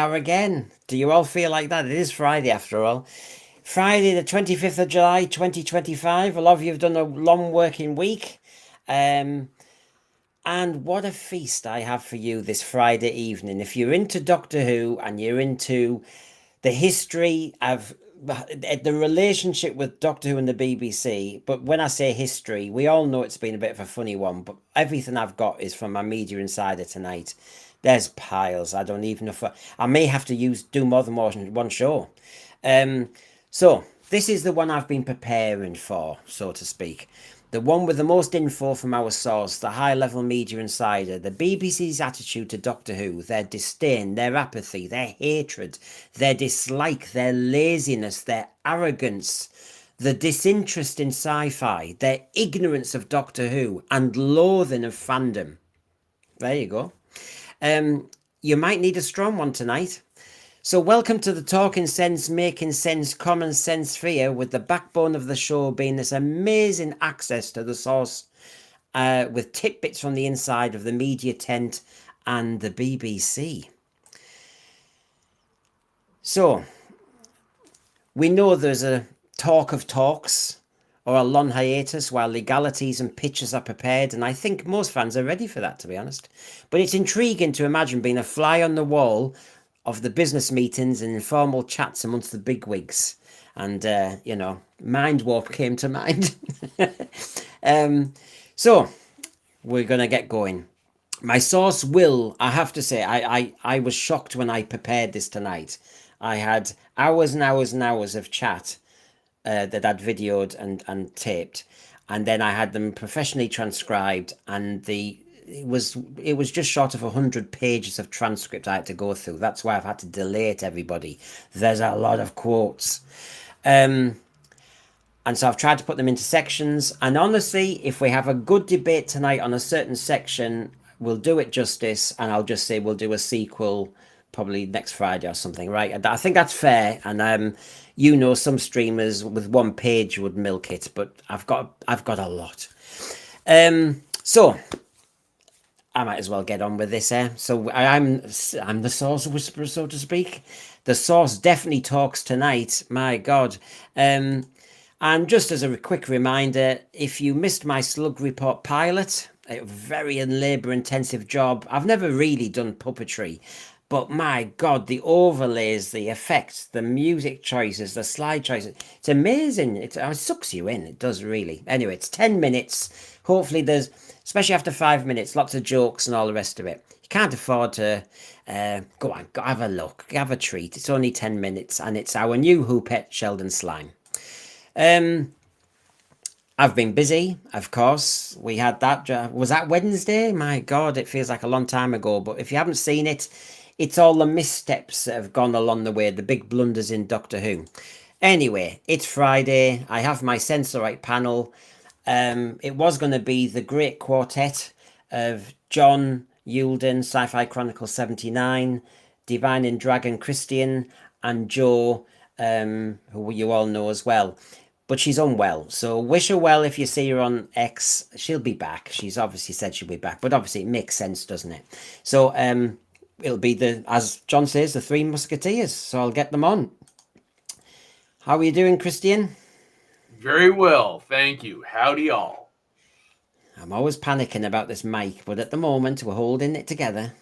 are again. Do you all feel like that? It is Friday after all. Friday, the 25th of July, 2025. A lot of you have done a long working week. Um, and what a feast I have for you this Friday evening. If you're into Doctor Who and you're into the history of the relationship with Doctor Who and the BBC, but when I say history, we all know it's been a bit of a funny one, but everything I've got is from my media insider tonight. There's piles. I don't even know if I may have to do more than one show. Um, so this is the one I've been preparing for, so to speak. The one with the most info from our source, the high-level media insider, the BBC's attitude to Doctor Who, their disdain, their apathy, their hatred, their dislike, their laziness, their arrogance, the disinterest in sci-fi, their ignorance of Doctor Who, and loathing of fandom. There you go. You might need a strong one tonight. So welcome to the Talking Sense, Making Sense, Common Sense sphere, with the backbone of the show being this amazing access to the source with tidbits from the inside of the media tent and the BBC. So, we know there's a talk of talks or a long hiatus while legalities and pitches are prepared, and I think most fans are ready for that, to be honest. But it's intriguing to imagine being a fly on the wall of the business meetings and informal chats amongst the bigwigs. And, Mind Warp came to mind. So, we're going to get going. My source will, I have to say, I was shocked when I prepared this tonight. I had hours and hours and hours of chat that I'd videoed and taped. And then I had them professionally transcribed, and it was just short of 100 pages of transcript I had to go through. That's why I've had to delay it, everybody. There's a lot of quotes. And so I've tried to put them into sections. And honestly, if we have a good debate tonight on a certain section, we'll do it justice. And I'll just say we'll do a sequel probably next Friday or something, right? I think that's fair. And some streamers with one page would milk it, but I've got a lot. So I might as well get on with this. So I'm the source whisperer, so to speak. The source definitely talks tonight. My God. And just as a quick reminder, if you missed my Slug Report pilot, a very labour-intensive job. I've never really done puppetry, but my God, the overlays, the effects, the music choices, the slide choices, it's amazing. It sucks you in. It does really. Anyway, it's 10 minutes. Hopefully there's, especially after 5 minutes, lots of jokes and all the rest of it. You can't afford to go on, have a look, have a treat. It's only 10 minutes, and it's our new Who pet, Sheldon Slime. I've been busy, of course. We had that. Was that Wednesday? My God, it feels like a long time ago. But if you haven't seen it, it's all the missteps that have gone along the way, the big blunders in Doctor Who. Anyway, it's Friday. I have my Sensorite panel. It was going to be the great quartet of John, Eulden, Sci-Fi Chronicle 79, Divine and Dragon Christian, and Joe, who you all know as well. But she's unwell, so wish her well if you see her on X. She'll be back. She's obviously said she'll be back, but obviously it makes sense, doesn't it? So it'll be as John says, the Three Musketeers. So I'll get them on. How are you doing, Christian? Very well, thank you. Howdy all. I'm always panicking about this mic, but at the moment we're holding it together.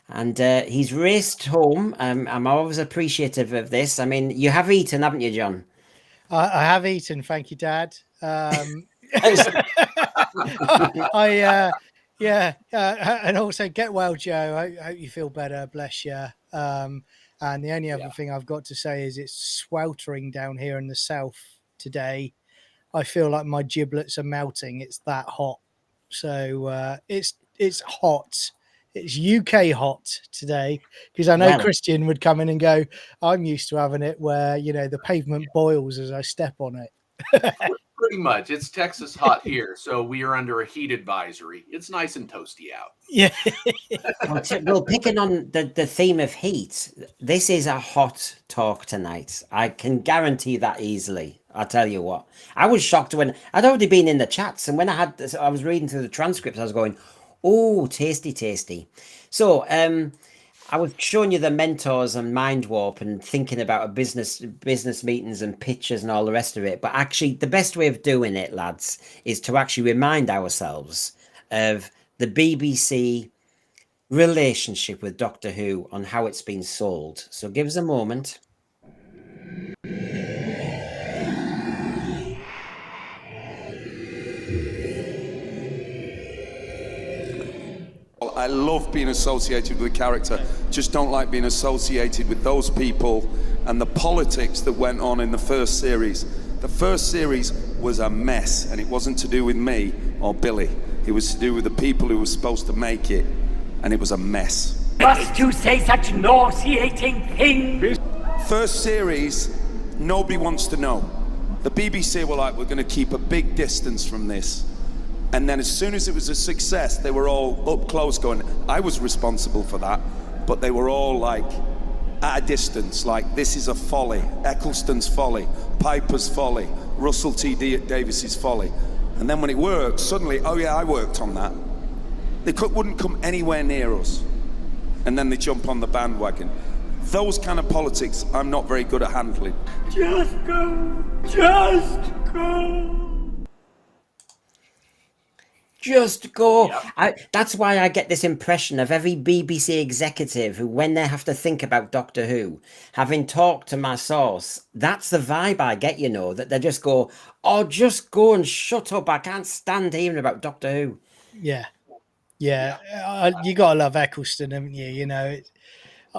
And he's raced home. I'm always appreciative of this. I mean, you have eaten, haven't you, John? I have eaten, thank you, Dad. And also get well, Joe. I hope you feel better. Bless you. And the only other thing I've got to say is it's sweltering down here in the south today. I feel like my giblets are melting. It's that hot. So it's hot. It's UK hot today, because I know Christian would come in and go, I'm used to having it where, the pavement boils as I step on it. Pretty much. It's Texas hot here, so we are under a heat advisory. It's nice and toasty out. Yeah. Well, picking on the theme of heat, this is a hot talk tonight. I can guarantee that easily. I'll tell you what. I was shocked when I'd already been in the chats, and when I was reading through the transcripts, I was going, oh, tasty, tasty. So, I was showing you the mentors and mind warp and thinking about a business meetings and pitches and all the rest of it. But actually, the best way of doing it, lads, is to actually remind ourselves of the BBC relationship with Doctor Who on how it's been sold. So give us a moment. I love being associated with the character, just don't like being associated with those people and the politics that went on in the first series. The first series was a mess, and it wasn't to do with me or Billy. It was to do with the people who were supposed to make it, and it was a mess. Must you say such nauseating things? First series, nobody wants to know. The BBC were like, we're going to keep a big distance from this. And then as soon as it was a success, they were all up close going, I was responsible for that, but they were all like at a distance, like this is a folly, Eccleston's folly, Piper's folly, Russell T. Davies's folly. And then when it worked, suddenly, oh yeah, I worked on that. They wouldn't come anywhere near us. And then they jump on the bandwagon. Those kind of politics, I'm not very good at handling. Just go. Just go. Just go. Yep. That's why I get this impression of every BBC executive who, when they have to think about Doctor Who, having talked to my source, that's the vibe I get, you know, that they just go, oh, just go and shut up. I can't stand hearing about Doctor Who. Yeah. You got to love Eccleston, haven't you? You know,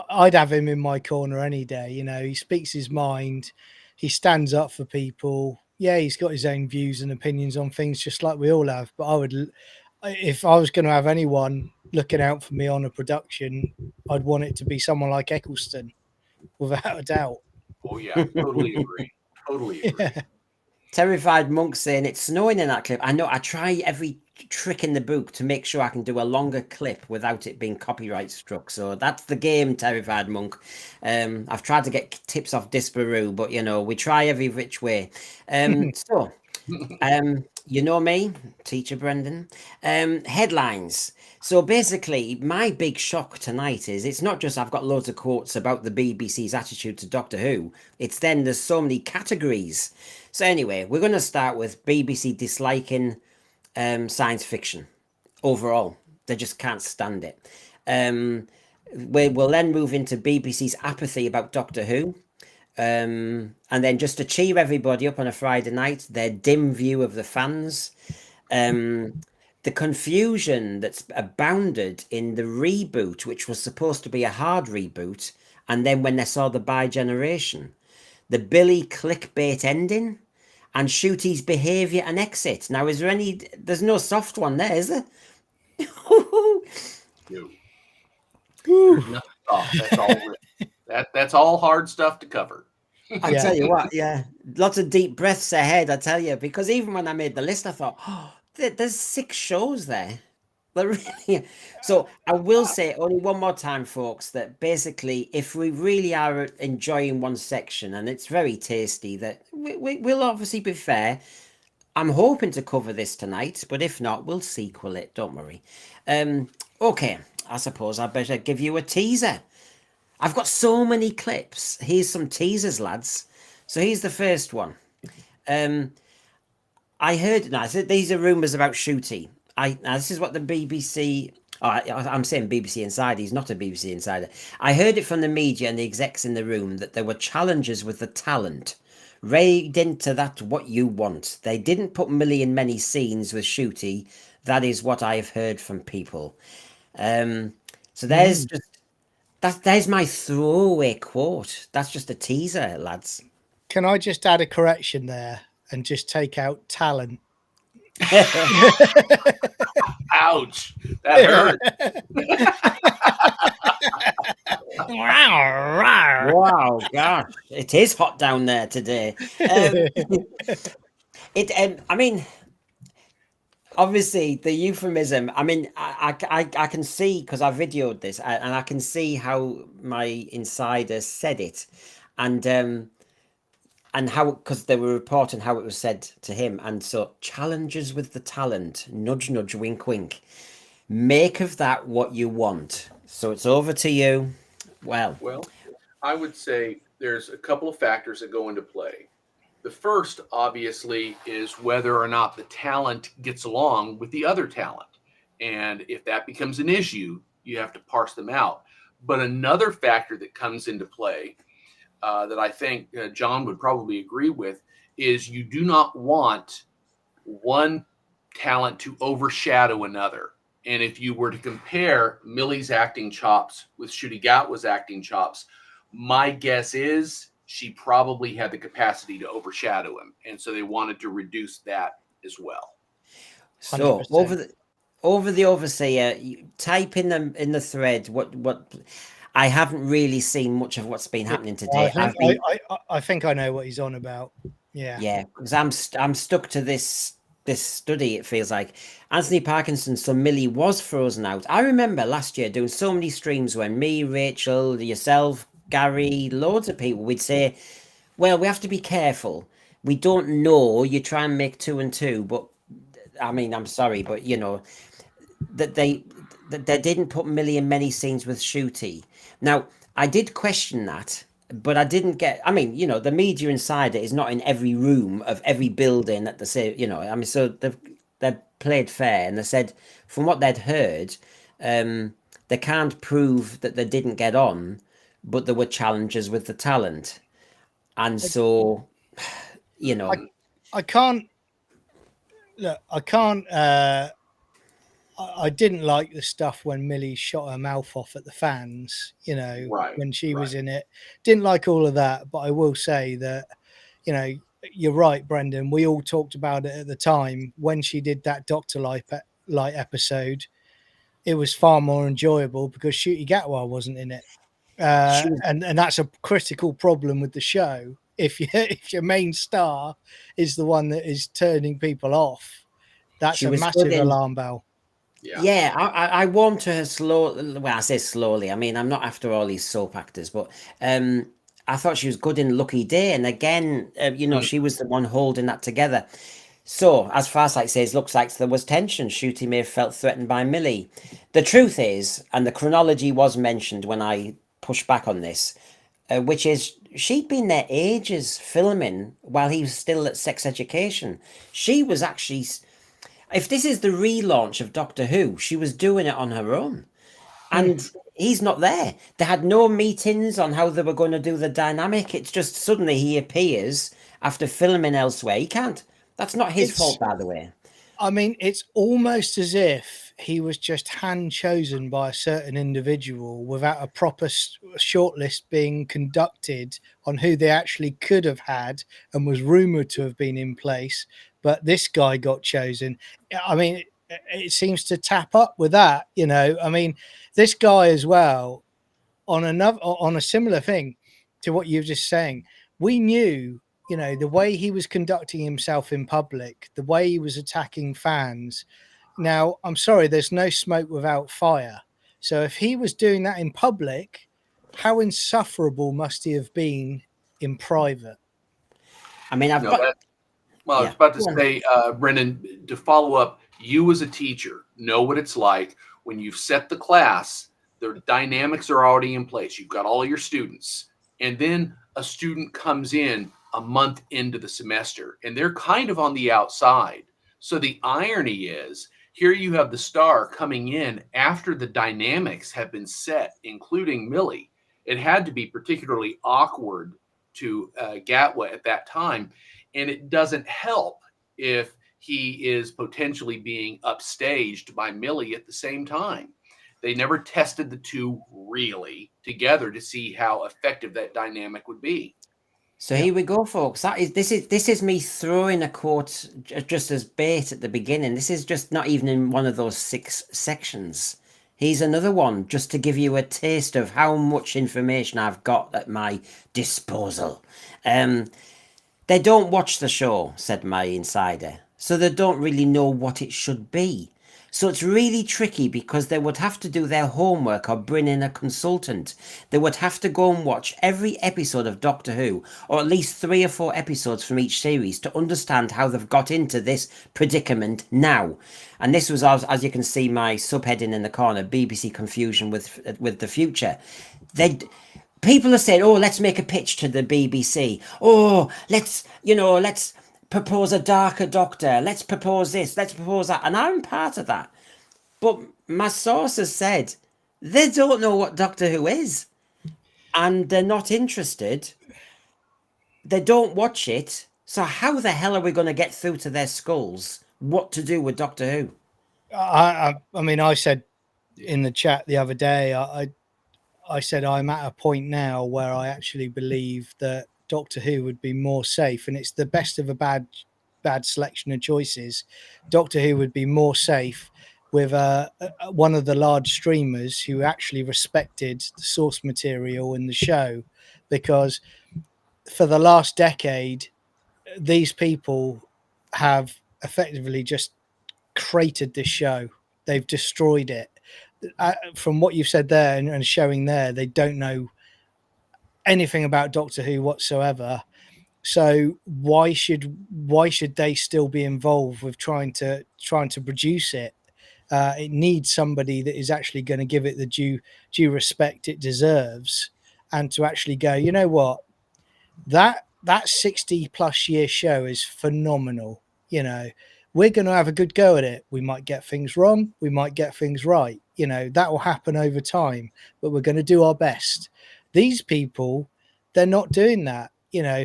I'd have him in my corner any day. You know, he speaks his mind. He stands up for people. Yeah, he's got his own views and opinions on things, just like we all have. But if I was going to have anyone looking out for me on a production, I'd want it to be someone like Eccleston, without a doubt. Oh yeah, totally agree. Totally agree. Yeah. Terrified Monk saying it's snowing in that clip. I know, I try every trick in the book to make sure I can do a longer clip without it being copyright struck. So that's the game, Terrified Monk. I've tried to get tips off Disparu, but you know, we try every which way. So you know me, Teacher Brendan. Headlines. So basically, my big shock tonight is it's not just I've got loads of quotes about the BBC's attitude to Doctor Who. It's then there's so many categories. So anyway, we're going to start with BBC disliking science fiction overall. They just can't stand it. We'll then move into BBC's apathy about Doctor Who. And then just to cheer everybody up on a Friday night, their dim view of the fans. The confusion that's abounded in the reboot, which was supposed to be a hard reboot, and then when they saw the bi-generation, the Billy clickbait ending, and Shooty's behaviour and exit. Now, is there any... There's no soft one there, is there? No. Oh, that's all hard stuff to cover. I tell you what, yeah. Lots of deep breaths ahead, I tell you, because even when I made the list, I thought, oh, there's 6 shows there. But really, so I will say only one more time, folks, that basically, if we really are enjoying one section and it's very tasty, that we'll obviously be fair. I'm hoping to cover this tonight, but if not, we'll sequel it. Don't worry. Okay, I suppose I better give you a teaser. I've got so many clips. Here's some teasers, lads. So here's the first one. I heard, now, these are rumours about Shooty. Now this is what the BBC... I'm saying BBC Insider. He's not a BBC Insider. I heard it from the media and the execs in the room that there were challenges with the talent. Read into that what you want. They didn't put Millie in many scenes with Shooty. That is what I have heard from people. So there's just... There's my throwaway quote. That's just a teaser, lads. Can I just add a correction there and just take out talent? Ouch. That hurt. Wow, gosh. It is hot down there today. I mean, obviously the euphemism, I mean, I can see, because I videoed this, and I can see how my insider said it, and how, because they were reporting how it was said to him. And so, challenges with the talent, nudge nudge, wink wink, make of that what you want. So it's over to you. Well, Well, I would say there's a couple of factors that go into play. The first, obviously, is whether or not the talent gets along with the other talent. And if that becomes an issue, you have to parse them out. But another factor that comes into play that I think John would probably agree with is you do not want one talent to overshadow another. And if you were to compare Millie's acting chops with Ncuti Gatwa's acting chops, my guess is she probably had the capacity to overshadow him. And so they wanted to reduce that as well. so 100%. over the overseer, type in the thread what I haven't really seen much of what's been happening today. I think I know what he's on about. Yeah, because I'm stuck to this study. It feels like Anthony Parkinson's son Millie was frozen out. I remember last year doing so many streams when me, Rachel, yourself, Gary, loads of people, we'd say, well, we have to be careful. We don't know. You try and make 2 and 2, but I mean, I'm sorry, but that they didn't put Millie in many scenes with Ncuti. Now, I did question that, but I didn't get. I mean, the media insider is not in every room of every building that they say. I mean, so they've played fair, and they said from what they'd heard, they can't prove that they didn't get on, but there were challenges with the talent, and so I can't look. I can't. I didn't like the stuff when Millie shot her mouth off at the fans, Right, when she was right. in it. Didn't like all of that, but I will say that, you're right, Brendan. We all talked about it at the time when she did that Doctor Light episode. It was far more enjoyable because Ncuti Gatwa wasn't in it, she was and that's a critical problem with the show. If your main star is the one that is turning people off, that's she a was good massive in. alarm bell. Yeah. I warmed to her slowly. Well, I say slowly. I mean, I'm not after all these soap actors, but I thought she was good in Lucky Day, and again, she was the one holding that together. So, as Farsight says, looks like there was tension. Ncuti may have felt threatened by Millie. The truth is, and the chronology was mentioned when I pushed back on this, which is she'd been there ages filming while he was still at Sex Education. She was actually, if this is the relaunch of Doctor Who, she was doing it on her own. And he's not there. They had no meetings on how they were going to do the dynamic. It's just suddenly he appears after filming elsewhere. He can't. That's not his fault, by the way. I mean, it's almost as if he was just hand chosen by a certain individual without a proper shortlist being conducted on who they actually could have had and was rumored to have been in place. But this guy got chosen. I mean, it seems to tap up with that, I mean, this guy as well on a similar thing to what you're just saying. We knew, the way he was conducting himself in public, the way he was attacking fans. Now, I'm sorry, there's no smoke without fire. So if he was doing that in public, how insufferable must he have been in private? I mean, I've No, got. Well, I was Yeah. about to say, Brendan, to follow up, you as a teacher know what it's like when you've set the class, the dynamics are already in place. You've got all your students, and then a student comes in a month into the semester, and they're kind of on the outside. So the irony is, here you have the star coming in after the dynamics have been set, including Millie. It had to be particularly awkward to Gatwa at that time. And it doesn't help if he is potentially being upstaged by Millie at the same time. They never tested the two really together to see how effective that dynamic would be. So here we go, folks. This is me throwing a quote just as bait at the beginning. This is just not even in one of those 6 sections. Here's another one just to give you a taste of how much information I've got at my disposal. They don't watch the show, said my insider, so they don't really know what it should be. So it's really tricky because they would have to do their homework or bring in a consultant. They would have to go and watch every episode of Doctor Who, or at least 3 or 4 episodes from each series, to understand how they've got into this predicament now. And this was, as you can see, my subheading in the corner: BBC confusion with the future. People are saying, "Oh, let's make a pitch to the BBC. Oh, let's propose a darker Doctor. Let's propose this. Let's propose that." And I'm part of that. But my sources said they don't know what Doctor Who is, and they're not interested. They don't watch it. So how the hell are we going to get through to their skulls what to do with Doctor Who? I mean, I said in the chat the other day, I said I'm at a point now where I actually believe that Doctor Who would be more safe, and it's the best of a bad selection of choices. Doctor Who would be more safe with one of the large streamers who actually respected the source material in the show, because for the last decade, these people have effectively just cratered this show. They've destroyed it. From what you've said there and showing there, they don't know anything about Doctor Who whatsoever. So why should they still be involved with trying to produce it? It needs somebody that is actually going to give it the due respect it deserves, and to actually go, you know what, that 60+ year show is phenomenal. You know, we're going to have a good go at it. We might get things wrong, we might get things right. You know, that will happen over time, but we're going to do our best. These people, they're not doing that. You know,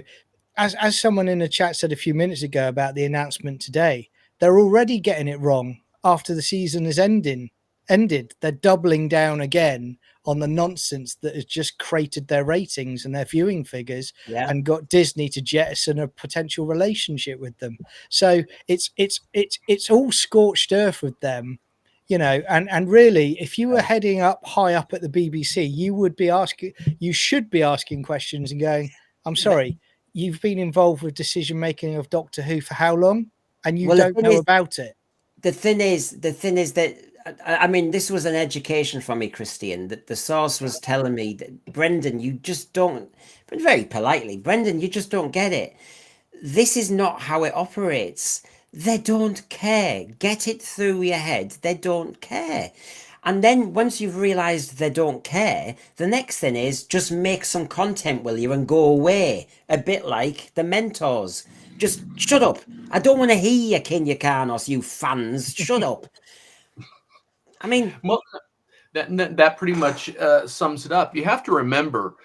as someone in the chat said a few minutes ago about the announcement today, they're already getting it wrong after the season has ended. They're doubling down again on the nonsense that has just created their ratings and their viewing figures, and got Disney to jettison a potential relationship with them. So it's all scorched earth with them, you know. And really, if you were heading up high up at the BBC, you should be asking questions and going, I'm sorry, you've been involved with decision making of Doctor Who for how long, and you don't know about it. The thing is that, I mean, this was an education for me, Christian, that the source was telling me that, Brendan, you just don't, but very politely, Brendan, you just don't get it. This is not how it operates. They don't care. Get it through your head. They don't care. And then once you've realized they don't care, the next thing is just make some content, will you, and go away. A bit like the mentors. Just shut up. I don't want to hear you, Kenya Carnos, you fans. Shut up. I mean, well, that pretty much sums it up. You have to remember,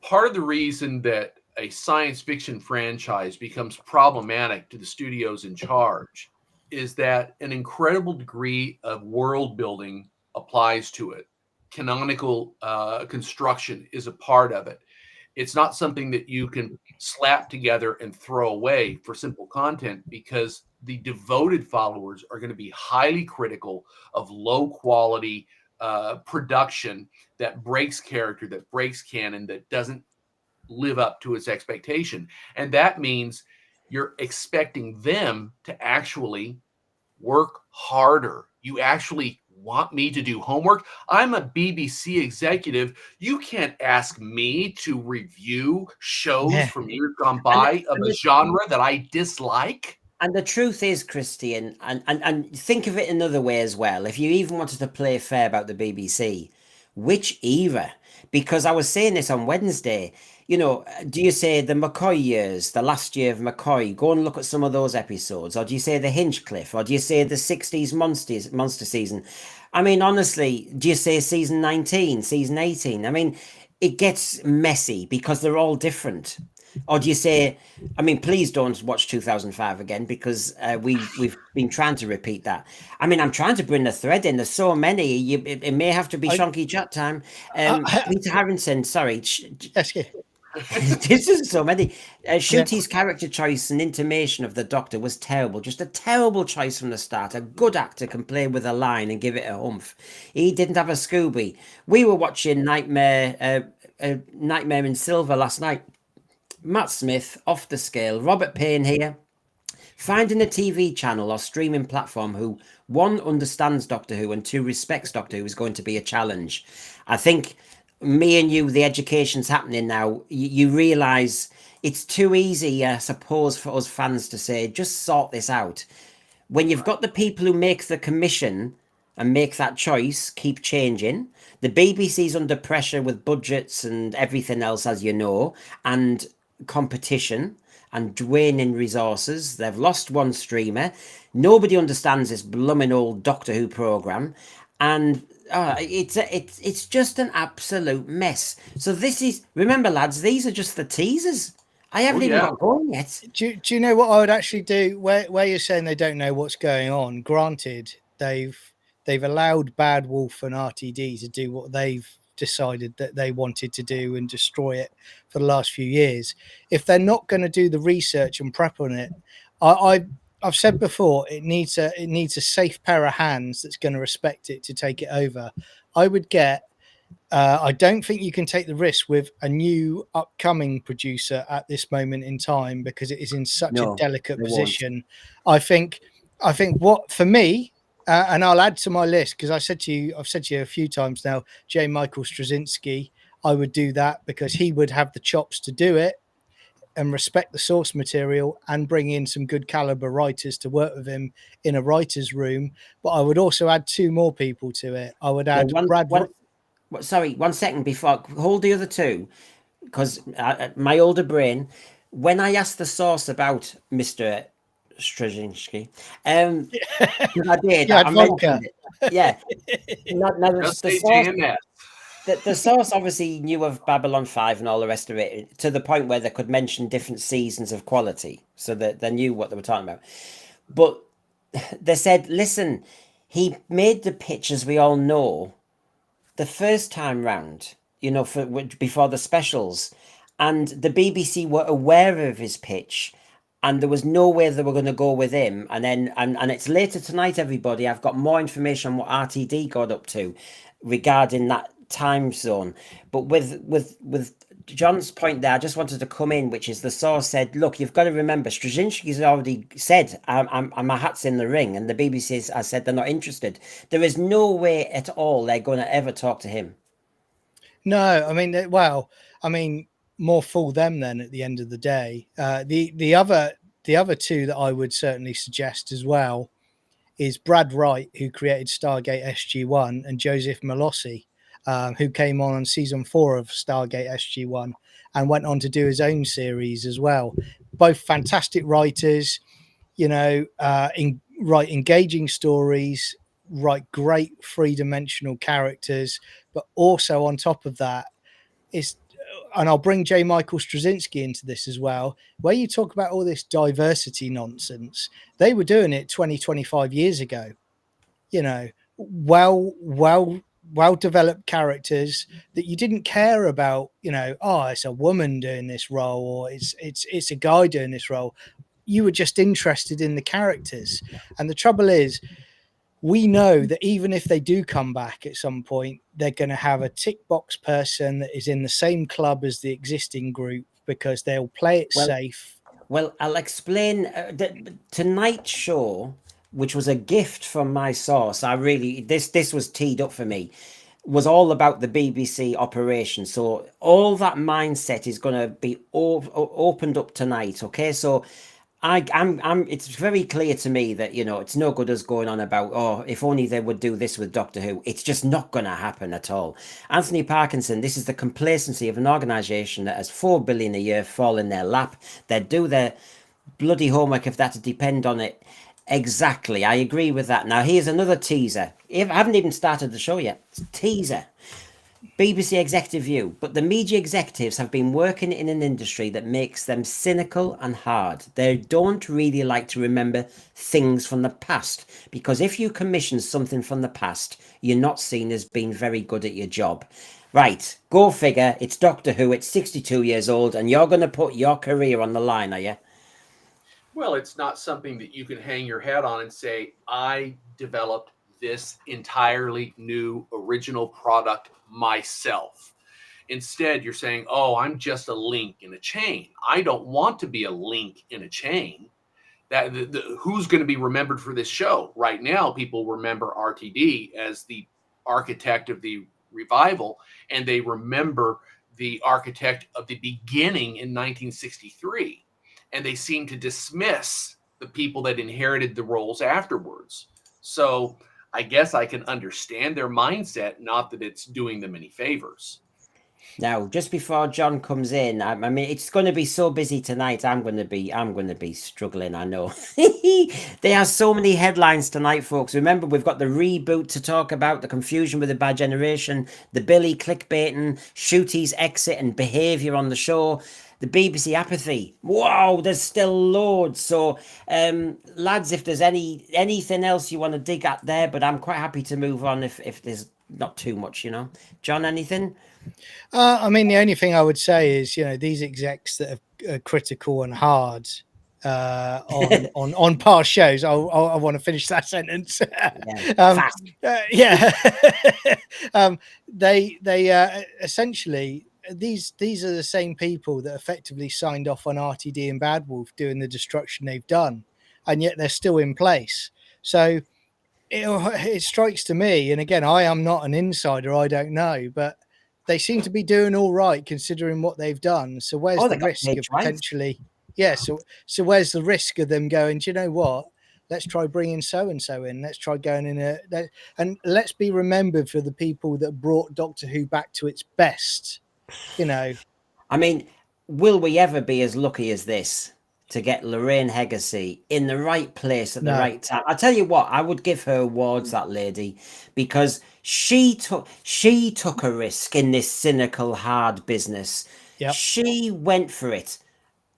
part of the reason that a science fiction franchise becomes problematic to the studios in charge is that an incredible degree of world building applies to it. Canonical construction is a part of it. It's not something that you can slap together and throw away for simple content, because the devoted followers are going to be highly critical of low quality production that breaks character, that breaks canon, that doesn't live up to its expectation. And that means you're expecting them to actually work harder. You actually want me to do homework? I'm a BBC executive. You can't ask me to review shows from years gone by of a genre that I dislike. And the truth is, Christian, and think of it another way as well. If you even wanted to play fair about the BBC, which era? Because I was saying this on Wednesday, you know, do you say the McCoy years, the last year of McCoy, go and look at some of those episodes, or do you say the Hinchcliffe, or do you say the 60s monster season? I mean, honestly, do you say season 19, season 18? I mean, it gets messy because they're all different. Or do you say, I mean, please don't watch 2005 again, because we've been trying to repeat that. I mean, I'm trying to bring the thread in. There's so many. It may have to be Shonky chat time. Peter Harrington, sorry. This is so many. Shooty's character choice and intimation of the Doctor was terrible. Just a terrible choice from the start. A good actor can play with a line and give it a humph. He didn't have a Scooby. We were watching Nightmare in Silver last night. Matt Smith, off the scale. Robert Payne here. Finding a TV channel or streaming platform who, one, understands Doctor Who and two, respects Doctor Who is going to be a challenge. I think me and you, the education's happening now. You realise it's too easy, I suppose, for us fans to say, just sort this out. When you've got the people who make the commission and make that choice, keep changing. The BBC's under pressure with budgets and everything else, as you know, and competition and waning resources. They've lost one streamer. Nobody understands this blooming old Doctor Who program, and it's just an absolute mess. So this is, remember, lads, these are just the teasers. I haven't even got going yet. Do you know what I would actually do? Where you're saying they don't know what's going on. Granted, they've allowed Bad Wolf and RTD to do what they've decided that they wanted to do and destroy it for the last few years. If they're not going to do the research and prep on it, I've said before, it needs a safe pair of hands that's going to respect it to take it over. I would get. I don't think you can take the risk with a new upcoming producer at this moment in time because it is in such a delicate position. I think what for me, and I'll add to my list because I've said to you a few times now, J. Michael Straczynski, I would do that because he would have the chops to do it and respect the source material and bring in some good caliber writers to work with him in a writer's room. But I would also add two more people to it. I would add Sorry, 1 second before hold the other two, because my older brain, when I asked the source about Mr. Straczynski, I did. I mentioned it. Yeah. The source obviously knew of Babylon 5 and all the rest of it to the point where they could mention different seasons of quality, so that they knew what they were talking about. But they said, listen, he made the pitch, as we all know, the first time round, before the specials, and the BBC were aware of his pitch, and there was no way they were going to go with him. And then, and it's later tonight, everybody. I've got more information on what RTD got up to regarding that time zone. But with John's point there, I just wanted to come in, which is the source said, look, you've got to remember, Straczynski's already said, my hat's in the ring, and the BBC has said they're not interested. There is no way at all they're going to ever talk to him. No, I mean, more fool them then at the end of the day. The other two that I would certainly suggest as well is Brad Wright, who created Stargate SG-1, and Joseph Malossi, who came on season 4 of Stargate SG-1 and went on to do his own series as well. Both fantastic writers, write engaging stories, write great three-dimensional characters, but also on top of that is, and I'll bring J. Michael Straczynski into this as well, where you talk about all this diversity nonsense, they were doing it 20, 25 years ago, well developed characters that you didn't care about, it's a woman doing this role or it's a guy doing this role. You were just interested in the characters. And the trouble is, we know that even if they do come back at some point, they're going to have a tick box person that is in the same club as the existing group because they'll play it safe. Well, I'll explain. Tonight's show, which was a gift from my source, this was teed up for me, was all about the BBC operation. So all that mindset is going to be opened up tonight. Okay, so it's very clear to me that it's no good us going on about, if only they would do this with Doctor Who. It's just not going to happen at all. Anthony Parkinson, this is the complacency of an organisation that has $4 billion a year fall in their lap. They do their bloody homework if that to depend on it. Exactly, I agree with that. Now here's another teaser. I haven't even started the show yet. It's a teaser. BBC executive view, but the media executives have been working in an industry that makes them cynical and hard. They don't really like to remember things from the past, because if you commission something from the past, you're not seen as being very good at your job. Right, go figure, it's Doctor Who, it's 62 years old, and you're going to put your career on the line, are you? Well, it's not something that you can hang your hat on and say, I developed this entirely new original product myself. Instead, you're saying, I'm just a link in a chain. I don't want to be a link in a chain. that who's going to be remembered for this show. Right now, people remember RTD as the architect of the revival, and they remember the architect of the beginning in 1963, and they seem to dismiss the people that inherited the roles afterwards. So I guess I can understand their mindset, not that it's doing them any favors. Now, just before John comes in, I mean, it's going to be so busy tonight. I'm going to be struggling. I know. There are so many headlines tonight, folks. Remember, we've got the reboot to talk about, the confusion with the bad generation, the Billy clickbaiting, Shooty's exit and behaviour on the show, the BBC apathy. Wow, there's still loads. So, lads, if there's anything else you want to dig at there, but I'm quite happy to move on if there's not too much, John, anything? I mean, the only thing I would say is, these execs that are critical and hard on past shows. I want to finish that sentence. Yeah, They essentially these are the same people that effectively signed off on RTD and Bad Wolf doing the destruction they've done, and yet they're still in place. So it strikes to me, and again, I am not an insider, I don't know, but they seem to be doing all right considering what they've done. So where's the risk of potentially? Yeah. So where's the risk of them going, do you know what? Let's try bringing so and so in. Let's try going in and let's be remembered for the people that brought Doctor Who back to its best. I mean, will we ever be as lucky as this to get Lorraine Heggessy in the right place at the right time? I tell you what, I would give her awards, that lady, because she took a risk in this cynical, hard business. Yep. She went for it.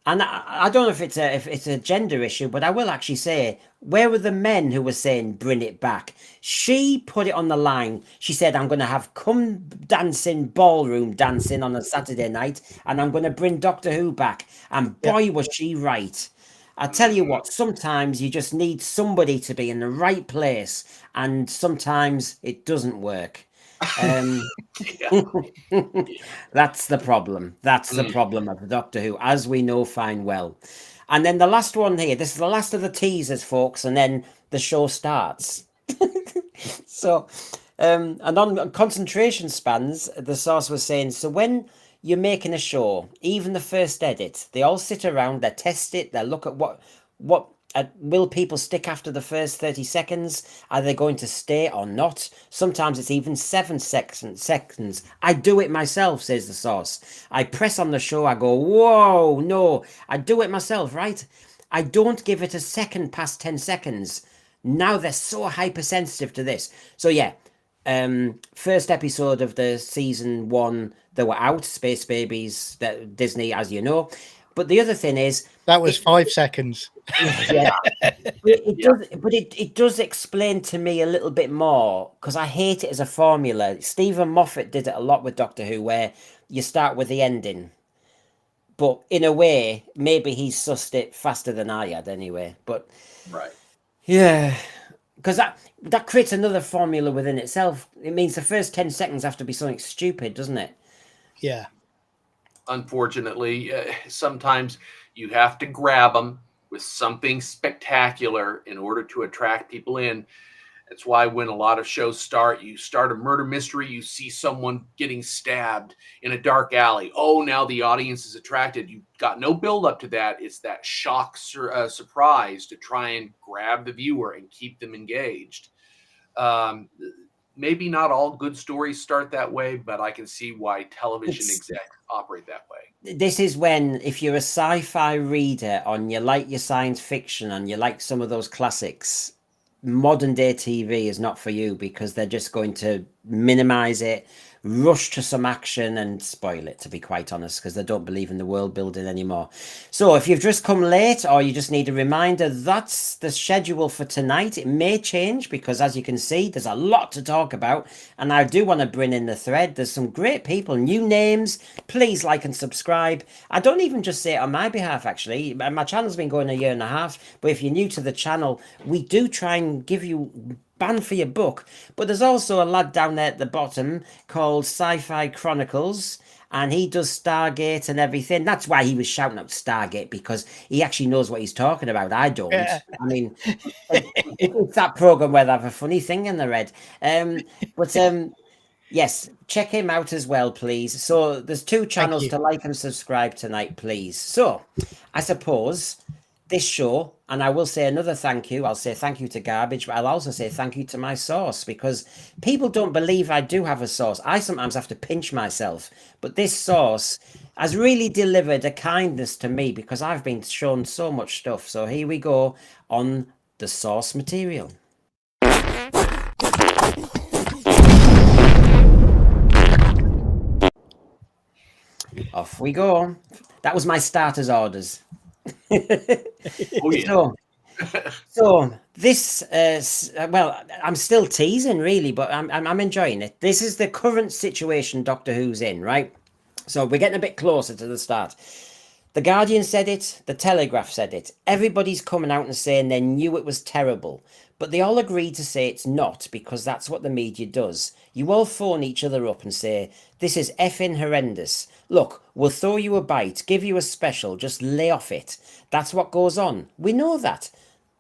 And I don't know if it's a gender issue, but I will actually say, where were the men who were saying bring it back? She put it on the line. She said, I'm going to have ballroom dancing on a Saturday night, and I'm going to bring Doctor Who back. And boy, was she right. I tell you what, sometimes you just need somebody to be in the right place, and sometimes it doesn't work. That's the problem. That's the problem of Doctor Who, as we know fine well. And then the last one here, this is the last of the teasers, folks, and then the show starts. So, and on concentration spans, the source was saying, so when you're making a show, even the first edit, they all sit around, they test it, they look at what will people stick after the first 30 seconds? Are they going to stay or not? Sometimes it's even 7 seconds. I do it myself, says the source. I press on the show, I go, whoa, no. I do it myself, right? I don't give it a second past 10 seconds. Now they're so hypersensitive to this. So yeah, first episode of the season 1, they were out, Space Babies, Disney, as you know. But the other thing is... That was 5 seconds. Yeah. It does explain to me a little bit more, because I hate it as a formula. Stephen Moffat did it a lot with Doctor Who, where you start with the ending. But in a way, maybe he's sussed it faster than I had anyway. But right. Yeah. Because that creates another formula within itself. It means the first 10 seconds have to be something stupid, doesn't it? Yeah. Unfortunately, sometimes you have to grab them with something spectacular in order to attract people in. That's why when a lot of shows start, you start a murder mystery, you see someone getting stabbed in a dark alley. Oh, now the audience is attracted. You've got no build up to that. It's that shock surprise to try and grab the viewer and keep them engaged. Maybe not all good stories start that way, but I can see why television execs operate that way. This is when, if you're a sci-fi reader and you like your science fiction and you like some of those classics, modern day TV is not for you, because they're just going to minimize it, rush to some action and spoil it, to be quite honest, because they don't believe in the world building anymore. So if you've just come late or you just need a reminder, that's the schedule for tonight. It may change because, as you can see, there's a lot to talk about, and I do want to bring in the thread. There's some great people, new names. Please like and subscribe. I don't even just say it on my behalf, actually. My channel's been going a year and a half, but if you're new to the channel, we do try and give you bang for your buck. But there's also a lad down there at the bottom called Sci-Fi Chronicles, and he does Stargate and everything. That's why he was shouting out Stargate, because he actually knows what he's talking about. I don't. Yeah. I mean, it's that program where they have a funny thing in the red. But yes, check him out as well, please. So there's 2 channels you. to like and subscribe tonight, please. So I suppose this show, and I will say another thank you. I'll say thank you to Garbage, but I'll also say thank you to my source, because people don't believe I do have a source. I sometimes have to pinch myself, but this source has really delivered a kindness to me, because I've been shown so much stuff. So here we go on the source material. Off we go. That was my starter's orders. Oh yeah. So this, well, I'm still teasing really, but I'm enjoying it. This is the current situation Doctor Who's in, right? So we're getting a bit closer to the start. The Guardian said it, the Telegraph said it. Everybody's coming out and saying they knew it was terrible, but they all agreed to say it's not, because that's what the media does. You all phone each other up and say, this is effing horrendous. Look, we'll throw you a bite, give you a special, just lay off it. That's what goes on. We know that.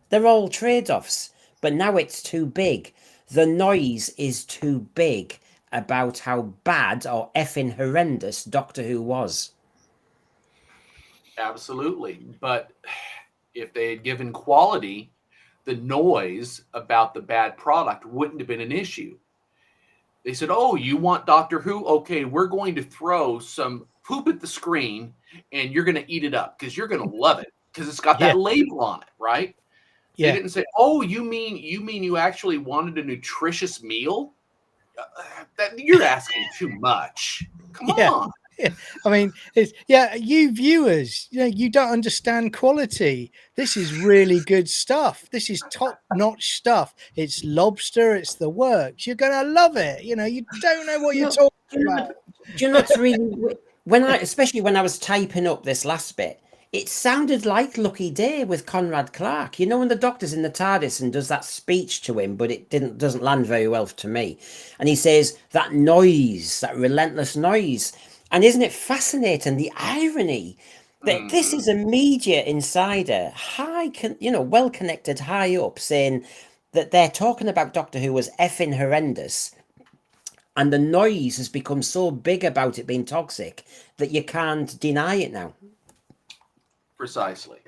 They're all trade-offs, but now it's too big. The noise is too big about how bad or effing horrendous Doctor Who was. Absolutely. But if they had given quality, the noise about the bad product wouldn't have been an issue. They said, oh, you want Doctor Who? Okay, we're going to throw some poop at the screen and you're going to eat it up because you're going to love it because it's got that label on it, right? Yeah. They didn't say, oh, you mean you actually wanted a nutritious meal? That you're asking too much. Come on. Yeah. I mean, it's you viewers, you don't understand quality. This is really good stuff. This is top-notch stuff. It's lobster, it's the works. You're gonna love it. You don't know what you're talking about. Do you know what's really, especially when I was typing up this last bit, it sounded like Lucky Day with Conrad Clark. When the Doctor's in the TARDIS and does that speech to him, but it doesn't land very well to me. And he says that noise, that relentless noise. And isn't it fascinating, the irony that this is a media insider, well connected, high up, saying that they're talking about Doctor Who as effing horrendous, and the noise has become so big about it being toxic that you can't deny it now. Precisely.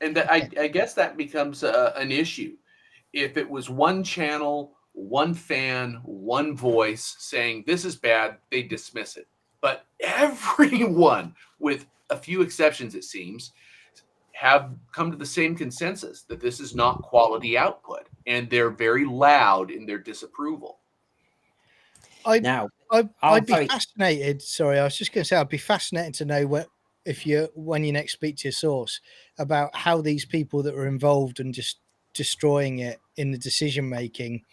And I guess that becomes an issue. If it was one channel, one fan, one voice saying this is bad, they dismiss it. But everyone, with a few exceptions, it seems, have come to the same consensus that this is not quality output, and they're very loud in their disapproval. I'd be fascinated. Sorry, I was just going to say I'd be fascinated to know when you next speak to your source about how these people that were involved and just destroying it in the decision making,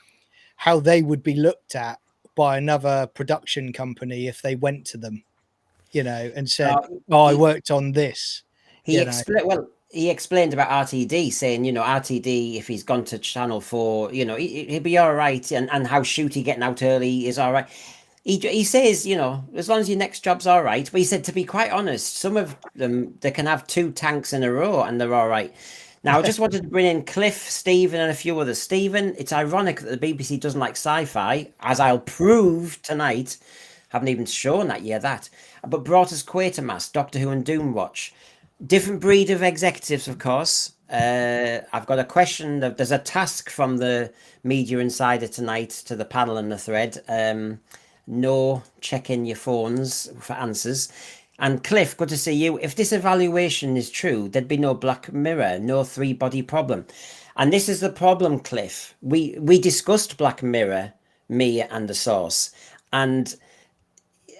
how they would be looked at by another production company if they went to them, and said, I worked on this. He explained about RTD, saying, RTD, if he's gone to Channel 4, he'd be all right, and how Shooty getting out early is all right. He says, as long as your next job's all right. But he said, to be quite honest, some of them, they can have 2 tanks in a row and they're all right. Now, I just wanted to bring in Cliff, Stephen, and a few others. Stephen, it's ironic that the BBC doesn't like sci-fi, as I'll prove tonight. Haven't even shown that yet, but brought us Quatermass, Doctor Who and Doomwatch. Different breed of executives, of course. I've got a question. There's a task from the Media Insider tonight to the panel in the thread. No checking your phones for answers. And Cliff, good to see you. If this evaluation is true, there'd be no Black Mirror, no 3-body problem. And this is the problem, Cliff. We discussed Black Mirror, me and the source. And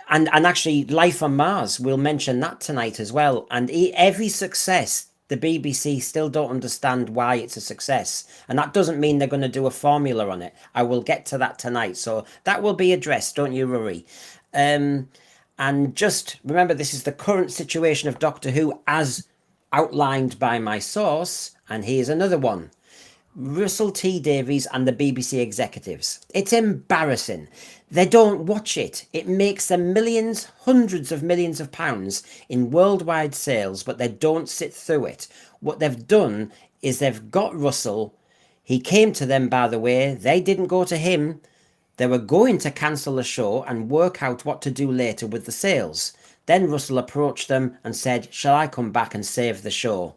actually Life on Mars, we'll mention that tonight as well. And every success, the BBC still don't understand why it's a success. And that doesn't mean they're going to do a formula on it. I will get to that tonight. So that will be addressed, don't you worry. And just remember, this is the current situation of Doctor Who as outlined by my source. And here's another one. Russell T Davies and the BBC executives. It's embarrassing. They don't watch it. It makes them millions, hundreds of millions of pounds in worldwide sales, but they don't sit through it. What they've done is they've got Russell. He came to them, by the way. They didn't go to him. They were going to cancel the show and work out what to do later with the sales. Then Russell approached them and said, "Shall I come back and save the show?"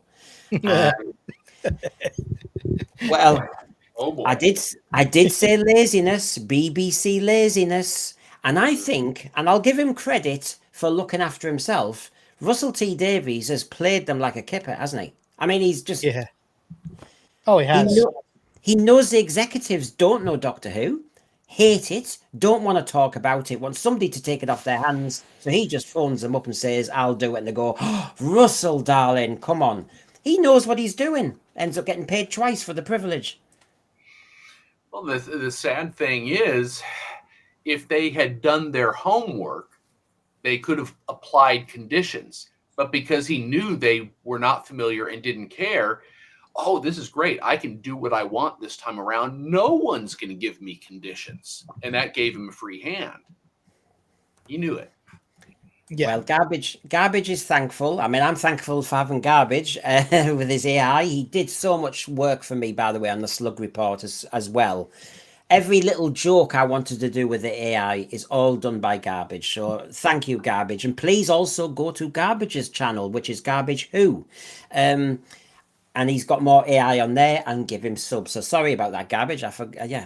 Well, Oh boy. I did say laziness, BBC laziness, and I think, and I'll give him credit for looking after himself, Russell T Davies has played them like a kipper, hasn't he? I mean, he's just Yeah. Oh, he has. he knows the executives don't know Doctor Who, hate it, don't want to talk about it, want somebody to take it off their hands. So he just phones them up and says, "I'll do it." And they go, "Oh, Russell, darling, come on." He knows what he's doing. Ends up getting paid twice for the privilege. Well, the sad thing is, if they had done their homework, they could have applied conditions. But because he knew they were not familiar and didn't care, oh, this is great. I can do what I want this time around. No one's going to give me conditions. And that gave him a free hand. He knew it. Yeah. Well, Garbage is thankful. I mean, I'm thankful for having Garbage with his AI. He did so much work for me, by the way, on the Slug Report as well. Every little joke I wanted to do with the AI is all done by Garbage. So thank you, Garbage. And please also go to Garbage's channel, which is Garbage Who. And he's got more AI on there, and give him subs. So sorry about that, Garbage. I forgot. Yeah.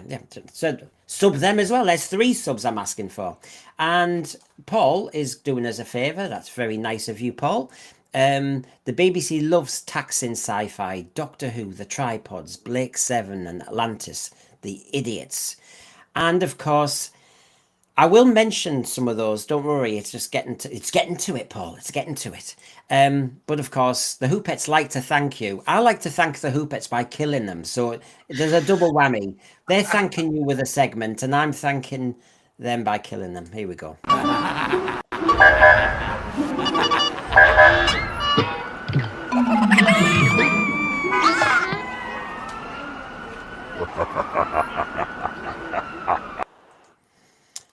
So sub them as well. There's 3 subs I'm asking for. And Paul is doing us a favour. That's very nice of you, Paul. The BBC loves taxing sci-fi, Doctor Who, The Tripods, Blake 7 and Atlantis, The Idiots. And of course, I will mention some of those. Don't worry, it's getting to it, Paul. It's getting to it. But of course, the Hoopets like to thank you. I like to thank the Hoopets by killing them. So there's a double whammy. They're thanking you with a segment, and I'm thanking them by killing them. Here we go.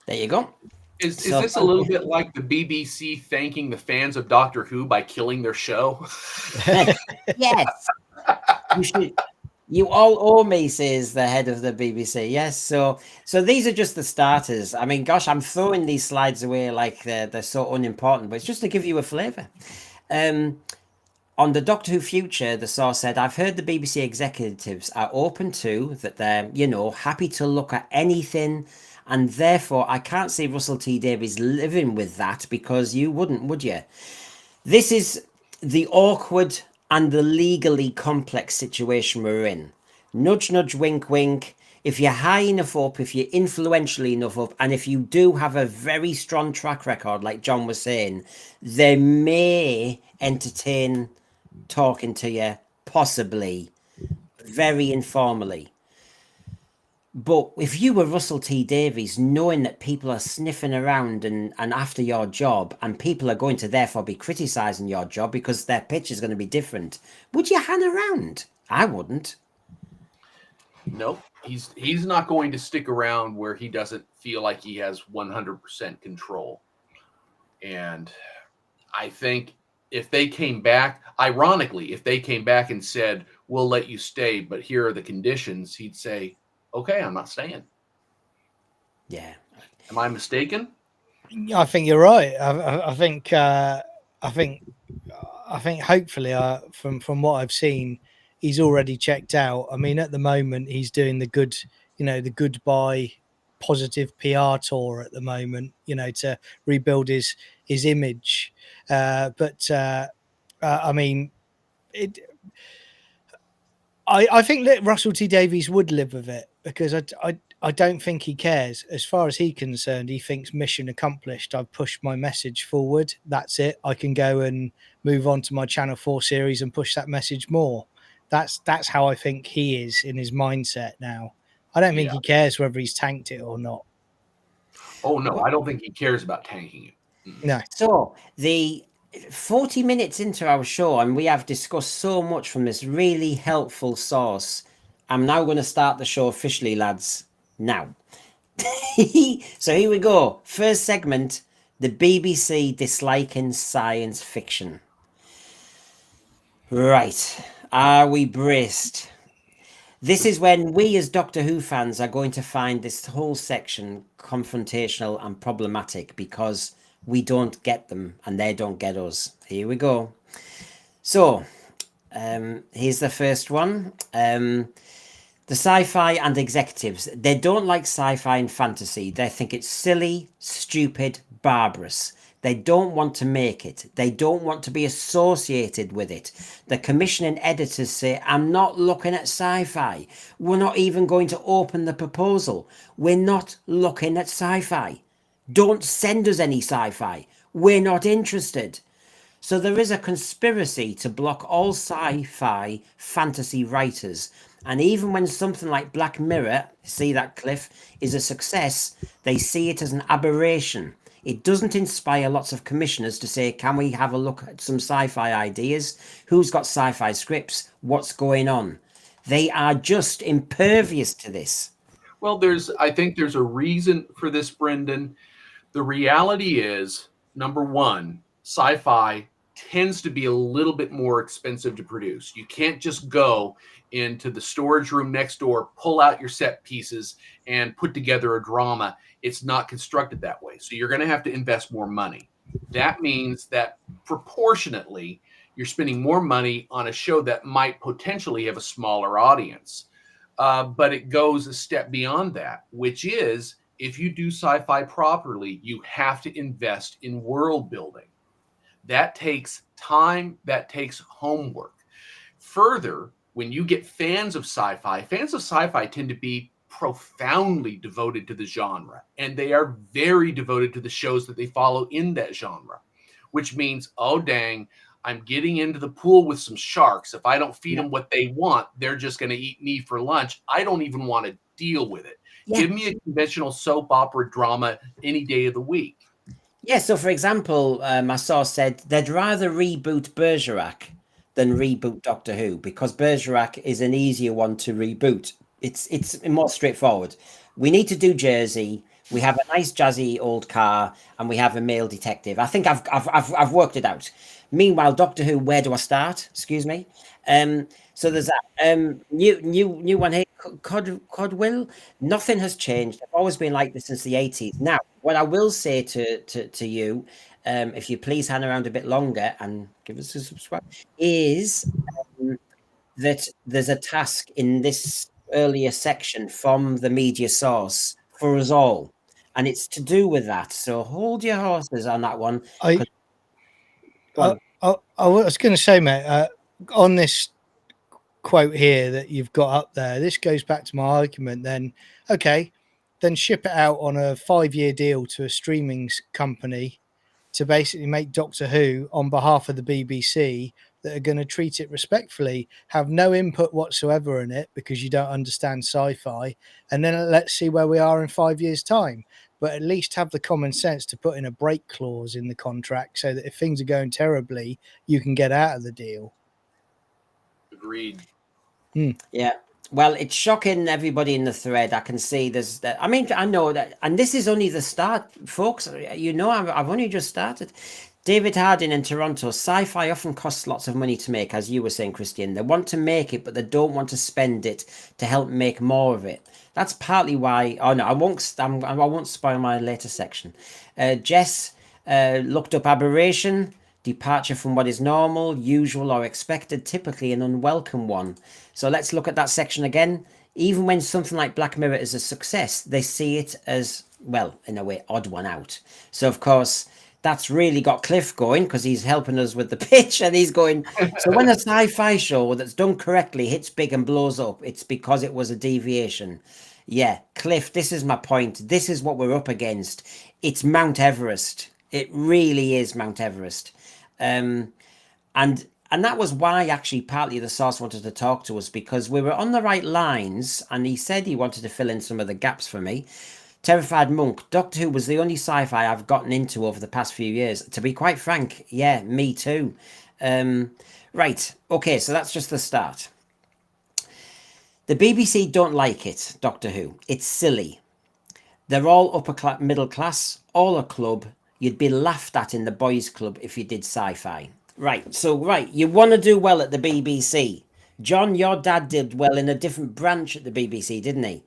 There you go. Is this a little bit like the BBC thanking the fans of Doctor Who by killing their show? Yes. You should. You all owe me, says the head of the BBC. Yes. So these are just the starters. I mean, gosh, I'm throwing these slides away like they're so unimportant, but it's just to give you a flavour. On the Doctor Who future, the source said, "I've heard the BBC executives are open to that. They're, happy to look at anything. And therefore, I can't see Russell T Davies living with that, because you wouldn't, would you? This is the awkward and the legally complex situation we're in. Nudge, nudge, wink, wink. If you're high enough up, if you're influential enough up, and if you do have a very strong track record, like John was saying, they may entertain talking to you, possibly, very informally. But if you were Russell T Davies, knowing that people are sniffing around and after your job, and people are going to therefore be criticising your job because their pitch is going to be different, would you hang around? I wouldn't. Nope. He's not going to stick around where he doesn't feel like he has 100% control. And I think if they came back, ironically, if they came back and said, "We'll let you stay, but here are the conditions," he'd say, "Okay, I'm not staying." Yeah. Am I mistaken? I think you're right. I think hopefully, from what I've seen, he's already checked out. I mean, at the moment, he's doing the goodbye positive PR tour at the moment, to rebuild his image. But I mean, I think that Russell T Davies would live with it, because I don't think he cares. As far as he's concerned, he thinks mission accomplished. I've pushed my message forward. That's it. I can go and move on to my Channel 4 series and push that message more. That's how I think he is in his mindset now. I don't think he cares whether he's tanked it or not. Oh, no, I don't think he cares about tanking it. No. So the 40 minutes into our show, and we have discussed so much from this really helpful source. I'm now going to start the show officially, lads. Now, So here we go. First segment, the BBC disliking science fiction. Right. Are we braced? This is when we as Doctor Who fans are going to find this whole section confrontational and problematic because we don't get them and they don't get us. Here we go. So, here's the first one. The sci-fi and executives, they don't like sci-fi and fantasy. They think it's silly, stupid, barbarous. They don't want to make it. They don't want to be associated with it. The commissioning editors say, I'm not looking at sci-fi. We're not even going to open the proposal. We're not looking at sci-fi. Don't send us any sci-fi. We're not interested. So there is a conspiracy to block all sci-fi fantasy writers. And even when something like Black Mirror, see that, Cliff, is a success, they see it as an aberration. It doesn't inspire lots of commissioners to say, can we have a look at some sci-fi ideas? Who's got sci-fi scripts? What's going on? They are just impervious to this. Well, I think there's a reason for this, Brendan. The reality is, number one, sci-fi tends to be a little bit more expensive to produce. You can't just go into the storage room next door, pull out your set pieces, and put together a drama. It's not constructed that way. So you're going to have to invest more money. That means that proportionately, you're spending more money on a show that might potentially have a smaller audience. But it goes a step beyond that, which is, if you do sci-fi properly, you have to invest in world building. That takes time, that takes homework. Further, when you get fans of sci-fi tend to be profoundly devoted to the genre, and they are very devoted to the shows that they follow in that genre, which means, oh, dang, I'm getting into the pool with some sharks. If I don't feed them what they want, they're just going to eat me for lunch. I don't even want to deal with it. Give me a conventional soap opera drama any day of the week. Yeah, so for example, my source said they'd rather reboot Bergerac than reboot Doctor Who because Bergerac is an easier one to reboot. It's more straightforward. We need to do Jersey. We have a nice jazzy old car, and we have a male detective. I think I've worked it out. Meanwhile, Doctor Who, where do I start? Excuse me. So there's that new one here, Codwill. Nothing has changed. I've always been like this since the 80s. Now, what I will say to you, if you please hang around a bit longer and give us a subscribe, is that there's a task in this earlier section from the media source for us all, and it's to do with that. So hold your horses on that one. I was going to say, mate, on this quote here that you've got up there, this goes back to my argument. Then, okay, then ship it out on a 5-year deal to a streaming company to basically make Doctor Who on behalf of the BBC that are going to treat it respectfully, have no input whatsoever in it because you don't understand sci-fi, and then let's see where we are in 5 years' time. But at least have the common sense to put in a break clause in the contract so that if things are going terribly, you can get out of the deal. Agreed. Yeah. Well, it's shocking everybody in the thread. I can see there's that. I mean, I know that, and this is only the start, folks. You know, I've only just started. David Harding in Toronto, sci-fi often costs lots of money to make, as you were saying, Christian. They want to make it, but they don't want to spend it to help make more of it. That's partly why. Oh no, I won't spoil my later section. Jess looked up aberration, departure from what is normal, usual, or expected, typically an unwelcome one. So let's look at that section again. Even when something like Black Mirror is a success, they see it as, well, in a way, odd one out. So of course, that's really got Cliff going because he's helping us with the pitch, and he's going, so when a sci-fi show that's done correctly hits big and blows up, it's because it was a deviation. Yeah, Cliff, this is my point. This is what we're up against. It's Mount Everest. It really is Mount Everest. And that was why actually partly the source wanted to talk to us, because we were on the right lines, and he said he wanted to fill in some of the gaps for me. Terrified Monk, Doctor Who was the only sci-fi I've gotten into over the past few years. To be quite frank, yeah, me too. Right, okay, so that's just the start. The BBC don't like it, Doctor Who. It's silly. They're all middle class, all a club. You'd be laughed at in the boys' club if you did sci-fi. Right, so you want to do well at the BBC. John, your dad did well in a different branch at the BBC, didn't he?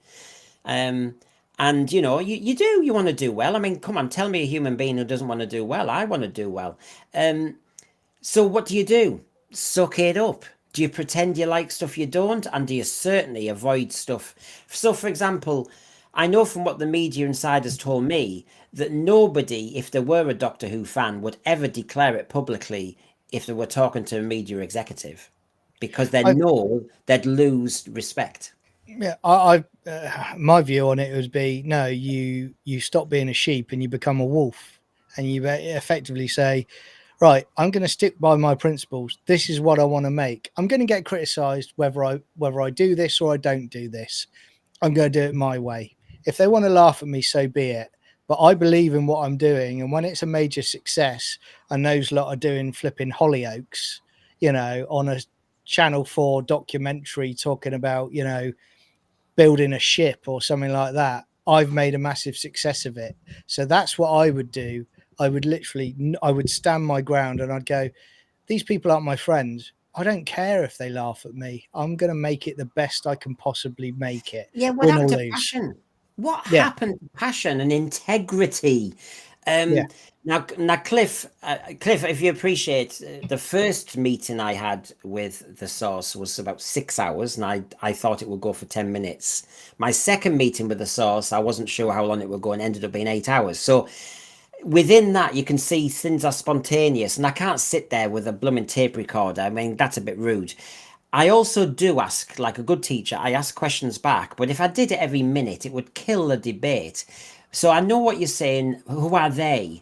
And you know, you want to do well. I mean, come on, tell me a human being who doesn't want to do well. I want to do well. So what do? Suck it up. Do you pretend you like stuff you don't? And do you certainly avoid stuff? So, for example, I know from what the media insiders told me that nobody, if there were a Doctor Who fan, would ever declare it publicly if they were talking to a media executive, because they know they'd lose respect. Yeah, my view on it would be, no, you stop being a sheep and you become a wolf, and you effectively say, right, I'm going to stick by my principles. This is what I want to make. I'm going to get criticized whether I do this or I don't do this. I'm going to do it my way. If they want to laugh at me, so be it. But I believe in what I'm doing, and when it's a major success, and those lot are doing flipping Hollyoaks, you know, on a Channel 4 documentary talking about, you know, building a ship or something like that, I've made a massive success of it. So that's what I would do. I would stand my ground and I'd go, these people aren't my friends. I don't care if they laugh at me. I'm going to make it the best I can possibly make it. Yeah, what happened to passion? What happened to passion and integrity? Now, Cliff, if you appreciate, the first meeting I had with the source was about 6 hours, and I thought it would go for 10 minutes. My second meeting with the source, I wasn't sure how long it would go, and ended up being 8 hours. So within that, you can see things are spontaneous, and I can't sit there with a blooming tape recorder. I mean, that's a bit rude. I also do ask, like a good teacher, I ask questions back, but if I did it every minute, it would kill the debate. So I know what you're saying. Who are they?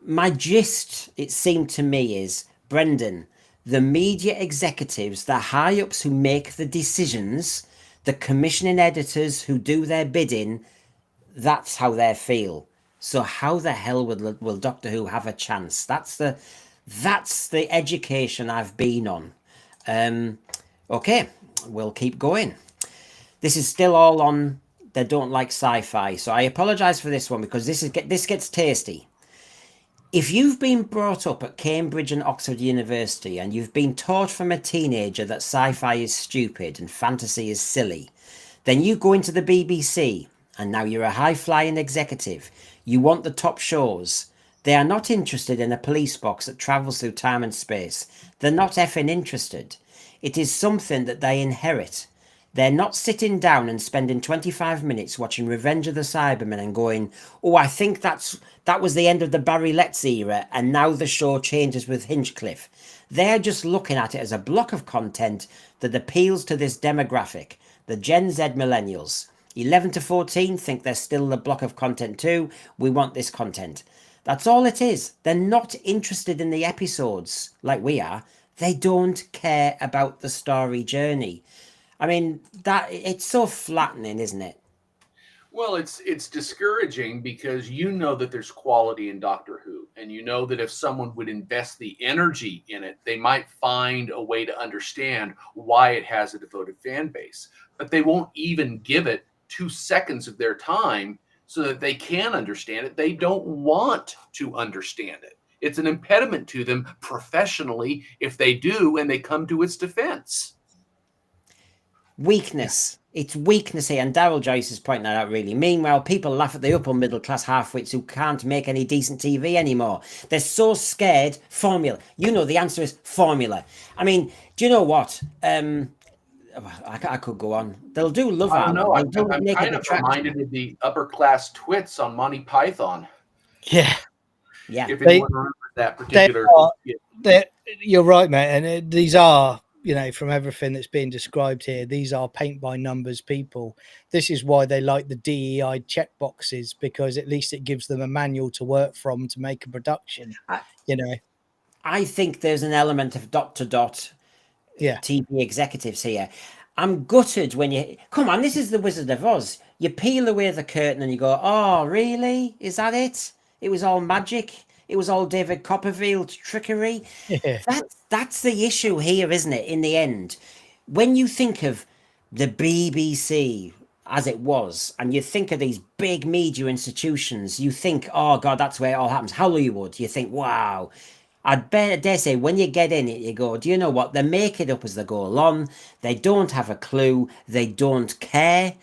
My gist, it seemed to me, is, Brendan, the media executives, the high-ups who make the decisions, the commissioning editors who do their bidding, that's how they feel. So how the hell will Doctor Who have a chance? That's the education I've been on. Okay, we'll keep going. This is still all on they don't like sci-fi, so I apologise for this one, because this gets tasty. If you've been brought up at Cambridge and Oxford University and you've been taught from a teenager that sci-fi is stupid and fantasy is silly, then you go into the BBC and now you're a high-flying executive. You want the top shows. They are not interested in a police box that travels through time and space. They're not effing interested. It is something that they inherit. They're not sitting down and spending 25 minutes watching Revenge of the Cybermen and going, oh, I think that was the end of the Barry Letts era and now the show changes with Hinchcliffe. They're just looking at it as a block of content that appeals to this demographic, the Gen Z millennials. 11 to 14 think they're still the block of content too. We want this content. That's all it is. They're not interested in the episodes like we are. They don't care about the story journey. I mean, that it's so flattening, isn't it? Well, it's discouraging because you know that there's quality in Doctor Who, and you know that if someone would invest the energy in it, they might find a way to understand why it has a devoted fan base. But they won't even give it 2 seconds of their time so that they can understand it. They don't want to understand it. It's an impediment to them professionally if they do and they come to its defense. Weakness. It's weakness here, and Daryl Joyce is pointing that out, really. Meanwhile, people laugh at the upper middle class half-wits who can't make any decent TV anymore. They're so scared. Formula. You know, the answer is formula. I mean, do you know what? I could go on. They'll do Love I Island. don't know. I'm kind of reminded of the upper class twits on Monty Python. Yeah. If anyone remembers that particular. You're right, mate. And these are, you know, from everything that's being described here, these are paint by numbers people. This is why they like the DEI check boxes, because at least it gives them a manual to work from to make a production. You know, I think there's an element of dot to dot TV executives here. I'm gutted when you come on. This is the Wizard of Oz. You peel away the curtain and you go, "Oh, really? Is that it? It was all magic. It was all David Copperfield trickery." Yeah. That's the issue here, isn't it? In the end, when you think of the BBC, as it was, and you think of these big media institutions, you think, oh God, that's where it all happens. Hollywood, you think, wow. I'd dare say when you get in it, you go, do you know what? They make it up as they go along. They don't have a clue. They don't care.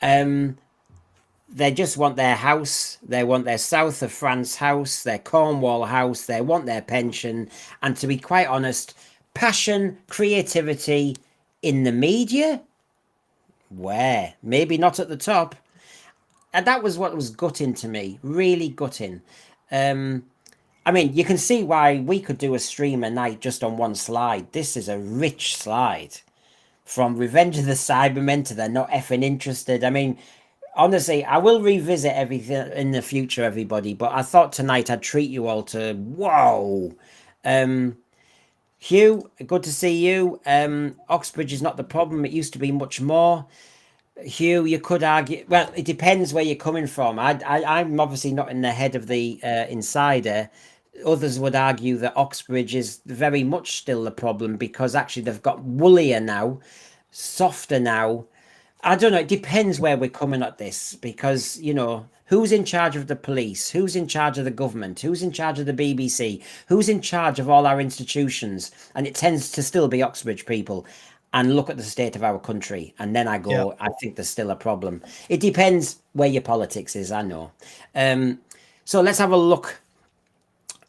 They just want their house. They want their south of France house, their Cornwall house. They want their pension. And to be quite honest, passion, creativity in the media, where? Maybe not at the top. And that was what was gutting to me, really gutting. I mean, you can see why we could do a stream a night just on one slide. This is a rich slide. From Revenge of the Cybermen to they're not effing interested. I mean, honestly, I will revisit everything in the future, everybody, but I thought tonight I'd treat you all to whoa. Hugh, good to see you. Oxbridge is not the problem. It used to be much more. Hugh, you could argue. Well, it depends where you're coming from. I'm obviously not in the head of the insider. Others would argue that Oxbridge is very much still the problem because actually they've got woollier now, softer now. I don't know. It depends where we're coming at this because, you know, who's in charge of the police? Who's in charge of the government? Who's in charge of the BBC? Who's in charge of all our institutions? And it tends to still be Oxbridge people. And look at the state of our country. And then I go, I think there's still a problem. It depends where your politics is, I know. So let's have a look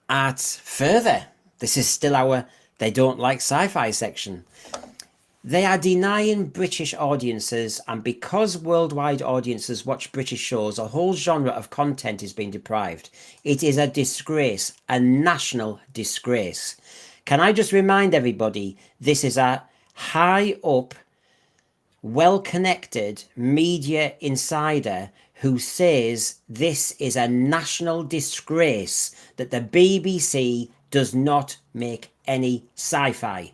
at further. This is still our they don't like sci-fi section. They are denying British audiences, and because worldwide audiences watch British shows, a whole genre of content is being deprived. It is a disgrace, a national disgrace. Can I just remind everybody, this is a high up, well-connected media insider who says this is a national disgrace that the BBC does not make any sci-fi.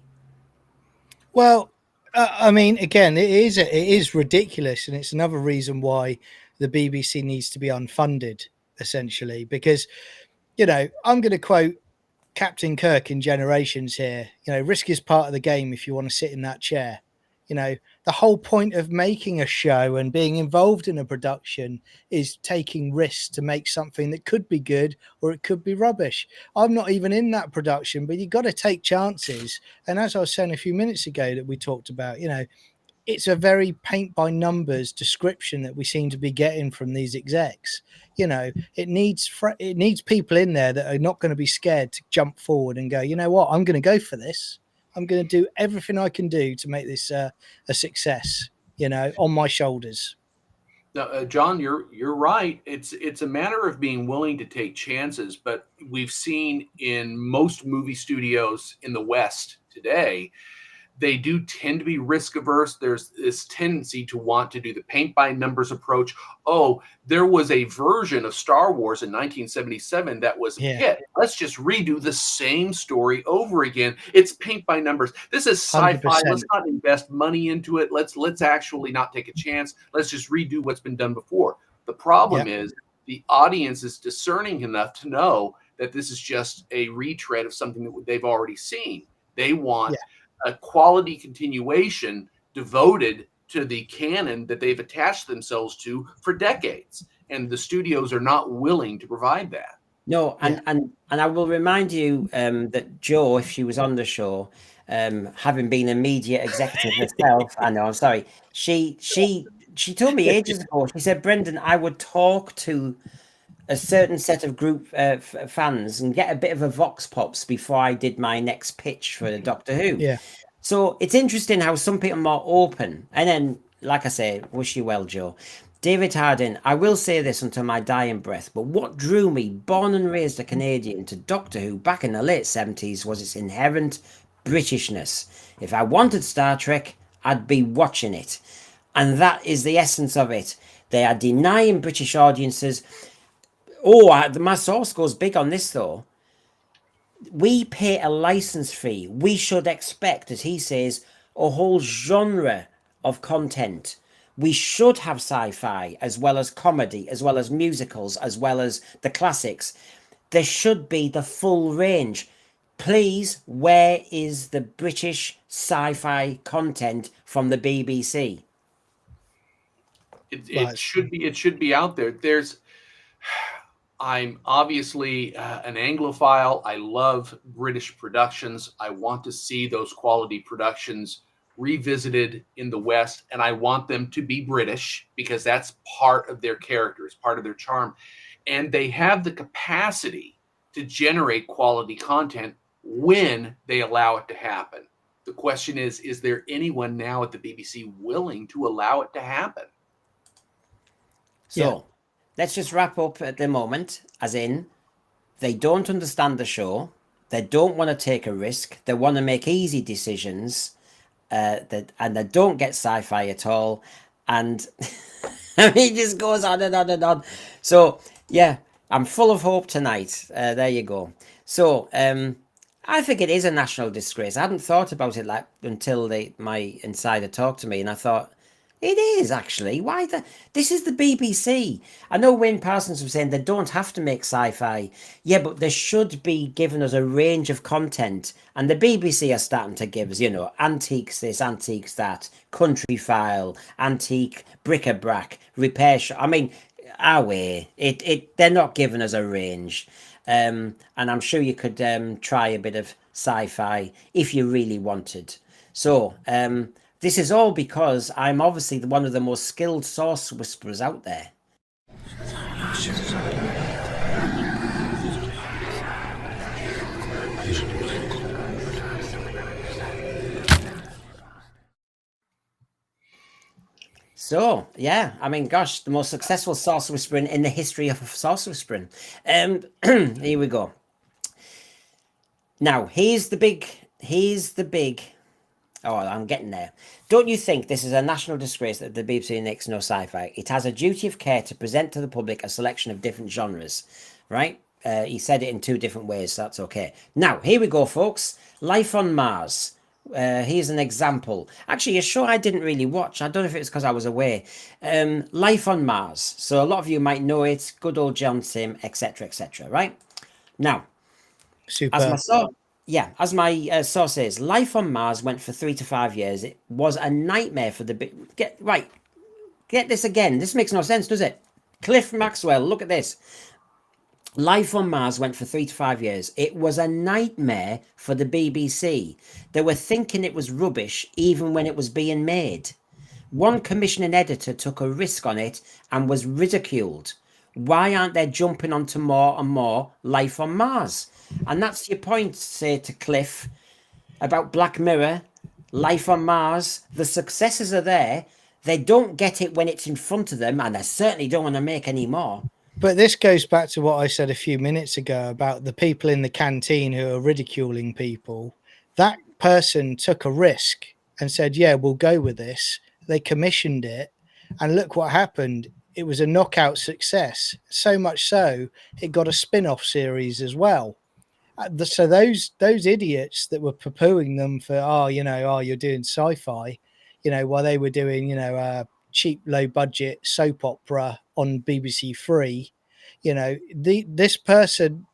Well, I mean, again, it is ridiculous, and it's another reason why the BBC needs to be unfunded, essentially, because, you know, I'm going to quote Captain Kirk in Generations here. You know, risk is part of the game if you want to sit in that chair. You know, the whole point of making a show and being involved in a production is taking risks to make something that could be good or it could be rubbish. I'm not even in that production, but you've got to take chances. And as I was saying a few minutes ago that we talked about, you know, it's a very paint by numbers description that we seem to be getting from these execs. You know, it needs people in there that are not going to be scared to jump forward and go, you know what, I'm going to go for this. I'm going to do everything I can do to make this a success, you know, on my shoulders. No, John, you're right. It's a matter of being willing to take chances. But we've seen in most movie studios in the West today, they do tend to be risk averse. There's this tendency to want to do the paint by numbers approach. Oh, there was a version of Star Wars in 1977 that was a hit. Let's just redo the same story over again. It's paint by numbers. This is sci-fi. 100%. Let's not invest money into it. Let's actually not take a chance. Let's just redo what's been done before. The problem is the audience is discerning enough to know that this is just a retread of something that they've already seen. They want a quality continuation devoted to the canon that they've attached themselves to for decades, and the studios are not willing to provide that. No, and I will remind you that Jo, if she was on the show, having been a media executive herself, I know, I'm sorry, she told me ages ago, she said, Brendan, I would talk to a certain set of group fans and get a bit of a vox pops before I did my next pitch for Doctor Who. Yeah. So it's interesting how some people are more open. And then, like I say, wish you well, Jo. David Hardin, I will say this until my dying breath, but what drew me, born and raised a Canadian, to Doctor Who back in the late 70s was its inherent Britishness. If I wanted Star Trek, I'd be watching it. And that is the essence of it. They are denying British audiences. My source goes big on this, though. We pay a license fee. We should expect, as he says, a whole genre of content. We should have sci-fi as well as comedy, as well as musicals, as well as the classics. There should be the full range. Please, where is the British sci-fi content from the BBC? It should be out there. I'm obviously an Anglophile. I love British productions. I want to see those quality productions revisited in the West, and I want them to be British because that's part of their characters, part of their charm. And they have the capacity to generate quality content when they allow it to happen. The question is there anyone now at the BBC willing to allow it to happen? So let's just wrap up at the moment, as in, they don't understand the show, they don't want to take a risk, they want to make easy decisions, and they don't get sci-fi at all, and it just goes on and on and on. So yeah, I'm full of hope tonight. There you go. So I think it is a national disgrace. I hadn't thought about it until my insider talked to me, and I thought, it is actually. Why this is the BBC. I know Wayne Parsons was saying they don't have to make sci-fi. Yeah, but they should be giving us a range of content. And the BBC are starting to give us, antiques this, antiques that, country file, antique bric-a-brac, repair shop. I mean, they're not giving us a range. And I'm sure you could try a bit of sci-fi if you really wanted. So, this is all because I'm obviously one of the most skilled source whisperers out there. So, yeah, I mean, gosh, the most successful source whispering in the history of source whispering. Here we go. Now, here's the big... Oh, I'm getting there. Don't you think this is a national disgrace that the BBC makes no sci-fi? It has a duty of care to present to the public a selection of different genres, right? He said it in two different ways, so that's okay. Now, here we go, folks. Life on Mars. Here's an example. Actually, a show I didn't really watch. I don't know if it was because I was away. Life on Mars. So a lot of you might know it. Good old John Sim, etc., etc., right? Now, Super. As my source says, life on Mars went for 3 to 5 years. It was a nightmare for the... Get this again. This makes no sense, does it? Cliff Maxwell, look at this. Life on Mars went for 3 to 5 years. It was a nightmare for the BBC. They were thinking it was rubbish even when it was being made. One commissioning editor took a risk on it and was ridiculed. Why aren't they jumping onto more and more Life on Mars? And that's your point, say, to Cliff, about Black Mirror, Life on Mars. The successes are there. They don't get it when it's in front of them, and they certainly don't want to make any more. But this goes back to what I said a few minutes ago about the people in the canteen who are ridiculing people. That person took a risk and said, yeah, we'll go with this. They commissioned it, and look what happened. It was a knockout success. So much so, it got a spin-off series as well. So those idiots that were poo-pooing them for, you're doing sci-fi, while they were doing, a cheap, low-budget soap opera on BBC Three, this person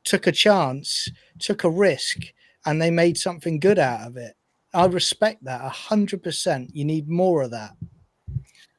took a chance, took a risk, and they made something good out of it. I respect that 100%. You need more of that.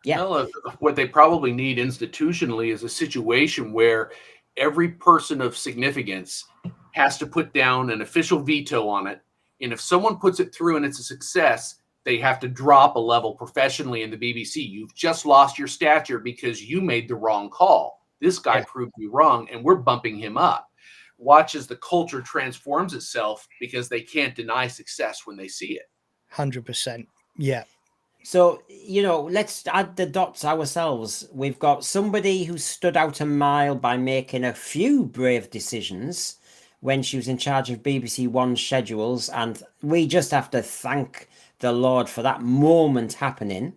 Yeah. Well, what they probably need institutionally is a situation where every person of significance has to put down an official veto on it. And if someone puts it through and it's a success, they have to drop a level professionally in the BBC. You've just lost your stature because you made the wrong call. This guy proved you wrong, and we're bumping him up. Watch as the culture transforms itself because they can't deny success when they see it. 100%. Yeah. So, let's add the dots ourselves. We've got somebody who stood out a mile by making a few brave decisions when she was in charge of BBC One's schedules, and we just have to thank the Lord for that moment happening.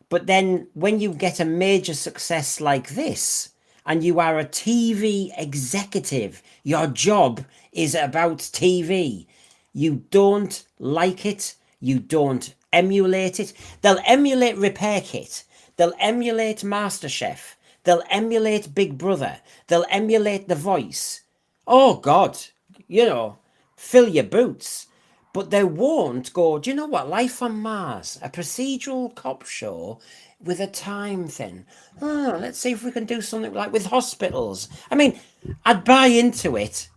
But then when you get a major success like this, and you are a TV executive, your job is about TV. You don't like it, you don't emulate it. They'll emulate Repair Kit, they'll emulate MasterChef, they'll emulate Big Brother, they'll emulate The Voice. Oh God, fill your boots. but they won't go, do you know what? Life on Mars, a procedural cop show with a time thing. Oh, let's see if we can do something like with hospitals. I mean, I'd buy into it.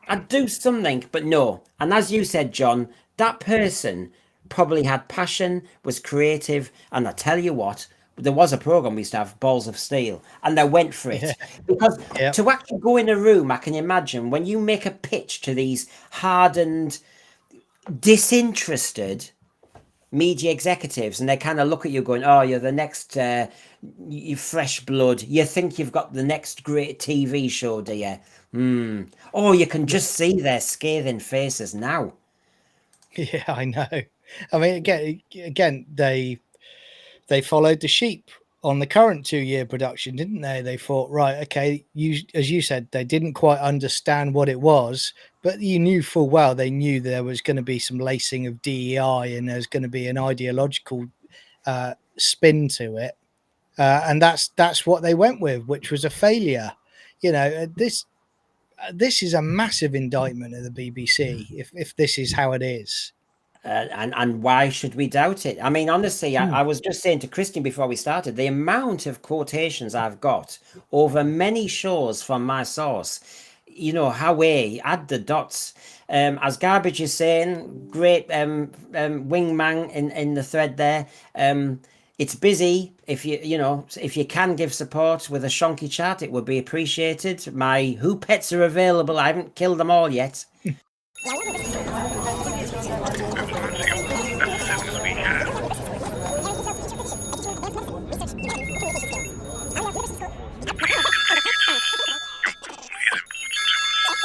I'd do something, but no. And as you said, John, that person probably had passion, was creative, and I tell you what, there was a program we used to have, Balls of Steel, and they went for it. Yeah. Because Yep. to actually go in a room, I can imagine when you make a pitch to these hardened, disinterested media executives, and they kind of look at you going, oh, you're the next you fresh blood, you think you've got the next great TV show, do you? Oh, you can just see their scathing faces now. Yeah, I know. I mean, again, they followed the sheep on the current 2-year production, didn't they? They thought, right, okay, as you said, they didn't quite understand what it was, but you knew full well they knew there was going to be some lacing of DEI and there's going to be an ideological spin to it, and that's what they went with, which was a failure. You know, this is a massive indictment of the BBC if this is how it is. And why should we doubt it? I mean, honestly, I was just saying to Christian before we started, the amount of quotations I've got over many shows from my source, you know, how add the dots. As Garbage is saying, great wingman in the thread there. It's busy. If you can give support with a shonky chat, it would be appreciated. My who pets are available. I haven't killed them all yet.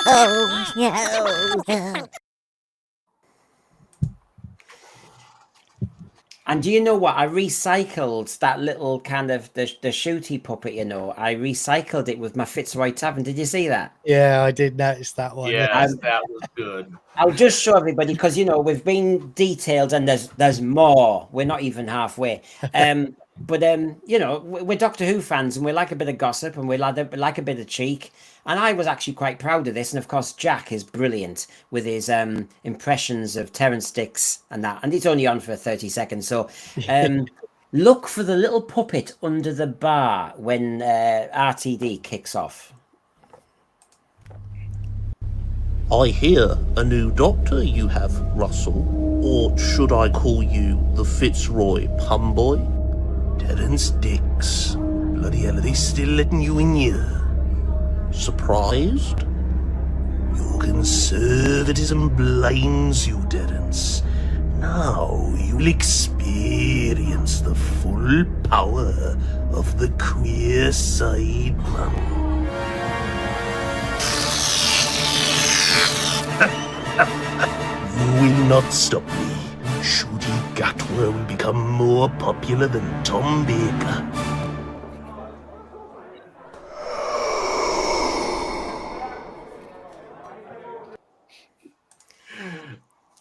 Oh, no. And do you know what? I recycled that little kind of the shooty puppet, you know. I recycled it with my Fitzroy Tavern. Did you see that? Yeah, I did notice that one. Yes, that was good. I'll just show everybody because, you know, we've been detailed and there's more. We're not even halfway. But you know, we're Doctor Who fans and we like a bit of gossip and we like a bit of cheek. And I was actually quite proud of this. And of course, Jack is brilliant with his impressions of Terrance Dicks and that. And it's only on for 30 seconds. So look for the little puppet under the bar when RTD kicks off. I hear a new doctor you have, Russell. Or should I call you the Fitzroy Pumboy? Terrance Dicks. Bloody hell, are they still letting you in here? Surprised? Your conservatism blinds you, Terrance. Now you'll experience the full power of the queer side, man. You will not stop me. Shooty Gatwa will become more popular than Tom Baker.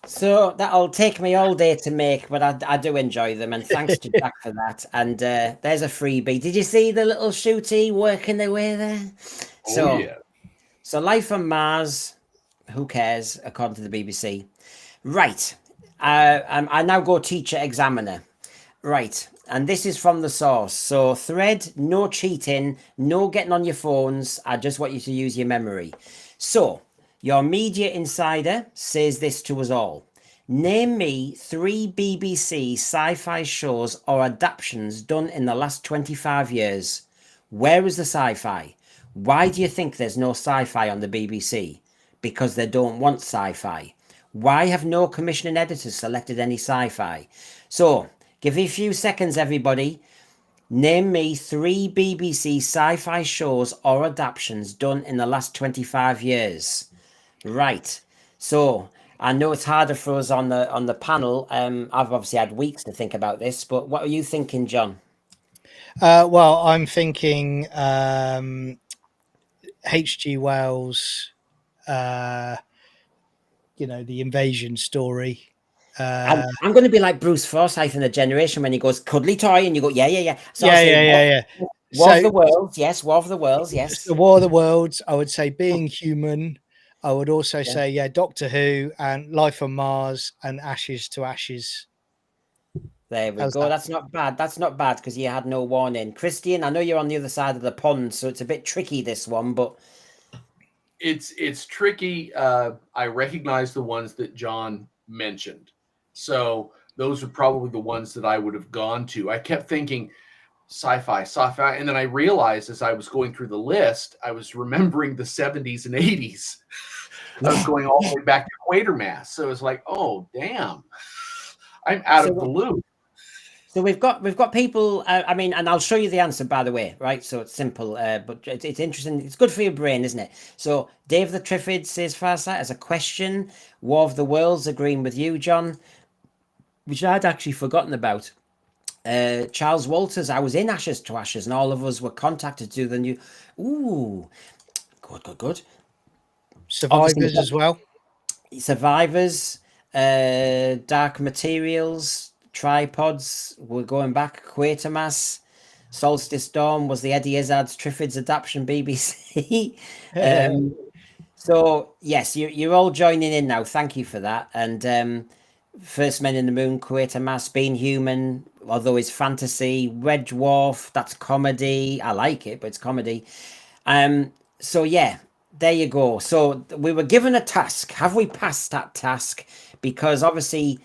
So that'll take me all day to make, but I do enjoy them. And thanks to Jack for that. And there's a freebie. Did you see the little shooty working their way there? So, yeah. So Life on Mars, who cares, according to the BBC. Right. I now go teacher examiner. Right. And this is from the source. So thread, no cheating, no getting on your phones. I just want you to use your memory. So your media insider says this to us all. Name me 3 BBC sci-fi shows or adaptations done in the last 25 years. Where is the sci-fi? Why do you think there's no sci-fi on the BBC? Because they don't want sci-fi. Why have no commissioning editors selected any sci-fi? So, give me a few seconds, everybody. Name me 3 BBC sci-fi shows or adaptations done in the last 25 years. Right. So, I know it's harder for us on the panel. I've obviously had weeks to think about this, but what are you thinking, John? Well, I'm thinking H.G. Wells, the invasion story. I'm going to be like Bruce Forsyth in The Generation when he goes, cuddly toy, and you go, yeah. So yeah. War of the Worlds, yes. War of the Worlds, yes. The War of the Worlds, I would say Being Human, I would also say, yeah, Doctor Who and Life on Mars and Ashes to Ashes. There we How's go. that? That's not bad. That's not bad because you had no warning. Christian, I know you're on the other side of the pond, so it's a bit tricky, this one, but It's tricky. I recognize the ones that John mentioned, so those are probably the ones that I would have gone to. I kept thinking sci-fi, and then I realized as I was going through the list, I was remembering the 70s and 80s. I was going all the way back to Quatermass, so it's like, oh damn, I'm out of the loop. So we've got people. I mean, and I'll show you the answer, by the way, right? So it's simple, but it's interesting. It's good for your brain, isn't it? So Dave the Triffid says Farsight as a question. War of the Worlds, agreeing with you, John, which I'd actually forgotten about. Charles Walters, I was in Ashes to Ashes, and all of us were contacted to do the new. Ooh, good. Survivors Obviously, as well. Survivors, Dark Materials, Tripods, we're going back, Quatermass, Solstice Dawn was the Eddie Izzard's Triffids adaptation BBC. So yes, you're all joining in now. Thank you for that. And First Men in the Moon, Quatermass, Being Human, although it's fantasy, Red Dwarf, that's comedy. I like it, but it's comedy. So yeah, there you go. So we were given a task. Have we passed that task? Because obviously,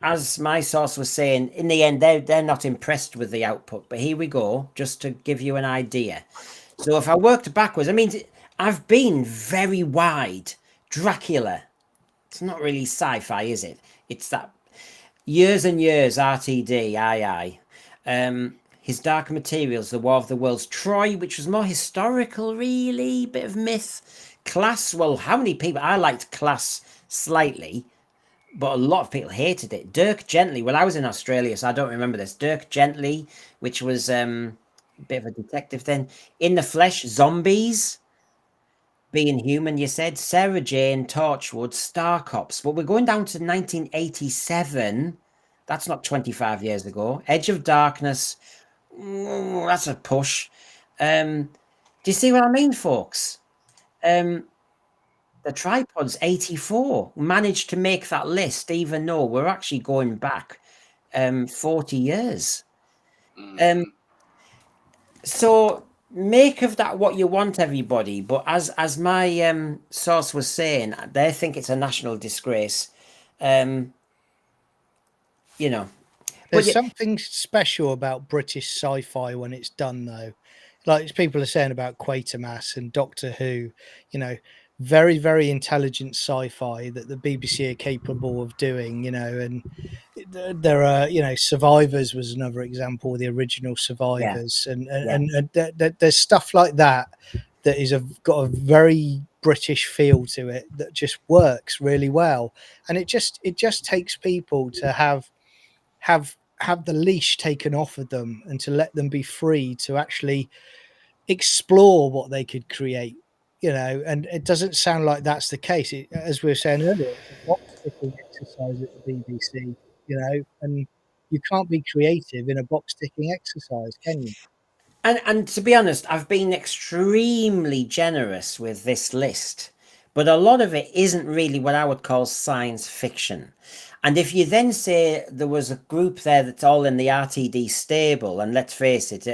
as my source was saying, in the end, they're not impressed with the output. But here we go, just to give you an idea. So if I worked backwards, I mean, I've been very wide. Dracula. It's not really sci-fi, is it? It's that years and years RTD, aye. His Dark Materials, The War of the Worlds, Troy, which was more historical, really, bit of myth. Class, well, how many people? I liked Class slightly, but a lot of people hated it. Dirk Gently, well, I was in Australia, so I don't remember this. Dirk Gently, which was a bit of a detective then. In the Flesh, Zombies, Being Human, you said. Sarah Jane, Torchwood, Star Cops. But we're going down to 1987. That's not 25 years ago. Edge of Darkness. That's a push. Do you see what I mean, folks? The Tripod's 84. Managed to make that list, even though we're actually going back 40 years. So make of that what you want, everybody. But as my source was saying, they think it's a national disgrace. You know. There's something special about British sci-fi when it's done, though. Like people are saying about Quatermass and Doctor Who, very, very intelligent sci-fi that the BBC are capable of doing, and there are, Survivors was another example, the original Survivors, and there's stuff like that is got a very British feel to it that just works really well, and it just takes people to have the leash taken off of them and to let them be free to actually explore what they could create, and it doesn't sound like that's the case. As we were saying earlier, it's a box ticking exercise at the BBC, and you can't be creative in a box ticking exercise, can you? And to be honest, I've been extremely generous with this list, but a lot of it isn't really what I would call science fiction. And if you then say there was a group there that's all in the RTD stable, and let's face it,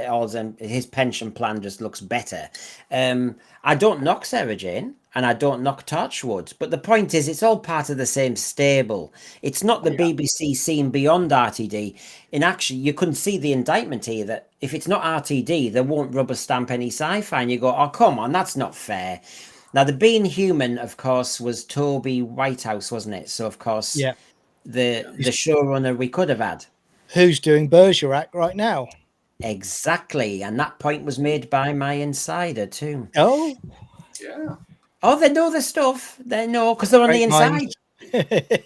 his pension plan just looks better. I don't knock Sarah Jane, and I don't knock Torchwood, but the point is, it's all part of the same stable. It's not the BBC seeing beyond RTD. In actually, you couldn't see the indictment here that if it's not RTD, they won't rubber stamp any sci-fi, and you go, oh, come on, that's not fair. Now, the Being Human, of course, was Toby Whitehouse, wasn't it? So, of course, the showrunner we could have had. Who's doing Bergerac right now? Exactly, and that point was made by my insider too. Oh, yeah. Oh, they know the stuff. They know because they're on the inside.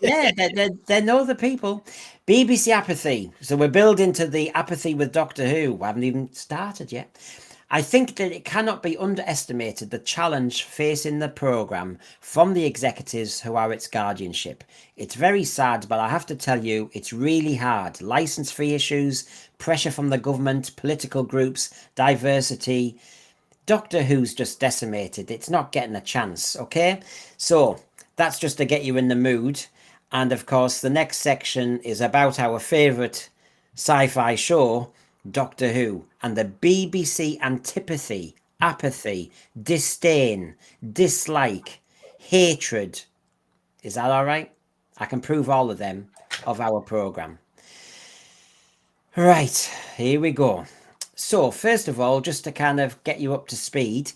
Yeah, they know the people. BBC apathy. So we're building to the apathy with Doctor Who. We haven't even started yet. I think that it cannot be underestimated the challenge facing the programme from the executives who are its guardianship. It's very sad, but I have to tell you, it's really hard. Licence-free issues, pressure from the government, political groups, diversity. Doctor Who's just decimated. It's not getting a chance, okay? So that's just to get you in the mood. And of course, the next section is about our favourite sci-fi show, Doctor Who, and the BBC antipathy, apathy, disdain, dislike, hatred. Is that all right? I can prove all of them of our programme. Right, here we go. So, first of all, just to kind of get you up to speed,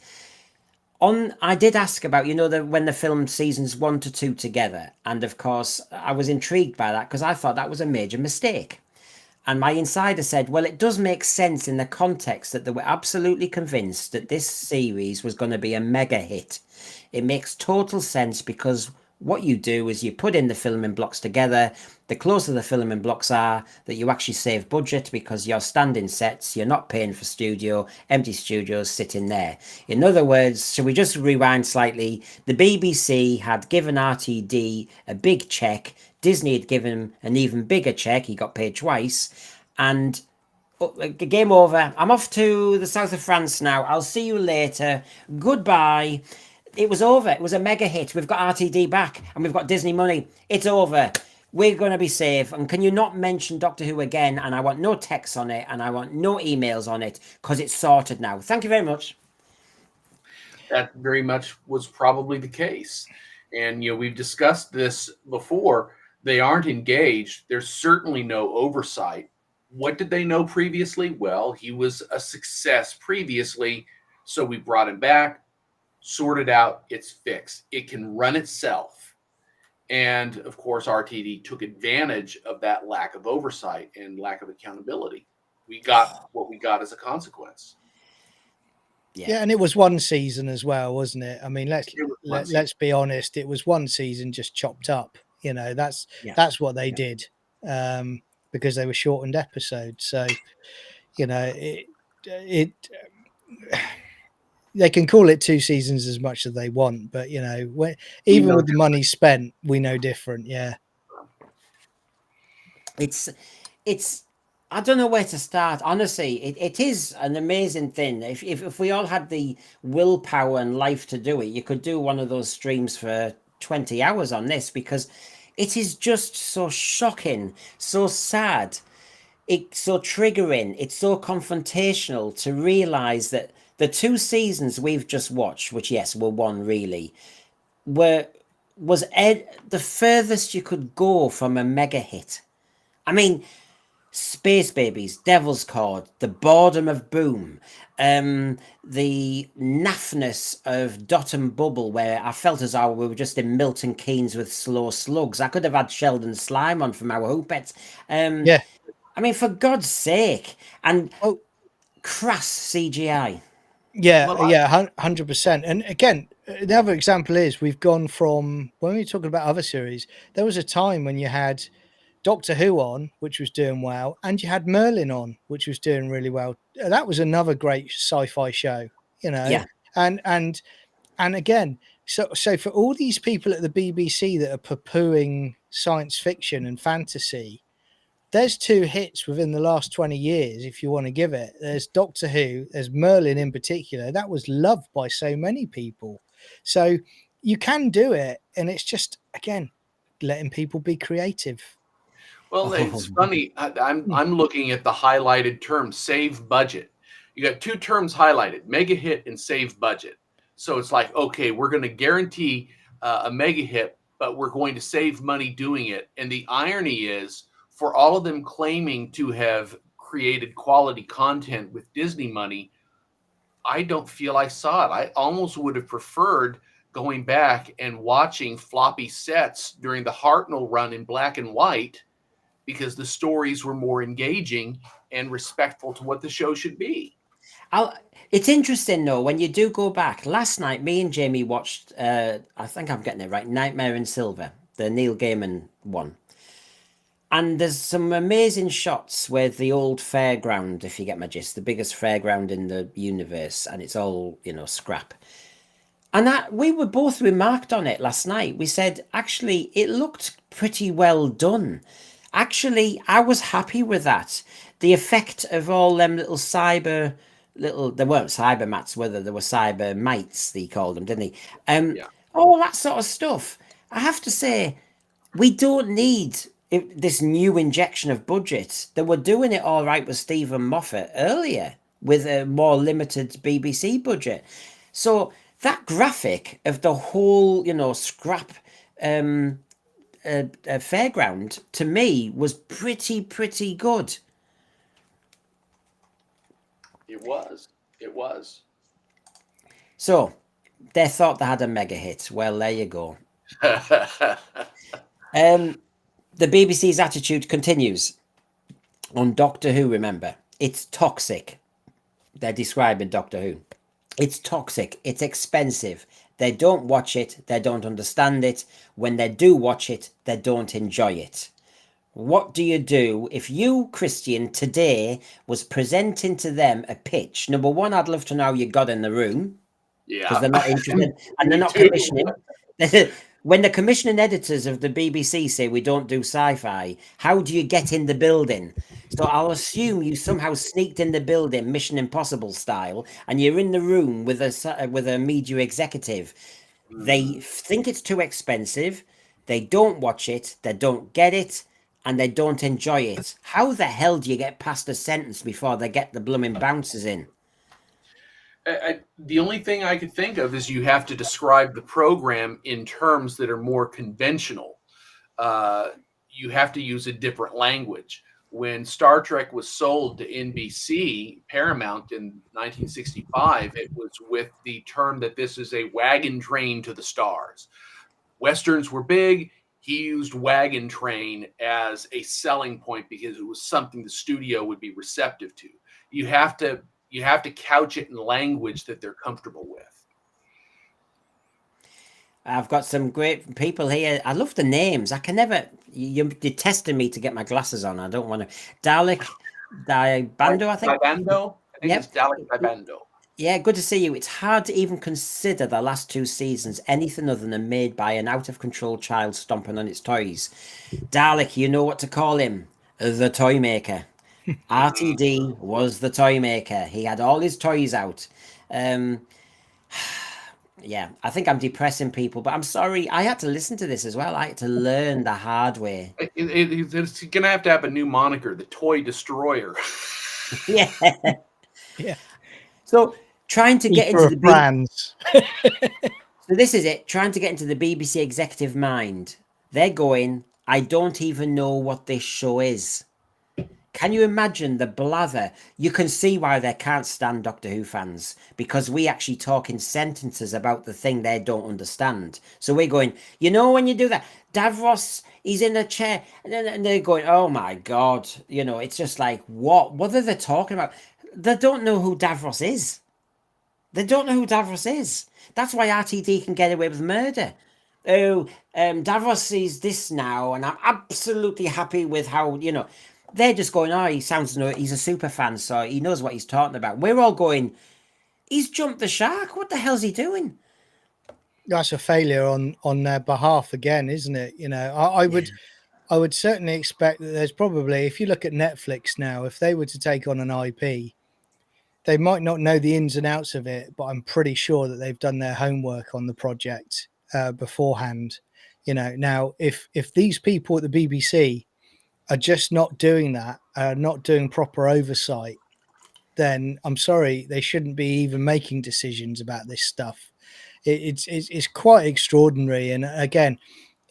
I did ask about, when the film seasons 1 to 2 together, and of course, I was intrigued by that because I thought that was a major mistake. And my insider said, well, it does make sense in the context that they were absolutely convinced that this series was going to be a mega hit. It makes total sense because what you do is you put in the filming blocks together. The closer the filming blocks are, that you actually save budget because you're standing sets, you're not paying for empty studios sitting there. In other words, should we just rewind slightly? The BBC had given RTD a big check. Disney had given him an even bigger check. He got paid twice. And game over. I'm off to the south of France now. I'll see you later. Goodbye. It was over. It was a mega hit. We've got RTD back and we've got Disney money. It's over. We're going to be safe. And can you not mention Doctor Who again? And I want no texts on it and I want no emails on it because it's sorted now. Thank you very much. That very much was probably the case. And, we've discussed this before. They aren't engaged. There's certainly no oversight. What did they know previously? Well, he was a success previously. So we brought him back. Sorted out, it's fixed. It can run itself. And of course, RTD took advantage of that lack of oversight and lack of accountability. We got what we got as a consequence. Yeah, and it was one season as well, wasn't it? I mean, let's be honest. It was one season just chopped up. That's what they did because they were shortened episodes. So, they can call it 2 seasons as much as they want, but even with the money spent, we know different. Yeah, it's I don't know where to start. Honestly, it is an amazing thing. If we all had the willpower and life to do it, you could do one of those streams for 20 hours on this because it is just so shocking, so sad, it's so triggering, it's so confrontational to realize that the 2 seasons we've just watched, which yes were one really, was the furthest you could go from a mega hit. I mean, Space Babies, Devil's Cord, the boredom of Boom, the naffness of Dot and Bubble, where I felt as though we were just in Milton Keynes with Slow Slugs. I could have had Sheldon Slime on from our Hoopets. Yeah. I mean, for God's sake. And crass CGI. Yeah, 100%. And again, the other example is we've gone from, when we were talking about other series, there was a time when you had Doctor Who on, which was doing well, and you had Merlin on, which was doing really well. That was another great sci-fi show, Yeah. And again, so for all these people at the BBC that are poo-pooing science fiction and fantasy, there's 2 hits within the last 20 years, if you want to give it. There's Doctor Who, there's Merlin in particular. That was loved by so many people. So you can do it. And it's just, again, letting people be creative. Well, it's funny. I'm looking at the highlighted term, save budget. You got 2 terms highlighted, mega hit and save budget. So it's like, okay, we're going to guarantee a mega hit, but we're going to save money doing it. And the irony is, for all of them claiming to have created quality content with Disney money, I don't feel I saw it. I almost would have preferred going back and watching floppy sets during the Hartnell run in black and white because the stories were more engaging and respectful to what the show should be. It's interesting though, when you do go back. Last night, me and Jamie watched, I think I'm getting it right, Nightmare in Silver, the Neil Gaiman one. And there's some amazing shots with the old fairground, if you get my gist, the biggest fairground in the universe, and it's all, scrap. And we were both remarked on it last night. We said, actually, it looked pretty well done. Actually, I was happy with that. The effect of all them little cyber little, they weren't cyber mats, whether they were cyber mites, they called them, didn't they? Yeah. All that sort of stuff. I have to say, we don't need this new injection of budget. They were doing it all right with Stephen Moffat earlier with a more limited BBC budget. So that graphic of the whole, scrap fairground to me was pretty good. It was. It was. So they thought they had a mega hit. Well, there you go. The BBC's attitude continues on Doctor Who. Remember, it's toxic. They're describing Doctor Who. It's toxic. It's expensive. They don't watch it. They don't understand it. When they do watch it, they don't enjoy it. What do you do if you, Christian, today was presenting to them a pitch? Number one, I'd love to know how you got in the room, because Yeah. they're not interested and they're not too. commissioning. When the commissioning editors of the BBC say we don't do sci-fi, how do you get in the building? So I'll assume you somehow sneaked in the building, Mission Impossible style, and you're in the room with a media executive. They think it's too expensive. They don't watch it. They don't get it. And they don't enjoy it. How the hell do you get past a sentence before they get the blooming bouncers in? The only thing I could think of is you have to describe the program in terms that are more conventional. You have to use a different language. When Star Trek was sold to NBC, Paramount in 1965, it was with the term that this is a wagon train to the stars. Westerns were big. He used wagon train as a selling point because it was something the studio would be receptive to. You have to couch it in language that they're comfortable with. I've got some great people here. I love the names. I can never. You're testing me to get my glasses on. I don't want to. Dalek Dibando, I think. Dibando? I think Yep. it's Dalek Dibando. Yeah, good to see you. It's hard to even consider the last two seasons anything other than made by an out of control child stomping on its toys. Dalek, you know what to call him. The toy maker. RTD was the toy maker. He had all his toys out. Yeah, I think I'm depressing people, but I'm sorry. I had to listen to this as well. I had to learn the hard way. It's going to have a new moniker, the Toy Destroyer. Yeah. Yeah. So trying to get into the brands. So this is it. Trying to get into the BBC executive mind. They're going, I don't even know what this show is. Can you imagine the blather? You can see why they can't stand Doctor Who fans, because we actually talk in sentences about the thing they don't understand. So we're going, when you do that, Davros, he's in a chair, and they're going, oh my God, it's just like, what are they talking about? They don't know who Davros is. They don't know who Davros is. That's why RTD can get away with murder. Oh, Davros is this now, and I'm absolutely happy with how, they're just going, oh, he's a super fan, so he knows what he's talking about. We're all going, he's jumped the shark. What the hell's he doing? That's a failure on their behalf again, isn't it? I would certainly expect that there's probably, if you look at Netflix now, if they were to take on an IP, they might not know the ins and outs of it, but I'm pretty sure that they've done their homework on the project beforehand. Now if these people at the BBC are just not doing that, not doing proper oversight, then I'm sorry, they shouldn't be even making decisions about this stuff. It's quite extraordinary, and again,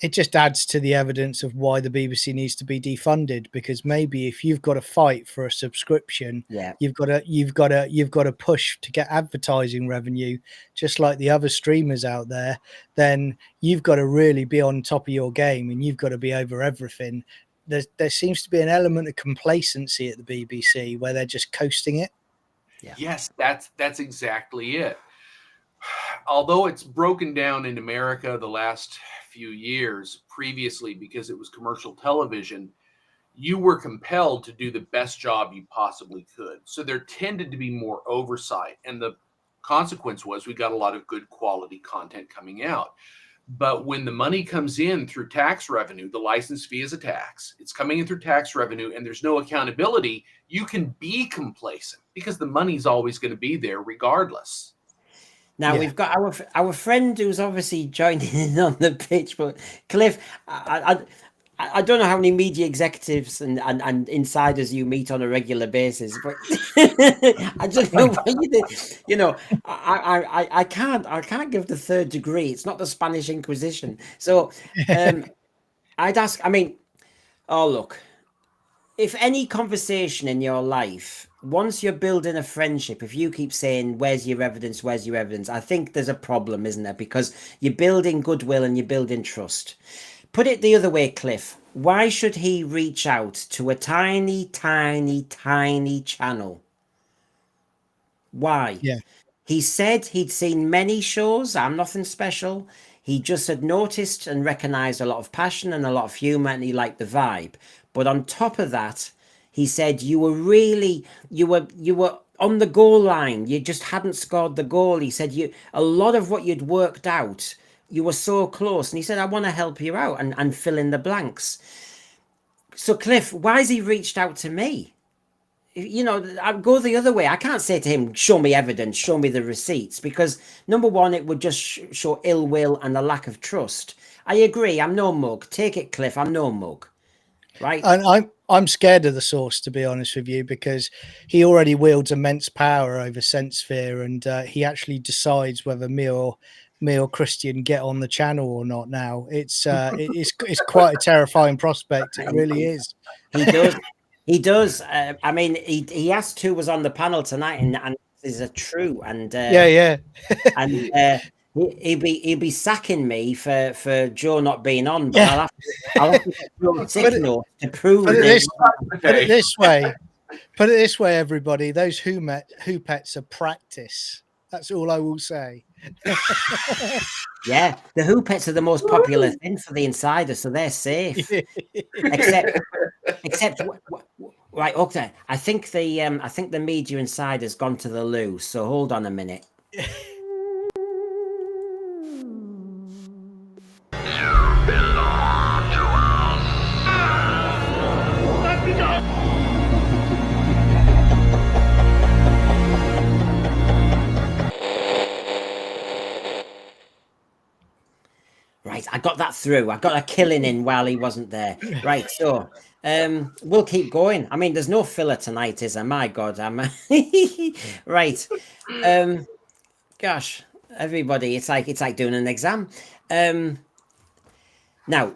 it just adds to the evidence of why the BBC needs to be defunded. Because maybe if you've got to fight for a subscription, you've got to push to get advertising revenue, just like the other streamers out there. Then you've got to really be on top of your game, and you've got to be over everything. There seems to be an element of complacency at the BBC where they're just coasting it. Yeah. Yes, that's exactly it. Although it's broken down in America the last few years, previously because it was commercial television, you were compelled to do the best job you possibly could. So there tended to be more oversight, and the consequence was we got a lot of good quality content coming out. But when the money comes in through tax revenue, the license fee is a tax. It's coming in through tax revenue and there's no accountability. You can be complacent because the money's always going to be there regardless. Now Yeah. we've got our friend who's obviously joining in on the pitch, but Cliff, I don't know how many media executives and insiders you meet on a regular basis, but I don't know why you did. You know, I can't give the third degree. It's not the Spanish Inquisition. So I'd ask. I mean, oh look, if any conversation in your life, once you're building a friendship, if you keep saying, where's your evidence, where's your evidence, I think there's a problem, isn't there? Because you're building goodwill and you're building trust. Put it the other way, Cliff. Why should he reach out to a tiny, tiny, tiny channel? Why? Yeah. He said he'd seen many shows. I'm nothing special. He just had noticed and recognized a lot of passion and a lot of humor, and he liked the vibe. But on top of that, he said you were on the goal line. You just hadn't scored the goal. He said a lot of what you'd worked out, you were so close. And he said, I want to help you out and fill in the blanks. So Cliff, why has he reached out to me? You know, I go the other way. I can't say to him, show me evidence, show me the receipts, because number one, it would just show ill will and a lack of trust. I agree. I'm no mug. Take it, Cliff. I'm no mug. Right. And I'm scared of the source, to be honest with you, because he already wields immense power over SenseSphere, and he actually decides whether me or Christian get on the channel or not. Now it's quite a terrifying prospect. It really is. He does. He does. I mean, he asked who was on the panel tonight, and is it true? And yeah. And he'll be sacking me for Joe not being on, but yeah. I'll have to get Joe signal to prove it. Put it this way. Put it this way, everybody. Those Who-pets are practice. That's all I will say. Yeah, the Who-pets are the most popular thing for the insiders, so they're safe. Except right, okay. I think the media insider's gone to the loo. So hold on a minute. Right, I got that through. I got a killing in while he wasn't there. Right, so we'll keep going. I mean, there's no filler tonight, is there? My God, right. Gosh, everybody, it's like doing an exam. Now,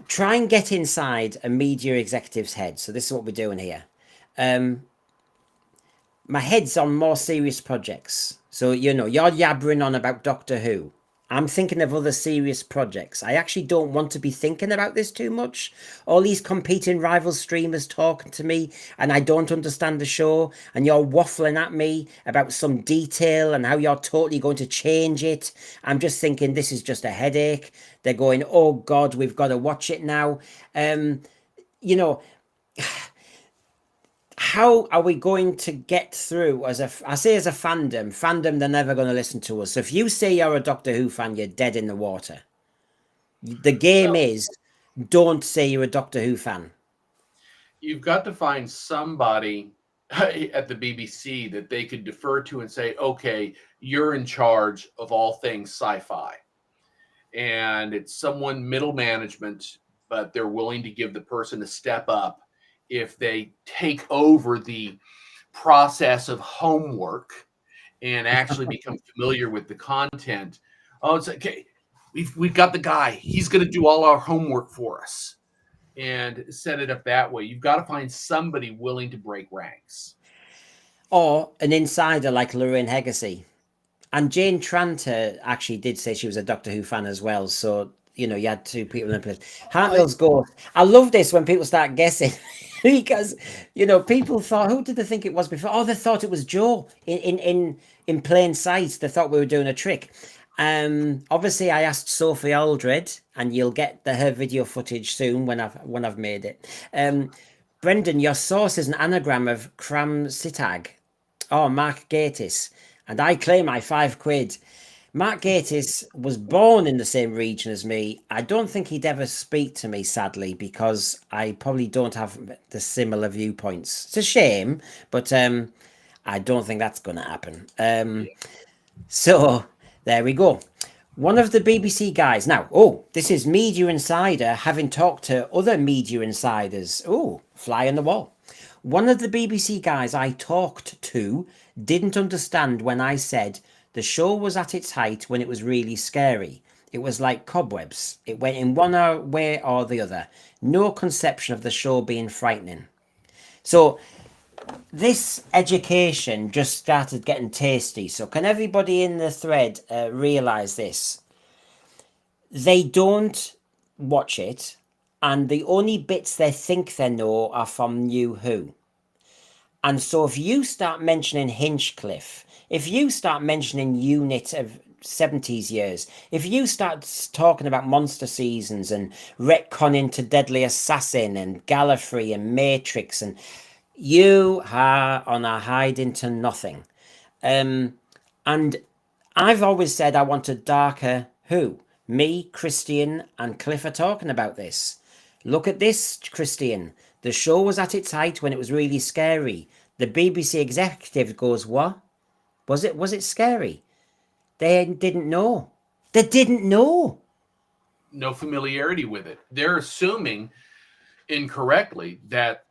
try and get inside a media executive's head. So this is what we're doing here. My head's on more serious projects. So, you know, you're yabbering on about Doctor Who. I'm thinking of other serious projects. I actually don't want to be thinking about this too much. All these competing rival streamers talking to me and I don't understand the show, and you're waffling at me about some detail and how you're totally going to change it. I'm just thinking this is just a headache. They're going, oh God, we've got to watch it now. You know, how are we going to get through as a fandom, they're never going to listen to us. So if you say you're a Doctor Who fan, you're dead in the water. The game is, don't say you're a Doctor Who fan. You've got to find somebody at the BBC that they could defer to and say, okay, you're in charge of all things sci-fi. And it's someone middle management, but they're willing to give the person a step up if they take over the process of homework and actually become familiar with the content. Oh, it's okay. We've got the guy. He's going to do all our homework for us and set it up that way. You've got to find somebody willing to break ranks. Or an insider like Lorraine Hegarty. And Jane Tranter actually did say she was a Doctor Who fan as well. So, you know, you had two people in place. Hartnell's Ghost. I love this when people start guessing. Because, you know, people thought, who did they think it was before? Oh, they thought it was Joe in plain sight. They thought we were doing a trick. Obviously, I asked Sophie Aldred, and you'll get her video footage soon when I've made it. Brendan, your source is an anagram of Cram Sitag. Oh, Mark Gatiss. And I claim my £5. Mark Gatiss was born in the same region as me. I don't think he'd ever speak to me, sadly, because I probably don't have the similar viewpoints. It's a shame, but I don't think that's going to happen. So there we go. One of the BBC guys. Now, this is Media Insider having talked to other media insiders. Oh, fly on the wall. One of the BBC guys I talked to didn't understand when I said the show was at its height when it was really scary. It was like cobwebs. It went in one way or the other. No conception of the show being frightening. So this education just started getting tasty. So can everybody in the thread realize this? They don't watch it, and the only bits they think they know are from New Who. And so if you start mentioning Hinchcliffe, if you start mentioning Unit of 70s years, if you start talking about monster seasons and retconning to Deadly Assassin and Gallifrey and Matrix, and you are on a hiding to nothing. And I've always said I wanted darker Who. Me, Christian, and Cliff are talking about this. Look at this, Christian. The show was at its height when it was really scary. The BBC executive goes, what? Was it scary? They didn't know. They didn't know. No familiarity with it. They're assuming incorrectly that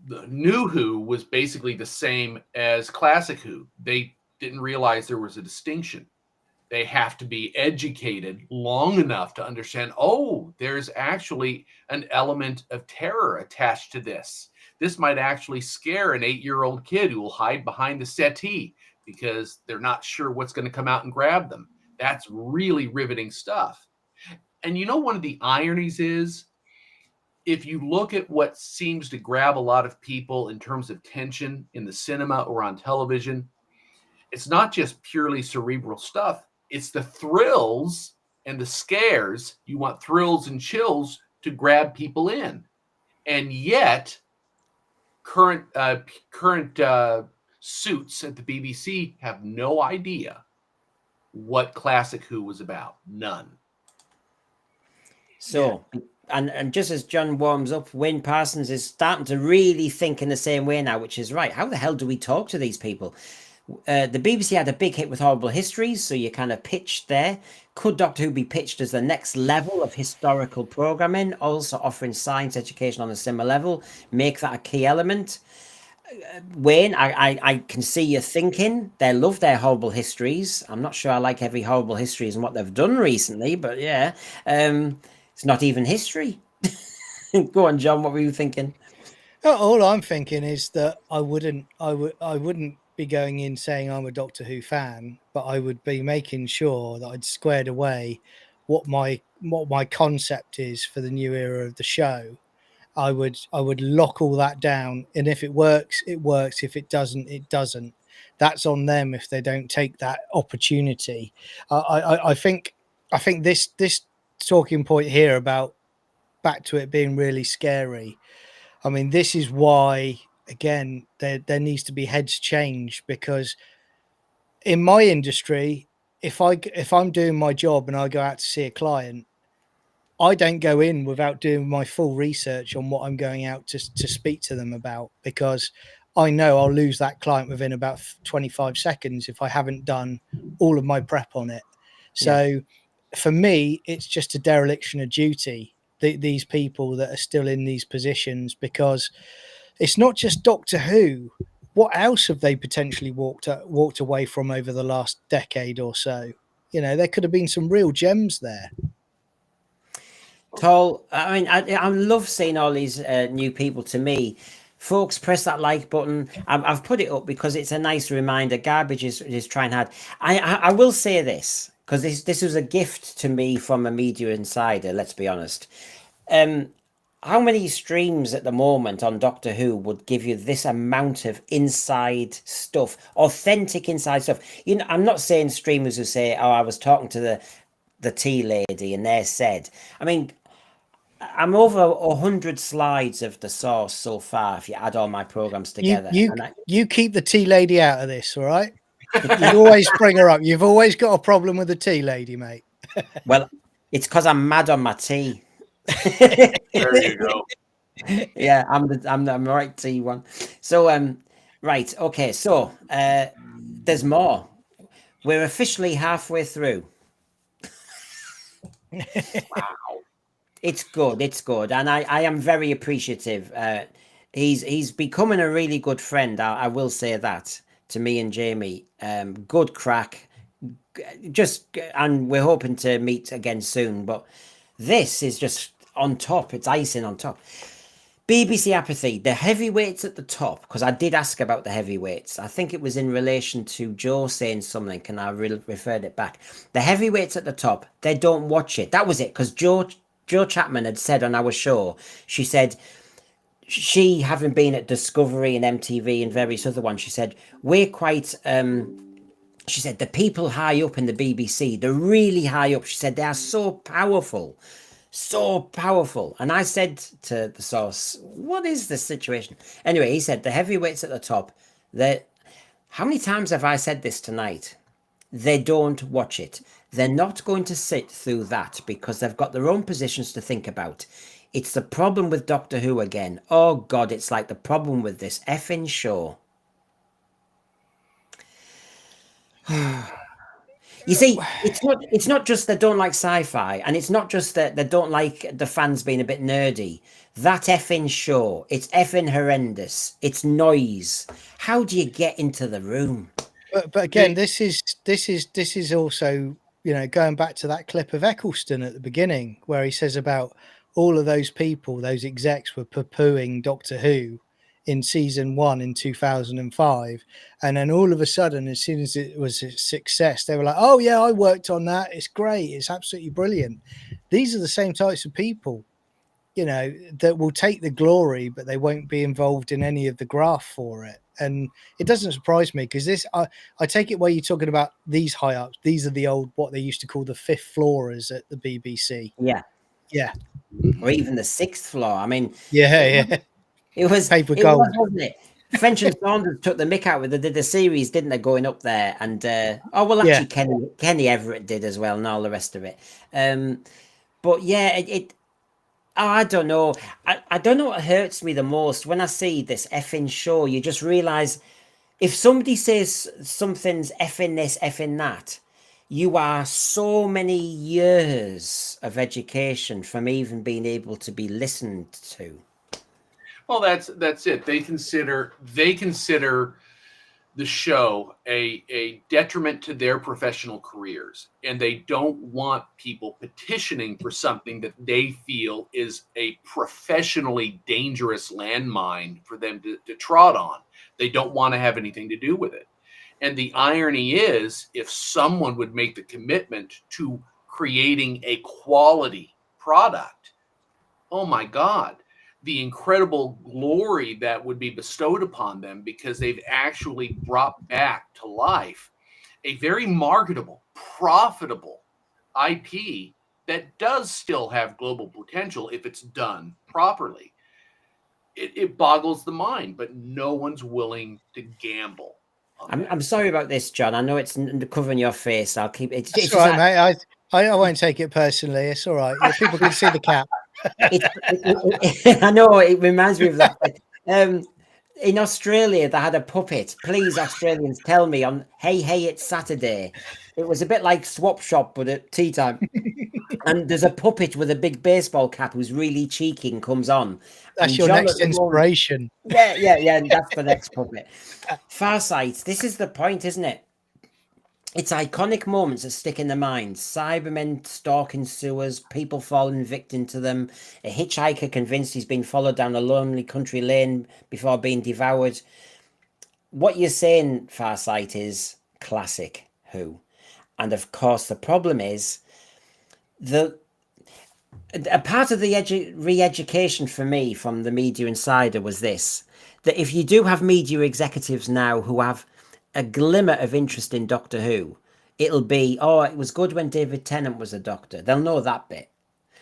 the New Who was basically the same as Classic Who. They didn't realize there was a distinction. They have to be educated long enough to understand, there's actually an element of terror attached to this. This might actually scare an 8-year-old kid who will hide behind the settee because they're not sure what's going to come out and grab them. That's really riveting stuff. And one of the ironies is, if you look at what seems to grab a lot of people in terms of tension in the cinema or on television, it's not just purely cerebral stuff. It's the thrills and the scares. You want thrills and chills to grab people in. And yet, current suits at the BBC have no idea what Classic Who was about. None. So, and just as John warms up, Wayne Parsons is starting to really think in the same way now, which is right. How the hell do we talk to these people? The BBC had a big hit with Horrible Histories, so you kind of pitched there. Could Doctor Who be pitched as the next level of historical programming, also offering science education on a similar level? Make that a key element. Wayne, I can see you thinking. They love their Horrible Histories. I'm not sure I like every Horrible Histories and what they've done recently, but yeah, it's not even history. Go on, John. What were you thinking? All I'm thinking is that I wouldn't be going in saying I'm a Doctor Who fan, but I would be making sure that I'd squared away what my concept is for the new era of the show. I would lock all that down, and if it works, it works. If it doesn't, it doesn't. That's on them if they don't take that opportunity. I think this talking point here about back to it being really scary. I mean, this is why, again, there needs to be heads change, because in my industry, if I'm doing my job and I go out to see a client, I don't go in without doing my full research on what I'm going out to speak to them about, because I know I'll lose that client within about 25 seconds if I haven't done all of my prep on it. So for me, it's just a dereliction of duty, these people that are still in these positions, because it's not just Doctor Who. What else have they potentially walked away from over the last decade or so? There could have been some real gems there. Tall, I mean, I love seeing all these new people. To me, folks, press that like button. I've put it up because it's a nice reminder. Garbage is trying hard. I will say this, because this was a gift to me from a media insider. Let's be honest. How many streams at the moment on Doctor Who would give you this amount of inside stuff, authentic inside stuff? I'm not saying streamers who say, "Oh, I was talking to the tea lady and they said." I mean, I'm over 100 slides of the source so far if you add all my programs together. You keep the tea lady out of this, all right? You always bring her up. You've always got a problem with the tea lady, mate. Well, it's because I'm mad on my tea. There you go. Yeah, I'm the right tea one. So right, okay, so there's more. We're officially halfway through. Wow. It's good, and I am very appreciative. He's becoming a really good friend. I will say that to me and Jamie. Good crack. And we're hoping to meet again soon. But this is just on top. It's icing on top. BBC Apathy, the heavyweights at the top, because I did ask about the heavyweights. I think it was in relation to Joe saying something, and I referred it back. The heavyweights at the top, they don't watch it. That was it, because Joe Chapman had said on our show, she said, she having been at Discovery and MTV and various other ones, she said, we're quite... she said, the people high up in the BBC, they're really high up. She said, they are so powerful. So powerful. And I said to the source, what is this situation? Anyway, he said the heavyweights at the top, that how many times have I said this tonight? They don't watch it. They're not going to sit through that because they've got their own positions to think about. It's the problem with Doctor Who again. Oh God, it's like the problem with this effing show. You see, it's not just they don't like sci-fi, and it's not just that they don't like the fans being a bit nerdy. That effing show, it's effing horrendous. It's noise. How do you get into the room? But again, this is also, you know, going back to that clip of Eccleston at the beginning where he says about all of those people, those execs were poo-pooing Doctor Who in season 1 in 2005, and then all of a sudden, as soon as it was a success, they were like, oh yeah, I worked on that, it's great, it's absolutely brilliant. These are the same types of people, you know, that will take the glory, but they won't be involved in any of the graft for it. And it doesn't surprise me, because this, I take it where you're talking about these high ups, these are the old, what they used to call the fifth floorers at the BBC. Yeah, or even the sixth floor. I mean, yeah. It was Paper it gold. was, wasn't it? French and Saunders took the mick out with it. They did the series, didn't they, going up there? And actually, Kenny Everett did as well, and all the rest of it. But yeah, I don't know. I don't know what hurts me the most when I see this effing show. You just realise if somebody says something's effing this, effing that, you are so many years of education from even being able to be listened to. Well, that's it. They consider the show a detriment to their professional careers, and they don't want people petitioning for something that they feel is a professionally dangerous landmine for them to trot on. They don't want to have anything to do with it. And the irony is, if someone would make the commitment to creating a quality product, oh my God, the incredible glory that would be bestowed upon them, because they've actually brought back to life a very marketable, profitable IP that does still have global potential if it's done properly. It boggles the mind, but no one's willing to gamble. I'm sorry about this, John. I know it's covering your face. I'll keep it. It's all right, mate. I won't take it personally. It's all right. People can see the cap. I know it reminds me of that. In Australia, they had a puppet. Please, Australians, tell me on Hey It's Saturday. It was a bit like Swap Shop, but at tea time. And there's a puppet with a big baseball cap who's really cheeky and comes on. That's your next inspiration. Yeah. That's the next puppet. Farsight. This is the point, isn't it? It's iconic moments that stick in the mind. Cybermen stalking sewers, people falling victim to them, a hitchhiker convinced he's been followed down a lonely country lane before being devoured. What you're saying, Farsight, is classic Who. And of course, the problem is a part of the re-education for me from the Media Insider was this, that if you do have media executives now who have a glimmer of interest in Doctor Who, it'll be, oh, it was good when David Tennant was a doctor. They'll know that bit.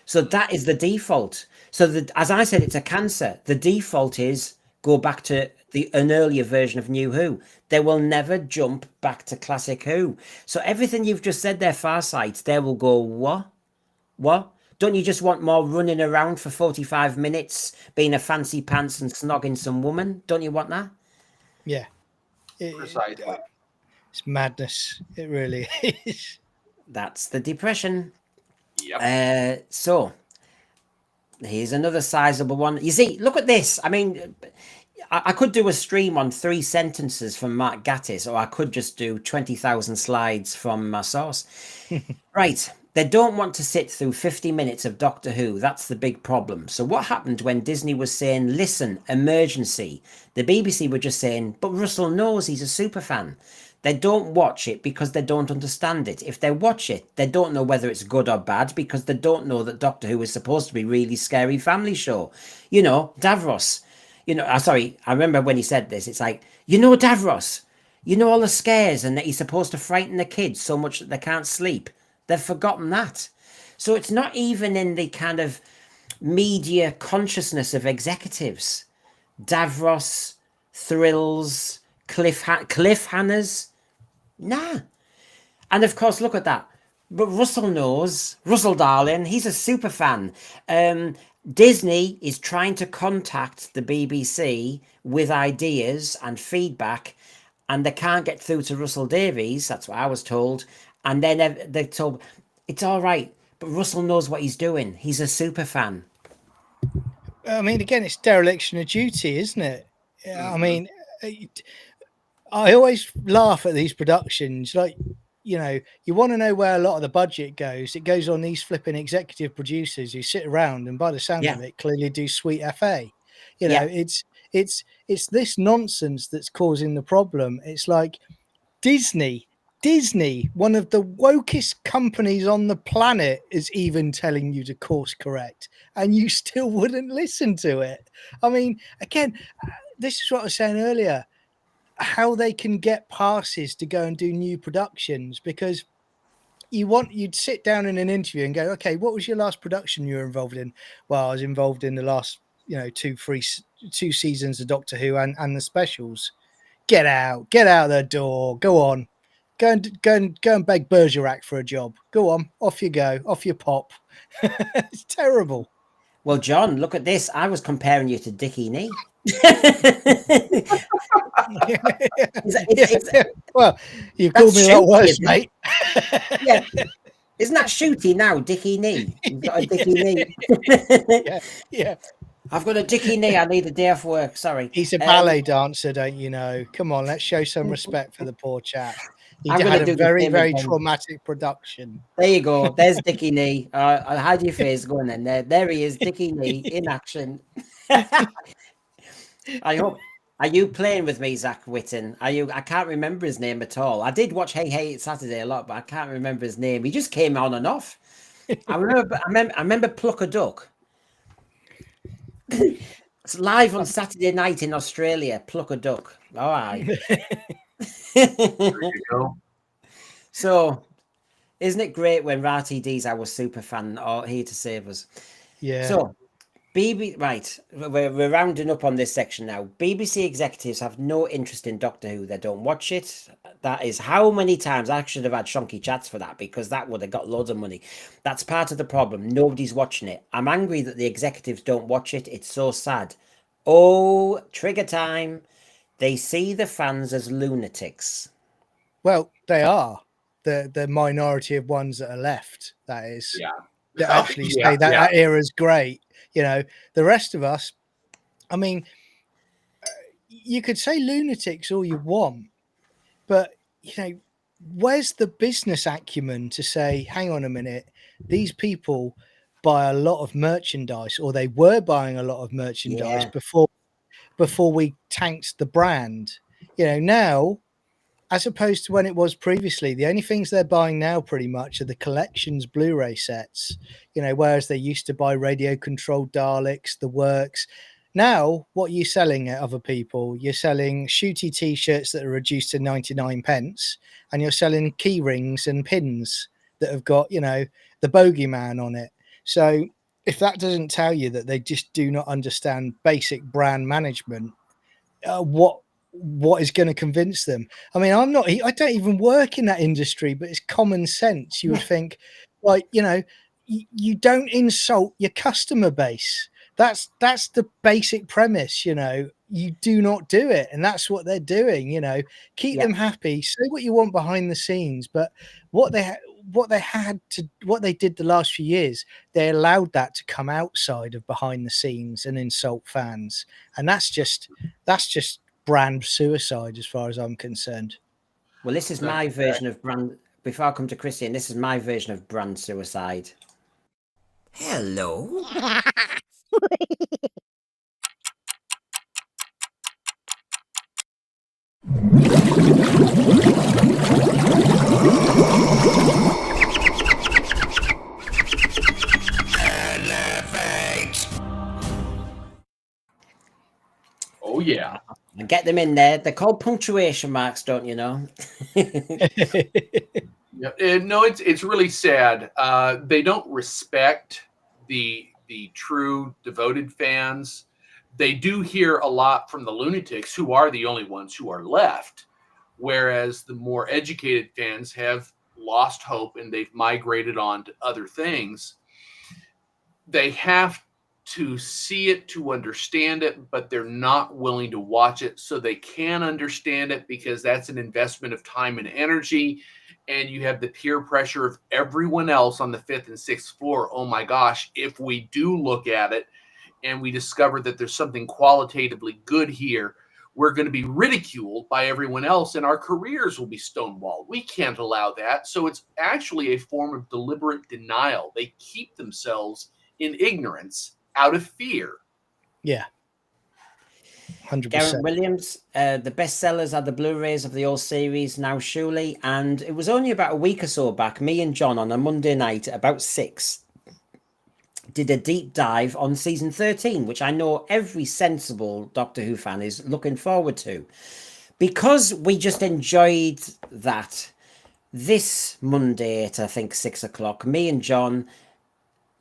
So that is the default. So as I said, it's a cancer. The default is go back to an earlier version of New Who. They will never jump back to classic Who. So everything you've just said there, Farsight, they will go, what? What? Don't you just want more running around for 45 minutes, being a fancy pants and snogging some woman? Don't you want that? Yeah. Precisely. It's madness. It really is. That's the depression. Yep. So here's another sizable one. You see, look at this. I mean, I could do a stream on 3 sentences from Mark Gatiss, or I could just do 20,000 slides from my source. Right. They don't want to sit through 50 minutes of Doctor Who. That's the big problem. So what happened when Disney was saying, listen, emergency? The BBC were just saying, but Russell knows he's a super fan. They don't watch it because they don't understand it. If they watch it, they don't know whether it's good or bad because they don't know that Doctor Who is supposed to be a really scary family show. You know, Davros. You know, sorry, I remember when he said this. It's like, you know, Davros. You know all the scares and that he's supposed to frighten the kids so much that they can't sleep. They've forgotten that. So it's not even in the kind of media consciousness of executives. Davros, thrills, cliffhangers. Nah. And of course, look at that. But Russell knows. Russell, darling, he's a super fan. Disney is trying to contact the BBC with ideas and feedback, and they can't get through to Russell Davies. That's what I was told. And then they're told, it's all right, but Russell knows what he's doing. He's a super fan. I mean, again, it's dereliction of duty, isn't it? I mean, I always laugh at these productions. Like, you know, you want to know where a lot of the budget goes. It goes on these flipping executive producers who sit around and, by the sound of it, clearly do sweet FA. You know, it's this nonsense that's causing the problem. It's like Disney, one of the wokest companies on the planet, is even telling you to course correct, and you still wouldn't listen to it. I mean, again, this is what I was saying earlier, how they can get passes to go and do new productions, because you'd sit down in an interview and go, okay, what was your last production you were involved in? Well, I was involved in the last, you know, two seasons of Doctor Who and the specials. Get out the door. Go on. Go and beg Bergerac for a job. Go on, off you go, off you pop. It's terrible. Well, John, look at this. I was comparing you to Dickie Nee. Well, you've called me a lot worse, mate. Yeah. Isn't that shooty now, Dickie Nee? You've got a Dickie Nee. Yeah. I've got a Dickie Nee. I need a day off work. Sorry. He's a ballet dancer, don't you know? Come on, let's show some respect for the poor chap. He had a very, very traumatic production. There you go. There's Dickie Nee. I'll hide your face. Go on then. There he is, Dickie Nee in action. I hope. Are you playing with me, Zach Whitten? Are you? I can't remember his name at all. I did watch Hey Hey It's Saturday a lot, but I can't remember his name. He just came on and off. I remember Pluck a Duck. It's live on Saturday night in Australia. Pluck a Duck. All right. There you go. So, isn't it great when RTD's our super fan are here to save us? Yeah. So, right, we're rounding up on this section now. BBC executives have no interest in Doctor Who. They don't watch it. That is how many times I should have had Shonky Chats for that, because that would have got loads of money. That's part of the problem. Nobody's watching it. I'm angry that the executives don't watch it. It's so sad. Oh, trigger time. They see the fans as lunatics. Well, they are. The minority of ones that are left, that is. Yeah. That actually say that era's great. You know, the rest of us, I mean, you could say lunatics all you want, but, you know, where's the business acumen to say, hang on a minute, these people buy a lot of merchandise, or they were buying a lot of merchandise before we tanked the brand. You know, now, as opposed to when it was previously, the only things they're buying now pretty much are the collections Blu-ray sets, you know, whereas they used to buy radio-controlled Daleks, the works. Now, what are you selling at other people? You're selling shooty T-shirts that are reduced to 99 pence, and you're selling key rings and pins that have got, you know, the bogeyman on it. So if that doesn't tell you that they just do not understand basic brand management, what is going to convince them. I mean, I don't even work in that industry, but it's common sense. You would think, like, you don't insult your customer base. That's the basic premise. You do not do it, and that's what they're doing. Keep them happy, say what you want behind the scenes, but what they did the last few years, they allowed that to come outside of behind the scenes and insult fans, and that's just brand suicide as far as I'm concerned. Well, this is my version of brand. Before I come to Christian, this is my version of brand suicide. Hello. Oh yeah. And get them in there. They're called punctuation marks, don't you know? Yeah, no, it's really sad. They don't respect the true devoted fans. They do hear a lot from the lunatics, who are the only ones who are left, whereas the more educated fans have lost hope and they've migrated on to other things. They have to see it to understand it, but they're not willing to watch it so they can understand it, because that's an investment of time and energy. And you have the peer pressure of everyone else on the 5th and 6th floor. Oh my gosh, if we do look at it and we discover that there's something qualitatively good here, we're going to be ridiculed by everyone else and our careers will be stonewalled. We can't allow that. So it's actually a form of deliberate denial. They keep themselves in ignorance out of fear. Yeah. 100%. Garrett Williams, the bestsellers are the Blu-rays of the old series now, surely. And it was only about a week or so back, me and John on a Monday night at about 6 did a deep dive on season 13, which I know every sensible Doctor Who fan is looking forward to. Because we just enjoyed that, this Monday at, I think, 6 o'clock, me and John,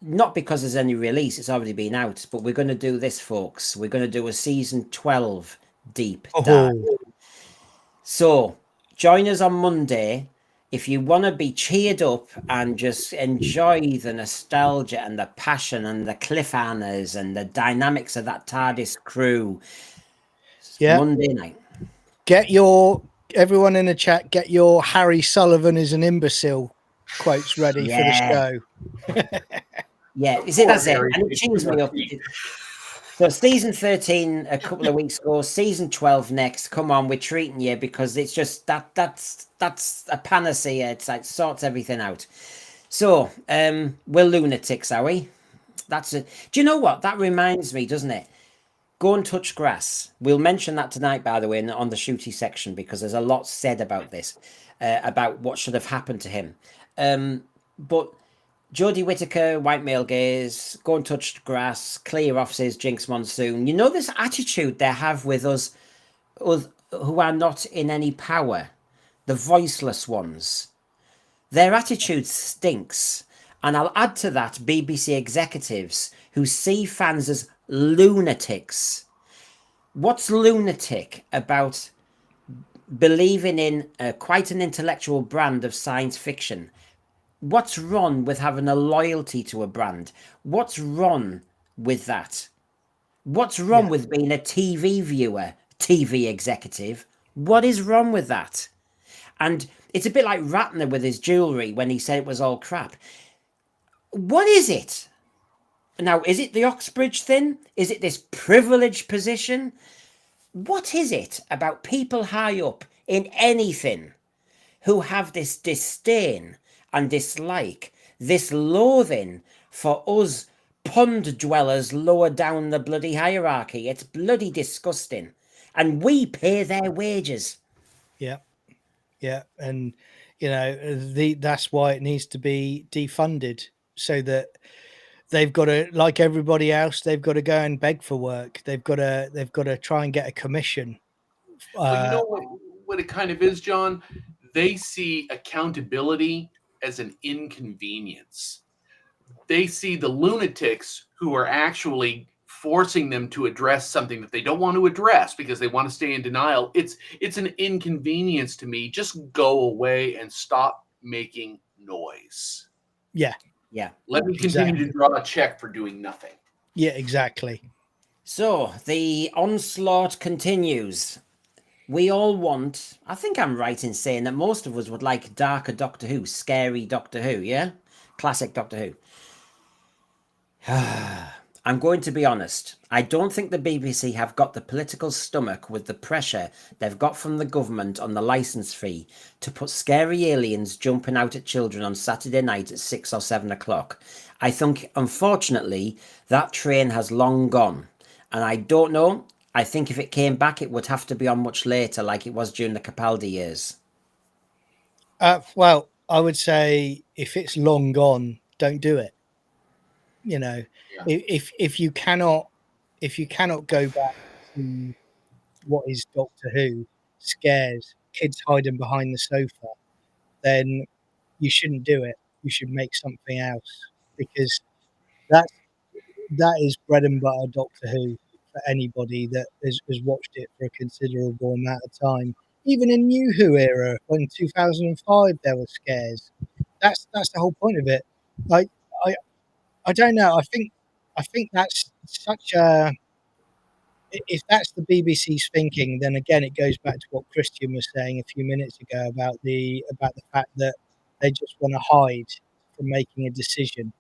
not because there's any release, it's already been out, but we're going to do this, folks. We're going to do a season 12 deep dive. So join us on Monday if you want to be cheered up and just enjoy the nostalgia and the passion and the cliffhangers and the dynamics of that TARDIS crew. Yeah. Monday night. Everyone in the chat, get your Harry Sullivan is an imbecile quotes ready for the show. Yeah, you see, that's it. And it chings me up. So season 13 a couple of weeks ago, season 12 next. Come on, we're treating you, because it's just that's a panacea. It's like sorts everything out. So we're lunatics, are we? That's it. Do you know what? That reminds me, doesn't it? Go and touch grass. We'll mention that tonight, by the way, on the shooty section, because there's a lot said about this, about what should have happened to him. But Jodie Whittaker, white male gaze, go and touch grass, clear off, says Jinx Monsoon. You know this attitude they have with us who are not in any power, the voiceless ones. Their attitude stinks. And I'll add to that BBC executives who see fans as lunatics. What's lunatic about believing in quite an intellectual brand of science fiction? What's wrong with having a loyalty to a brand? What's wrong with that? What's wrong with being a TV viewer, TV executive? What is wrong with that? And it's a bit like Ratner with his jewellery when he said it was all crap. What is it? Now, is it the Oxbridge thing? Is it this privileged position? What is it about people high up in anything who have this disdain and dislike, this loathing for us pond dwellers lower down the bloody hierarchy? It's bloody disgusting. And we pay their wages. Yeah. And, that's why it needs to be defunded, so that they've got to, like everybody else, they've got to go and beg for work. They've got to try and get a commission. Well, you know what it kind of is, John? They see accountability as an inconvenience. They see the lunatics who are actually forcing them to address something that they don't want to address because they want to stay in denial. It's an inconvenience to me. Just go away and stop making noise. Yeah. Yeah. Let me continue to draw a check for doing nothing. Yeah, exactly. So the onslaught continues. We all want, I think I'm right in saying that most of us would like darker Doctor Who, scary Doctor Who, yeah? Classic Doctor Who. I'm going to be honest. I don't think the BBC have got the political stomach with the pressure they've got from the government on the licence fee to put scary aliens jumping out at children on Saturday night at 6 or 7 o'clock. I think, unfortunately, that train has long gone. And I don't know. I think if it came back, it would have to be on much later, like it was during the Capaldi years. Well, I would say if it's long gone, don't do it. You know, if you cannot go back to what is Doctor Who, scares, kids hiding behind the sofa, then you shouldn't do it. You should make something else, because that is bread and butter Doctor Who for anybody that has watched it for a considerable amount of time. Even in New Who era, when 2005 there were scares. That's the whole point of it. Like I don't know. I think that's such a. If that's the BBC's thinking, then again it goes back to what Christian was saying a few minutes ago about the fact that they just want to hide from making a decision.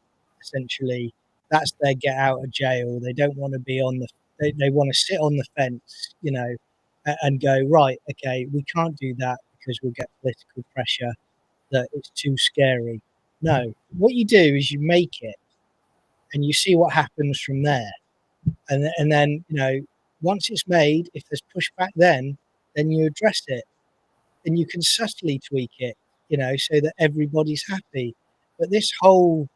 Essentially, that's their get out of jail. They don't want to be on the. They want to sit on the fence, you know, and go, right. Okay, we can't do that because we'll get political pressure that it's too scary. No, what you do is you make it, and you see what happens from there. And then, you know, once it's made, if there's pushback, then you address it, and you can subtly tweak it, you know, so that everybody's happy. But this whole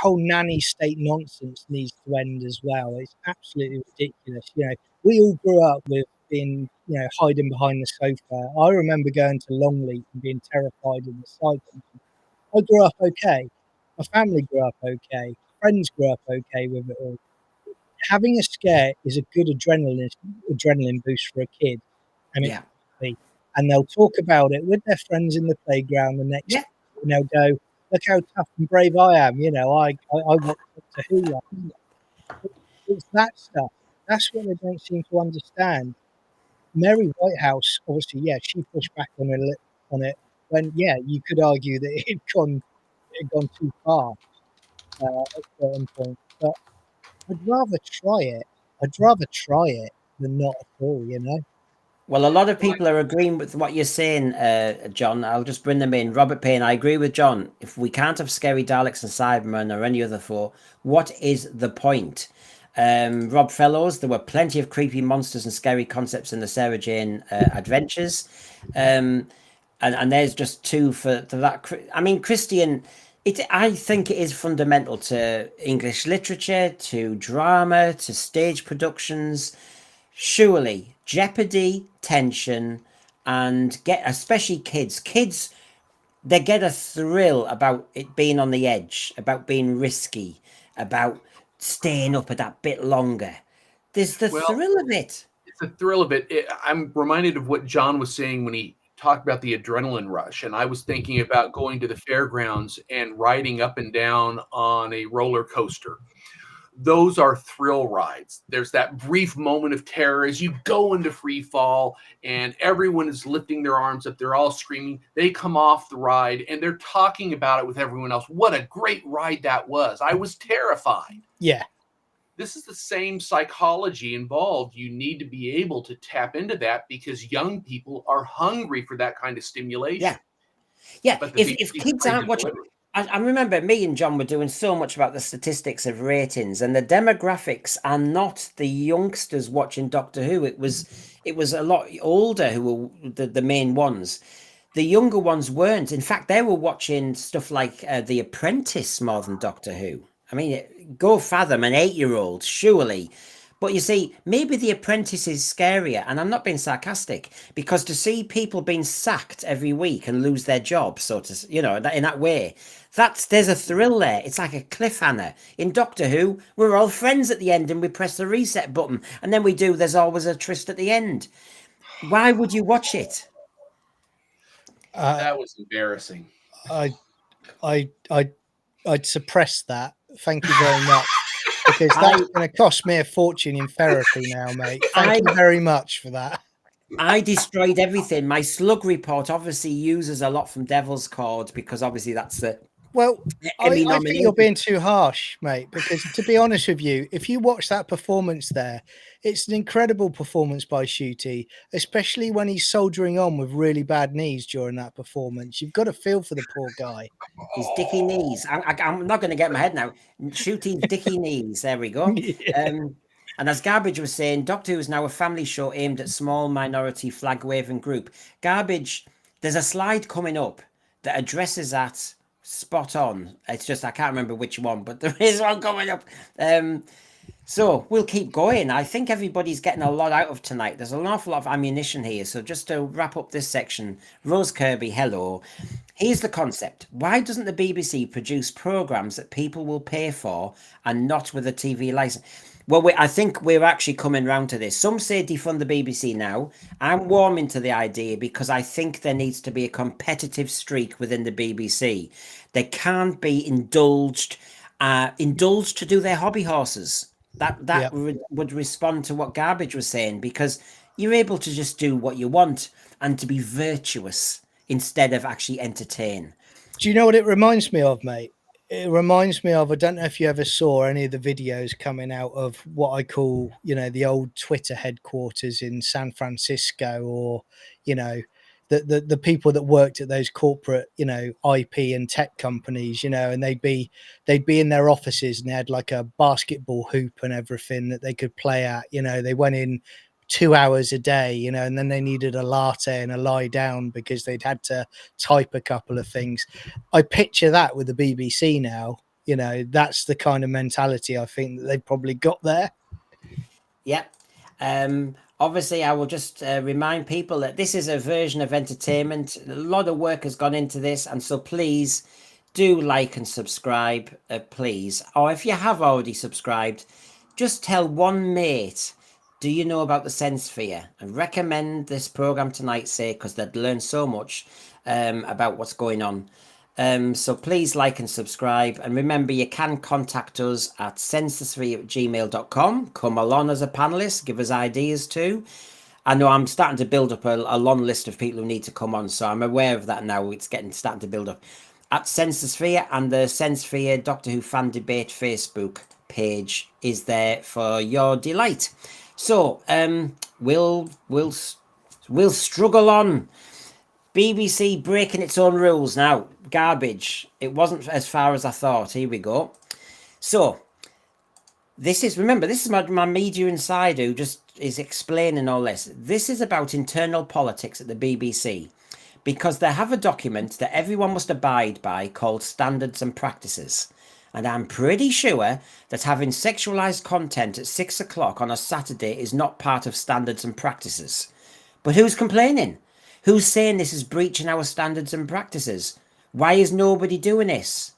nanny state nonsense needs to end as well. It's absolutely ridiculous. You know, we all grew up with being, you know, hiding behind the sofa. I remember going to Longleat and being terrified in the cycle. I grew up okay. My family grew up okay. Friends grew up okay with it all. Having a scare is a good adrenaline boost for a kid, and Yeah. and they'll talk about it with their friends in the playground the next day, and they'll go, "Look how tough and brave I am." You know, I watched Doctor Who. It's that stuff. That's what they don't seem to understand. Mary Whitehouse, obviously, yeah, she pushed back on it when, yeah, you could argue that it had gone too far at certain points, but I'd rather try it. I'd rather try it than not at all, you know? Well, a lot of people are agreeing with what you're saying, John. I'll just bring them in. Robert Payne, I agree with John. If we can't have scary Daleks and Cybermen or any other foe, what is the point? Rob Fellows, there were plenty of creepy monsters and scary concepts in the Sarah Jane adventures. And there's just two for that. I mean, Christian, I think it is fundamental to English literature, to drama, to stage productions. Surely jeopardy, tension, and especially kids, they get a thrill about it being on the edge, about being risky, about staying up a that bit longer. There's the thrill of it. It's the thrill of it. I'm reminded of what John was saying when he talked about the adrenaline rush, and I was thinking about going to the fairgrounds and riding up and down on a roller coaster. Those are thrill rides. There's that brief moment of terror as you go into free fall and everyone is lifting their arms up. They're all screaming. They come off the ride and they're talking about it with everyone else. What a great ride that was. I was terrified. Yeah. This is the same psychology involved. You need to be able to tap into that because young people are hungry for that kind of stimulation. Yeah. Yeah. But If kids aren't watching, I remember me and John were doing so much about the statistics of ratings, and the demographics are not the youngsters watching Doctor Who. It was a lot older who were the main ones. The younger ones weren't. In fact, they were watching stuff like The Apprentice more than Doctor Who. I mean, go fathom an 8-year-old, surely. But you see, maybe The Apprentice is scarier, and I'm not being sarcastic, because to see people being sacked every week and lose their jobs, so to, you know, in that way, there's a thrill there. It's like a cliffhanger. In Doctor Who, we're all friends at the end and we press the reset button, and then there's always a tryst at the end. Why would you watch it? That was embarrassing. I'd suppress that. Thank you very much. Because that's going to cost me a fortune in therapy now, mate. Thank you very much for that. I destroyed everything. My slug report obviously uses a lot from Devil's Cord, because obviously that's the Well, I Emmy think nomination. you're being too harsh, mate, because to be honest with you, if you watch that performance there, it's an incredible performance by Ncuti, especially when he's soldiering on with really bad knees during that performance. You've got to feel for the poor guy. His dicky knees. I'm not going to get my head now. Shooting dicky knees. There we go. Yeah. And as Garbage was saying, Doctor Who is now a family show aimed at small minority flag waving group. Garbage, there's a slide coming up that addresses that spot on. It's just I can't remember which one, but there is one coming up. So we'll keep going. I think everybody's getting a lot out of tonight. There's an awful lot of ammunition here. So just to wrap up this section, Rose Kirby, hello. Here's the concept. Why doesn't the BBC produce programmes that people will pay for and not with a TV licence? Well, I think we're actually coming round to this. Some say defund the BBC now. I'm warming to the idea because I think there needs to be a competitive streak within the BBC. They can't be indulged to do their hobby horses. That would respond to what Garbage was saying, because you're able to just do what you want and to be virtuous instead of actually entertain. Do you know what it reminds me of, mate? It reminds me of, I don't know if you ever saw any of the videos coming out of what I call, you know, the old Twitter headquarters in San Francisco, or, you know, the people that worked at those corporate, you know, IP and tech companies, you know, and they'd be in their offices and they had like a basketball hoop and everything that they could play at. You know, they went in 2 hours a day, you know, and then they needed a latte and a lie down because they'd had to type a couple of things. I picture that with the BBC now. You know, that's the kind of mentality I think that they've probably got there. Yep. Obviously, I will just remind people that this is a version of entertainment. A lot of work has gone into this, and so please do like and subscribe, please. Or if you have already subscribed, just tell one mate, do you know about the Sensphere? And recommend this program tonight, say, because they'd learn so much about what's going on. So please like and subscribe. And remember, you can contact us at sensphere@gmail.com. Come along as a panelist, give us ideas too. I know I'm starting to build up a long list of people who need to come on, so I'm aware of that now. It's starting to build up. At Sensphere, and the Sensphere Doctor Who Fan Debate Facebook page is there for your delight. So we'll struggle on. BBC breaking its own rules now. Garbage. It wasn't as far as I thought. Here we go. So this is my media insider who just is explaining all this. This is about internal politics at the BBC, because they have a document that everyone must abide by called Standards and Practices. And I'm pretty sure that having sexualized content at 6 o'clock on a Saturday is not part of Standards and Practices. But who's complaining? Who's saying this is breaching our standards and practices? Why is nobody doing this?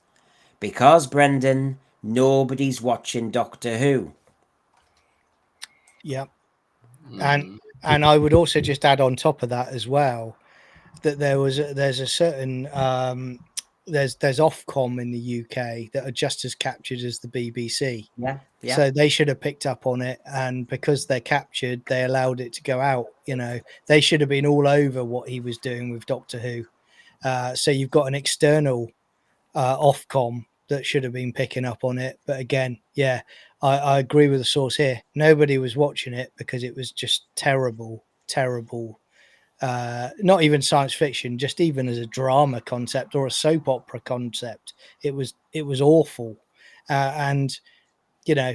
Because, Brendan, nobody's watching Doctor Who. Yeah. And I would also just add on top of that as well that there's a certain there's Ofcom in the UK that are just as captured as the BBC. Yeah. So they should have picked up on it, and because they're captured, they allowed it to go out. You know, they should have been all over what he was doing with Doctor Who. So you've got an external Ofcom that should have been picking up on it. But again, yeah, I agree with the source here. Nobody was watching it because it was just terrible. Not even science fiction, just even as a drama concept or a soap opera concept, it was awful. And you know,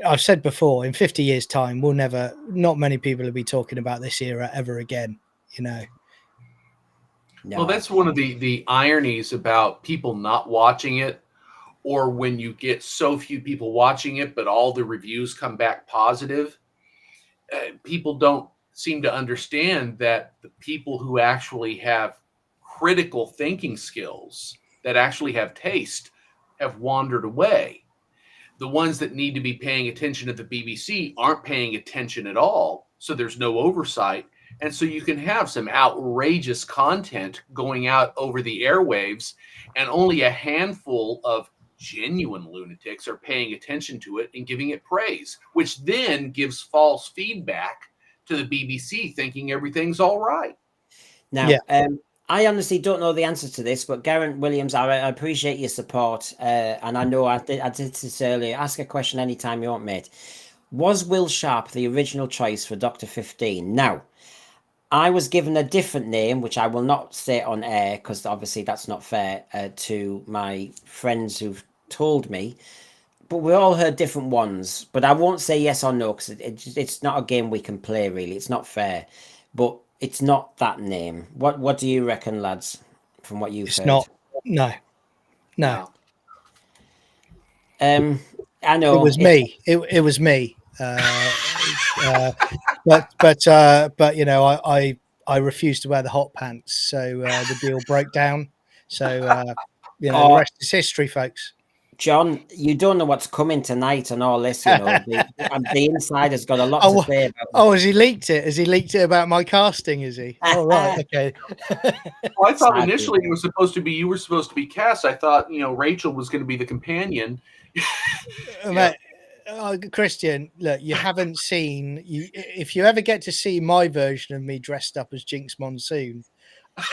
I've said before, in 50 years' time, not many people will be talking about this era ever again. You know. No. Well, that's one of the ironies about people not watching it, or when you get so few people watching it, but all the reviews come back positive, people don't seem to understand that the people who actually have critical thinking skills, that actually have taste, have wandered away. The ones that need to be paying attention at the BBC aren't paying attention at all. So there's no oversight. And so you can have some outrageous content going out over the airwaves, and only a handful of genuine lunatics are paying attention to it and giving it praise, which then gives false feedback to the BBC, thinking everything's all right. Now, I honestly don't know the answer to this, but Garrett Williams, I appreciate your support. And I know I did this earlier. Ask a question anytime you want, mate. Was Will Sharp the original choice for Dr. 15? Now, I was given a different name, which I will not say on air, because obviously that's not fair to my friends who've told me. But we all heard different ones. But I won't say yes or no, because it's not a game we can play, really. It's not fair. But it's not that name. What do you reckon, lads, from what you've heard? Not. No. I know. It was me. It was me. But you know, I refused to wear the hot pants, so the deal broke down. So you know, the rest is history, folks. John, you don't know what's coming tonight and all this, you know. The insider's got a lot to say about it. Oh, has he leaked it? Has he leaked it about my casting, is he? Oh, right, okay. Well, I thought initially it was supposed to be, you were supposed to be cast. I thought, you know, Rachel was going to be the companion. Mate, Christian, look, you haven't seen, if you ever get to see my version of me dressed up as Jinx Monsoon,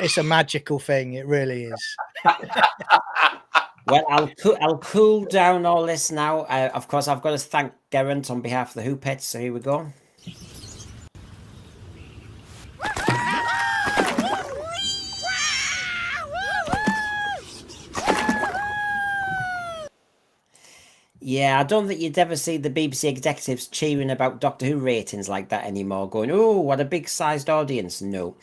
it's a magical thing. It really is. Well, I'll cool down all this now. Of course, I've got to thank Geraint on behalf of the Hoopettes, so here we go. Yeah, I don't think you'd ever see the BBC executives cheering about Doctor Who ratings like that anymore, going, oh, what a big-sized audience. No.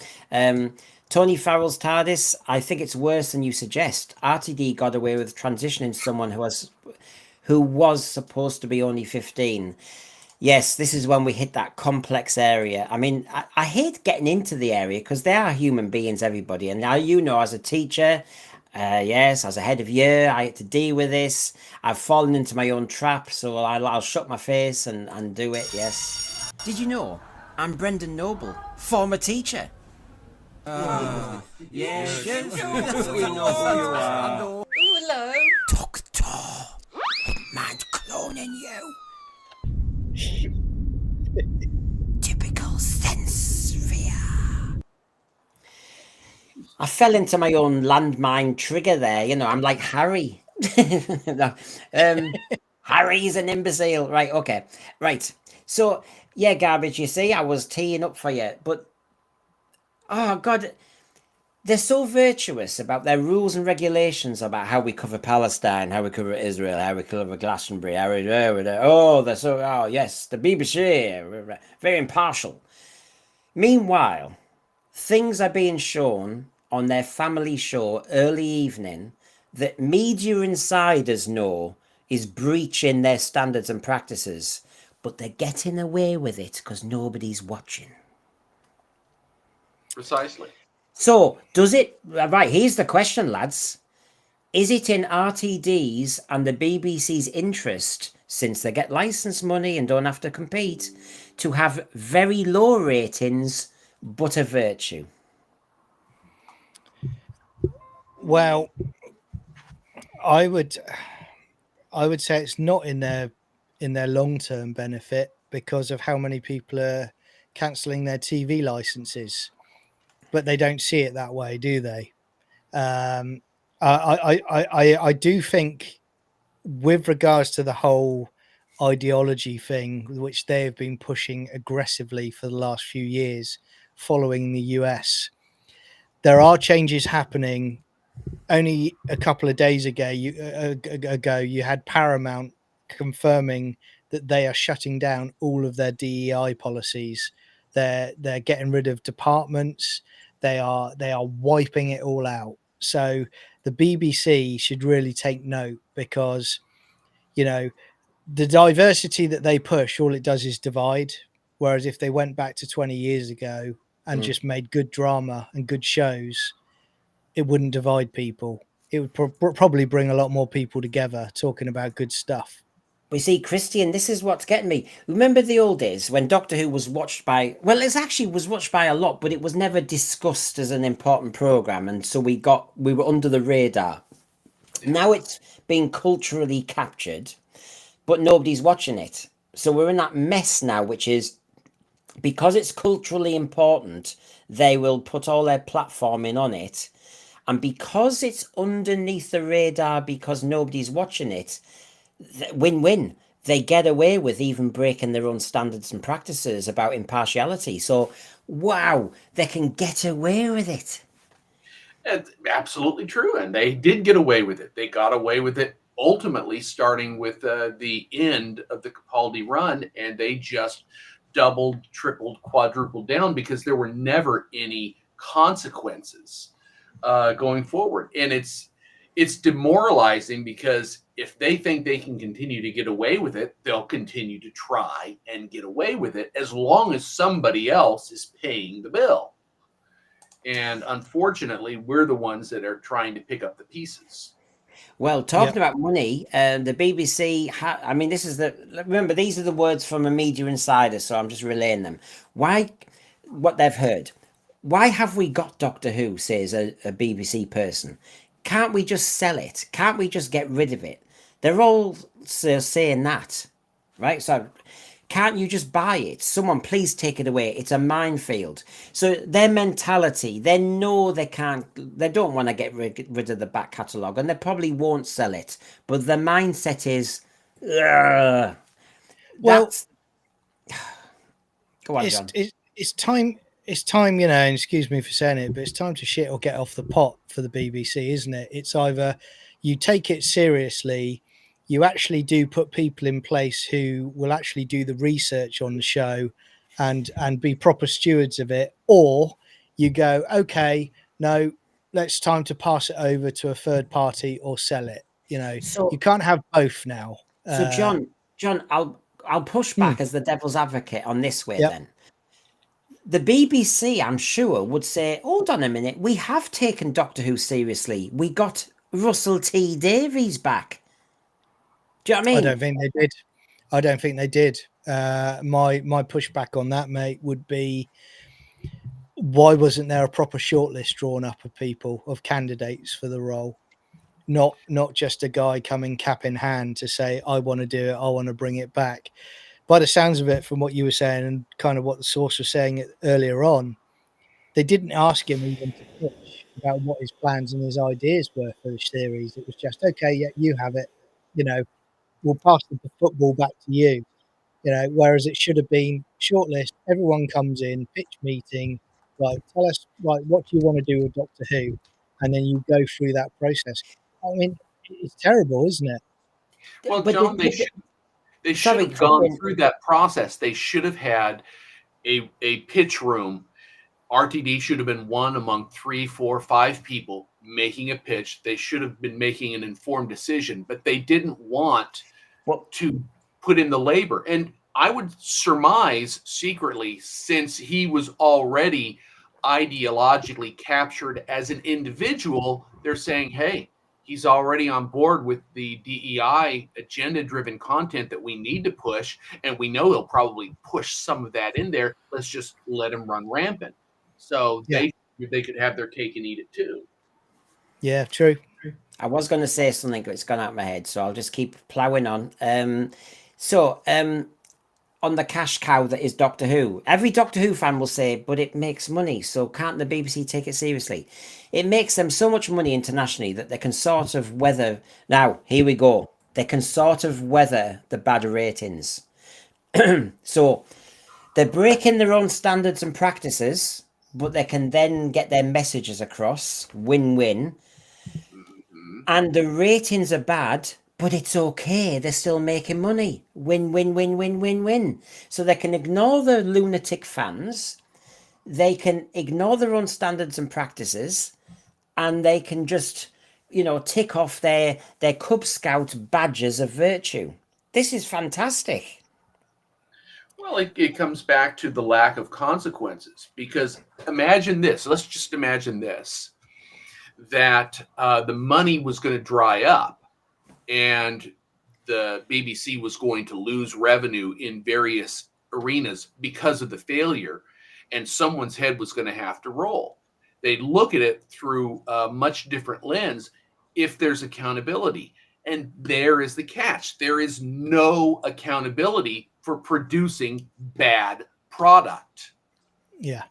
Tony Farrell's TARDIS, I think it's worse than you suggest. RTD got away with transitioning someone who was supposed to be only 15. Yes, this is when we hit that complex area. I mean, I hate getting into the area because they are human beings, everybody. And now, you know, as a teacher, yes, as a head of year, I had to deal with this. I've fallen into my own trap, so I'll shut my face and do it, yes. Did you know I'm Brendan Noble, former teacher? Yes, we know who you are. Hello. Doctor, mind cloning you. Typical sense fear. I fell into my own landmine trigger there. You know, I'm like Harry. No, Harry's an imbecile. Right, okay. Right. So, yeah, Garbage, you see, I was teeing up for you, but oh, God, they're so virtuous about their rules and regulations about how we cover Palestine, how we cover Israel, how we cover Glastonbury, they're so, oh, yes, the BBC, very impartial. Meanwhile, things are being shown on their family show early evening that media insiders know is breaching their standards and practices, but they're getting away with it because nobody's watching. Precisely. So, does it... Right, here's the question, lads. Is it in RTD's and the BBC's interest, since they get licence money and don't have to compete, to have very low ratings, but a virtue? Well, I would say it's not in their long-term benefit because of how many people are cancelling their TV licenses. But they don't see it that way, do they? I do think, with regards to the whole ideology thing, which they have been pushing aggressively for the last few years, following the US, there are changes happening. Only a couple of days ago, you had Paramount confirming that they are shutting down all of their DEI policies. They're getting rid of departments. They are wiping it all out. So the BBC should really take note, because, you know, the diversity that they push, all it does is divide. Whereas if they went back to 20 years ago and just made good drama and good shows, it wouldn't divide people. It would probably bring a lot more people together talking about good stuff. But you see, Christian, this is what's getting me. Remember the old days when Doctor Who was watched by, well, it actually was watched by a lot, but it was never discussed as an important program, and so we were under the radar. Now it's being culturally captured, but nobody's watching it. So we're in that mess now, which is, because it's culturally important, they will put all their platforming on it. And because it's underneath the radar, because nobody's watching it, win-win. They get away with even breaking their own standards and practices about impartiality. So, wow, they can get away with it. It's absolutely true. And they did get away with it. They got away with it ultimately starting with the end of the Capaldi run, and they just doubled, tripled, quadrupled down because there were never any consequences going forward. And it's demoralizing, because if they think they can continue to get away with it, they'll continue to try and get away with it as long as somebody else is paying the bill. And unfortunately, we're the ones that are trying to pick up the pieces. Well, talking about money, the BBC, I mean, remember, these are the words from a media insider, so I'm just relaying them. What they've heard. Why have we got Doctor Who, says a BBC person. Can't we just sell it? Can't we just get rid of it? They're all saying that, right? So can't you just buy it? Someone please take it away. It's a minefield. So their mentality, they know they don't want to get rid of the back catalogue, and they probably won't sell it. But the mindset is, ugh. Well, Go on, John. It's time, and excuse me for saying it, but it's time to shit or get off the pot for the BBC, isn't it? It's either you take it seriously, you actually do put people in place who will actually do the research on the show and be proper stewards of it, or you go, okay, no, it's time to pass it over to a third party or sell it. So you can't have both now. So John, I'll push back as the devil's advocate on this way then. The BBC, I'm sure, would say, hold on a minute, we have taken Doctor Who seriously. We got Russell T Davies back. Do you know what I mean? I don't think they did. My pushback on that, mate, would be, why wasn't there a proper shortlist drawn up of people, of candidates for the role? Not just a guy coming cap in hand to say, I want to do it, I want to bring it back. By the sounds of it, from what you were saying and kind of what the source was saying earlier on, they didn't ask him even to pitch about what his plans and his ideas were for the series. It was just, okay, yeah, you have it. We'll pass the football back to you. Whereas it should have been shortlist, everyone comes in, pitch meeting, right, tell us, right, what do you want to do with Doctor Who? And then you go through that process. I mean, it's terrible, isn't it? Well, John, they should have gone through that process. They should have had a pitch room. RTD should have been one among 3, 4, 5 people making a pitch. They should have been making an informed decision, but they didn't want to put in the labor. And I would surmise secretly, since he was already ideologically captured as an individual, they're saying, hey, he's already on board with the DEI agenda-driven content that we need to push, and we know he'll probably push some of that in there. Let's just let him run rampant. So they could have their cake and eat it too. Yeah, true. I was going to say something, but it's gone out of my head, so I'll just keep ploughing on. On the cash cow that is Doctor Who, every Doctor Who fan will say, but it makes money, so can't the BBC take it seriously? It makes them so much money internationally that they can sort of weather. Now, here we go. They can sort of weather the bad ratings. So they're breaking their own standards and practices, but they can then get their messages across. Win-win. And the ratings are bad, but it's okay. They're still making money. Win, win, win, win, win, win. So they can ignore the lunatic fans. They can ignore their own standards and practices. And they can just, tick off their Cub Scout badges of virtue. This is fantastic. Well, it comes back to the lack of consequences, because imagine this. Let's just imagine this, that the money was going to dry up and the BBC was going to lose revenue in various arenas because of the failure, and someone's head was going to have to roll. They'd look at it through a much different lens if there's accountability. And there is the catch. There is no accountability for producing bad product. Yeah.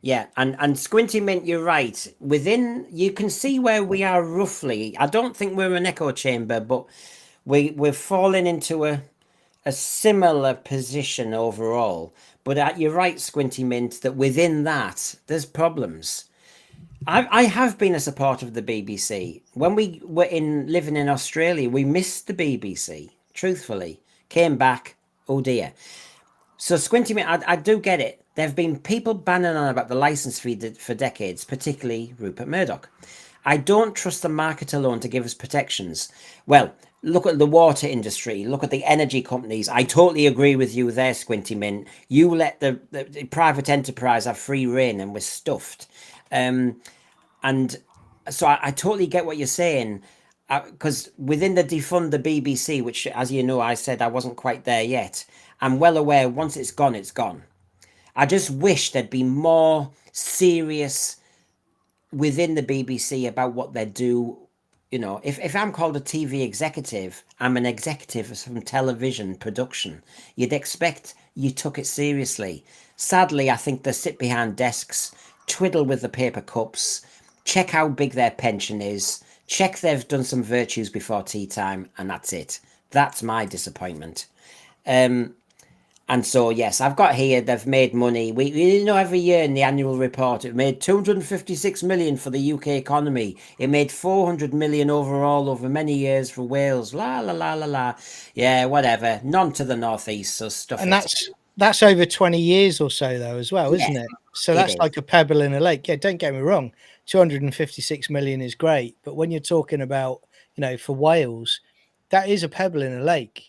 Yeah, and Squinty Mint, you're right. You can see where we are roughly. I don't think we're an echo chamber, but we're falling into a similar position overall. But you're right, Squinty Mint, that within that, there's problems. I have been a supporter of the BBC. When we were living in Australia, we missed the BBC, truthfully. Came back, oh dear. So Squinty Mint, I do get it. There have been people banning on about the license fee for decades, particularly Rupert Murdoch. I don't trust the market alone to give us protections. Well, look at the water industry. Look at the energy companies. I totally agree with you there, Squinty Mint. You let the private enterprise have free rein and we're stuffed. And so I totally get what you're saying. Because within the defund the BBC, which, as you know, I said I wasn't quite there yet, I'm well aware once it's gone, it's gone. I just wish there'd be more serious within the BBC about what they do. If I'm called a TV executive, I'm an executive of some television production. You'd expect you took it seriously. Sadly, I think they sit behind desks, twiddle with the paper cups, check how big their pension is, check they've done some virtues before tea time, and that's it. That's my disappointment. And so, yes, I've got here, they've made money. We every year in the annual report, it made 256 million for the UK economy. It made 400 million overall over many years for Wales. La, la, la, la, la. Yeah, whatever. None to the northeast, so stuff. And that's over 20 years or so, though, as well, isn't it? So that's like a pebble in a lake. Yeah, don't get me wrong. 256 million is great. But when you're talking about, for Wales, that is a pebble in a lake.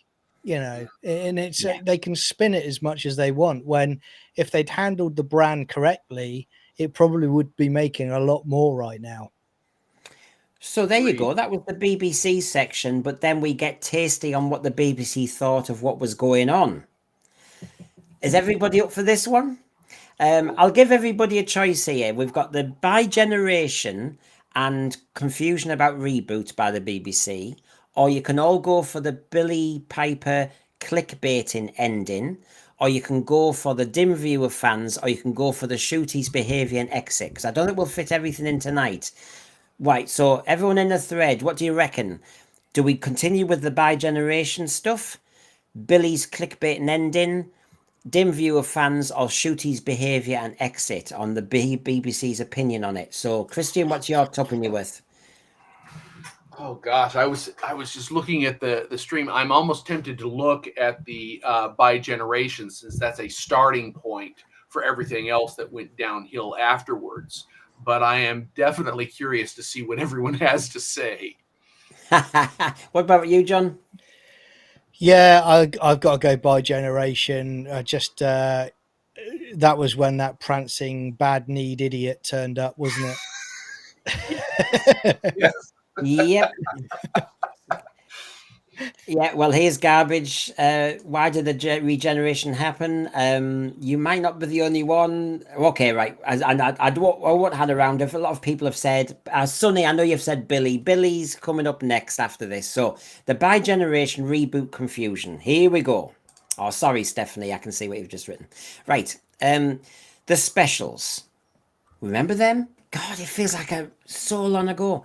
And it's they can spin it as much as they want, when if they'd handled the brand correctly, it probably would be making a lot more right now. So there you go. That was the BBC section, but then we get tasty on what the BBC thought of what was going on. Is everybody up for this one? I'll give everybody a choice here. We've got the By Generation and Confusion About Reboot by the BBC, or you can all go for the Billy Piper clickbaiting ending, or you can go for the dim view of fans, or you can go for the shooties behaviour and exit, because I don't think we'll fit everything in tonight. Right, so everyone in the thread, what do you reckon? Do we continue with the By Generation stuff? Billy's clickbait and ending, dim view of fans, or shooties behaviour and exit on the BBC's opinion on it? So, Christian, what's your topping you with? Oh gosh, I was just looking at the stream. I'm almost tempted to look at the By Generation, since that's a starting point for everything else that went downhill afterwards. But I am definitely curious to see what everyone has to say. What about you, John? Yeah, I've got to go By Generation. That was when that prancing bad-kneed idiot turned up, wasn't it? Yes. Yep. Yeah, well, here's garbage. Why did the regeneration happen? You might not be the only one. Okay, right. I won't hand around. If a lot of people have said, Sonny, I know you've said Billy. Billy's coming up next after this. So the By Generation reboot confusion. Here we go. Oh, sorry, Stephanie. I can see what you've just written. Right. The specials. Remember them? God, it feels like so long ago.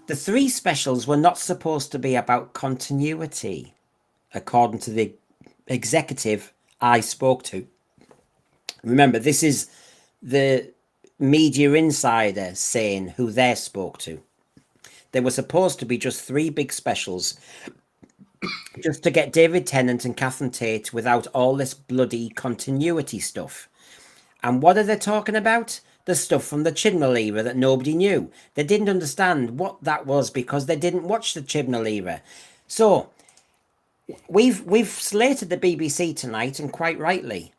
The 3 specials were not supposed to be about continuity, according to the executive I spoke to. Remember, this is the media insider saying who they spoke to. They were supposed to be just 3 big specials, just to get David Tennant and Catherine Tate without all this bloody continuity stuff. And what are they talking about? the stuff from the Chibnall era that nobody knew. They didn't understand what that was because they didn't watch the Chibnall era. So we've slated the BBC tonight, and quite rightly.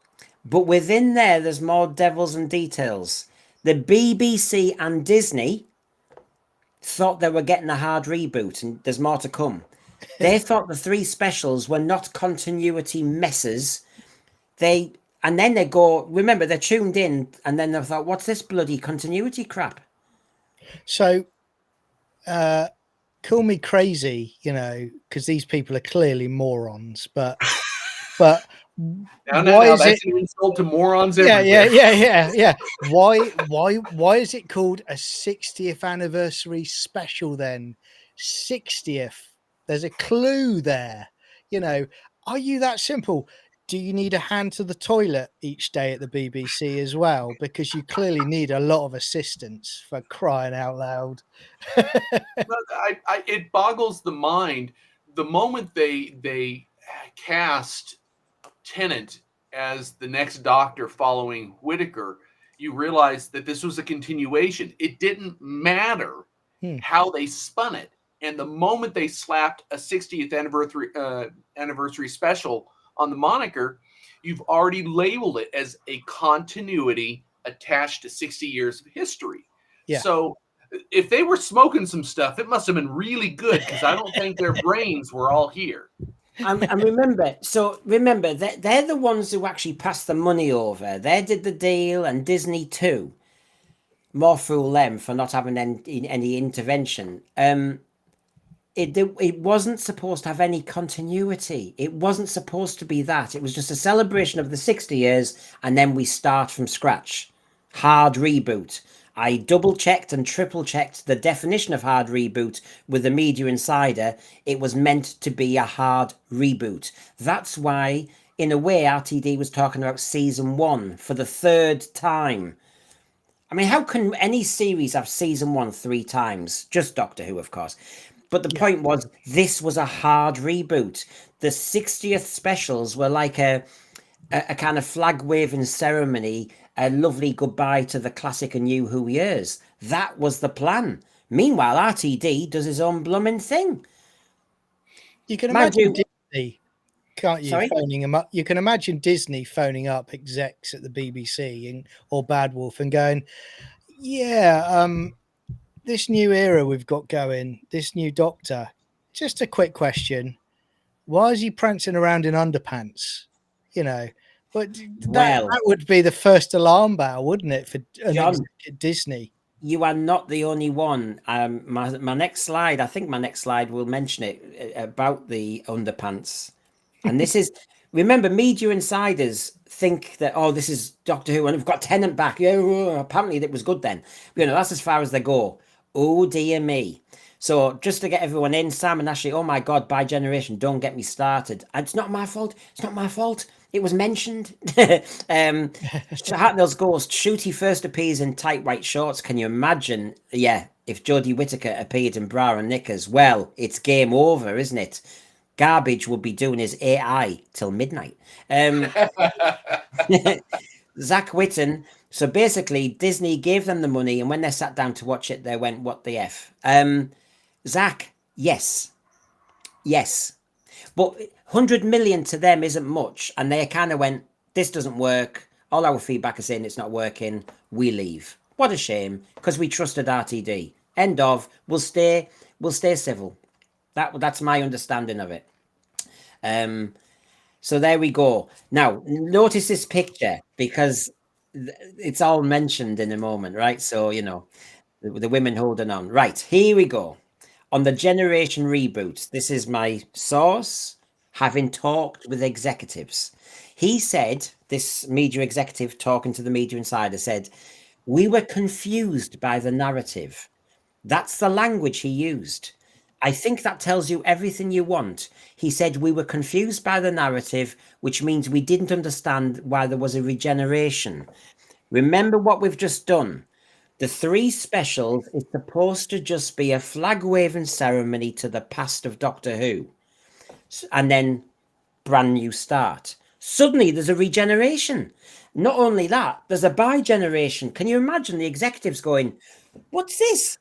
But within there's more devils and details. The BBC and Disney thought they were getting a hard reboot, and there's more to come. They thought the 3 specials were not continuity messes. And then they go, remember, they're tuned in, and then they thought, what's this bloody continuity crap? So, call me crazy, you know, because these people are clearly morons, but Now, that's an insult to morons everywhere. Yeah. Why is it called a 60th anniversary special then? 60th. There's a clue there. You know, are you that simple? Do you need a hand to the toilet each day at the BBC as well? Because you clearly need a lot of assistance, for crying out loud. It boggles the mind. The moment they cast Tennant as the next Doctor following Whittaker, you realize that this was a continuation. It didn't matter how they spun it. And the moment they slapped a 60th anniversary special on the moniker, you've already labeled it as a continuity attached to 60 years of history. Yeah. So if they were smoking some stuff, it must have been really good, because I don't think their brains were all here. And remember, they're the ones who actually passed the money over. They did the deal, and Disney too. More fool them for not having any intervention. It wasn't supposed to have any continuity. It wasn't supposed to be that. It was just a celebration of the 60 years, and then we start from scratch. Hard reboot. I double-checked and triple-checked the definition of hard reboot with the Media Insider. It was meant to be a hard reboot. That's why, in a way, RTD was talking about season 1 for the 3rd time. I mean, how can any series have season 1 3 times? Just Doctor Who, of course. But the point was, this was a hard reboot. The 60th specials were like a kind of flag-waving ceremony, a lovely goodbye to the classic and new Who years. That was the plan. Meanwhile, RTD does his own blooming thing. You can imagine Disney, can't you? Phoning him up. You can imagine Disney phoning up execs at the BBC or Bad Wolf and going, "Yeah, this new era we've got going, this new Doctor. Just a quick question: why is he prancing around in underpants? You know." But that would be the first alarm bell, wouldn't it, for Disney? You are not the only one. My next slide, I think my next slide will mention it about the underpants. And this is, remember, Media Insiders think that, oh, this is Doctor Who, and we've got Tennant back. Yeah, apparently that was good then. You know, that's as far as they go. Oh, dear me. So just to get everyone in, Sam and Ashley, oh my God, by generation, don't get me started. It's not my fault. It's not my fault. It was mentioned. Hartnell's Ghost, Shooty first appears in tight white shorts. Can you imagine? Yeah, if Jodie Whittaker appeared in bra and knickers, well, it's game over, isn't it? Garbage will be doing his AI till midnight. Zach Whitten. So basically, Disney gave them the money, and when they sat down to watch it, they went, what the F? Zach, yes. But 100 million to them isn't much. And they kind of went, this doesn't work. All our feedback is saying it's not working. We leave. What a shame, because we trusted RTD. End of. We'll stay civil. That's my understanding of it. So there we go. Now, notice this picture, because it's all mentioned in a moment, right? So, you know, the women holding on. Right, here we go. On the generation reboot, this is my source, having talked with executives. He said, this media executive talking to the Media Insider said, we were confused by the narrative. That's the language he used. I think that tells you everything you want. He said we were confused by the narrative, which means we didn't understand why there was a regeneration. Remember what we've just done. The 3 specials is supposed to just be a flag-waving ceremony to the past of Doctor Who. And then brand new start. Suddenly there's a regeneration. Not only that, there's a buy generation. Can you imagine the executives going, "What's this?"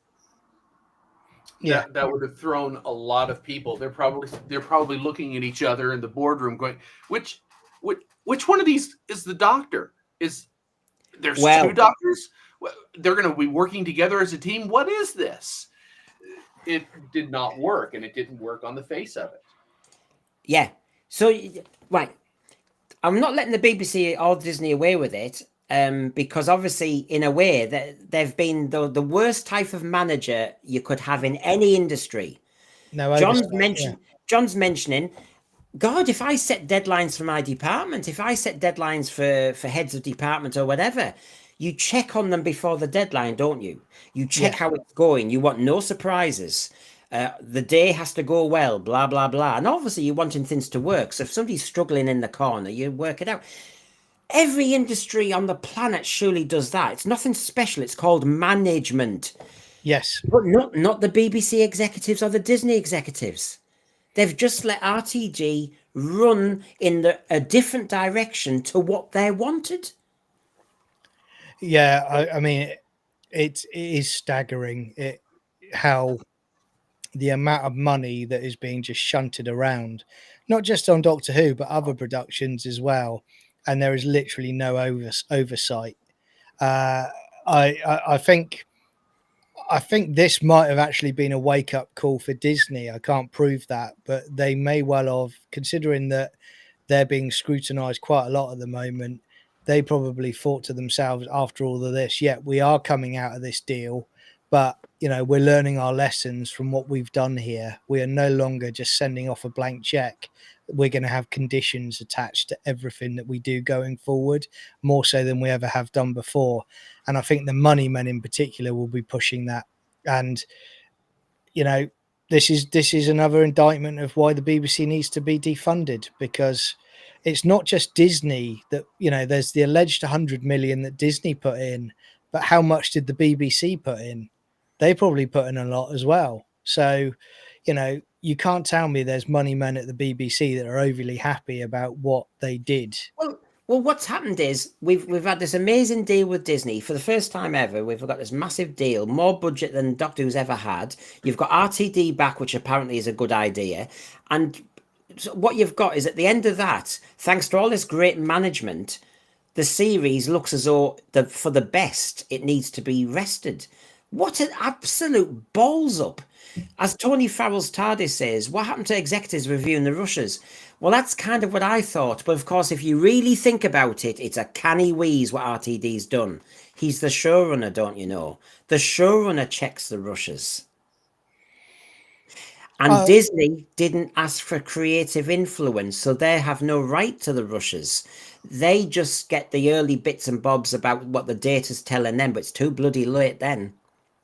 Yeah. That would have thrown a lot of people. They're probably looking at each other in the boardroom, going, which one of these is the doctor? Is there's two Well, doctors? They're going to be working together as a team. What is this? It did not work, and it didn't work on the face of it. yeah. So, right, I'm not letting the BBC or Disney away with it, because obviously, in a way, that they've been the worst type of manager you could have in any industry. No John's oversight. mentioned. John's mentioning, God, if I set deadlines for my department, if I set deadlines for heads of department or whatever, you check on them before the deadline, don't you? You check Yeah. how it's going. You want no surprises. The day has to go well, blah, blah, blah. And obviously, you're wanting things to work. So if somebody's struggling in the corner, you work it out. Every industry on the planet surely does that. It's nothing special. It's called management. Yes. But not the BBC executives or the Disney executives. They've just let RTG run in a different direction to what they wanted. Yeah. I mean, it is staggering how the amount of money that is being just shunted around, not just on Doctor Who, but other productions as well. And there is literally no oversight. Uh, I think this might have actually been a wake up call for Disney. I can't prove that, but they may well have, considering that they're being scrutinized quite a lot at the moment. They probably thought to themselves after all of this, yeah, we are coming out of this deal, but we're learning our lessons from what we've done here. We are no longer just sending off a blank check. We're going to have conditions attached to everything that we do going forward, more so than we ever have done before. And I think the money men in particular will be pushing that. And this is another indictment of why the BBC needs to be defunded, because it's not just Disney that, there's the alleged 100 million that Disney put in, but how much did the BBC put in? They probably put in a lot as well. So, you can't tell me there's money men at the BBC that are overly happy about what they did. Well, what's happened is we've had this amazing deal with Disney for the first time ever. We've got this massive deal, more budget than Doctor Who's ever had. You've got RTD back, which apparently is a good idea. And so what you've got is, at the end of that, thanks to all this great management, the series looks as though for the best, it needs to be rested. What an absolute balls up. As Tony Farrell's TARDIS says, what happened to executives reviewing the rushes? Well, that's kind of what I thought. But of course, if you really think about it, it's a canny wheeze what RTD's done. He's the showrunner, don't you know? The showrunner checks the rushes. And Disney didn't ask for creative influence, so they have no right to the rushes. They just get the early bits and bobs about what the data's telling them, but it's too bloody late then.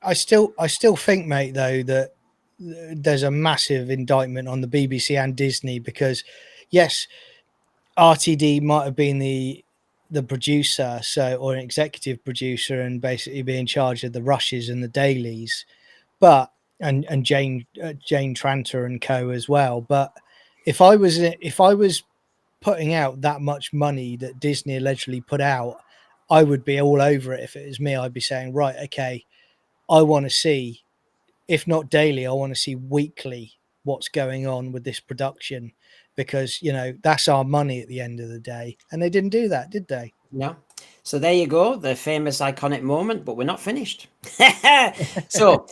I still think, mate, though, that there's a massive indictment on the BBC and Disney, because yes, RTD might have been the producer, or an executive producer, and basically be in charge of the rushes and the dailies, but and Jane Tranter and co as well. But if I was putting out that much money that Disney allegedly put out, I would be all over it. If it was me, I'd be saying, right, okay, I want to see, if not daily, I want to see weekly what's going on with this production, because that's our money at the end of the day. And they didn't do that, did they? No. So there you go, the famous iconic moment, but we're not finished. So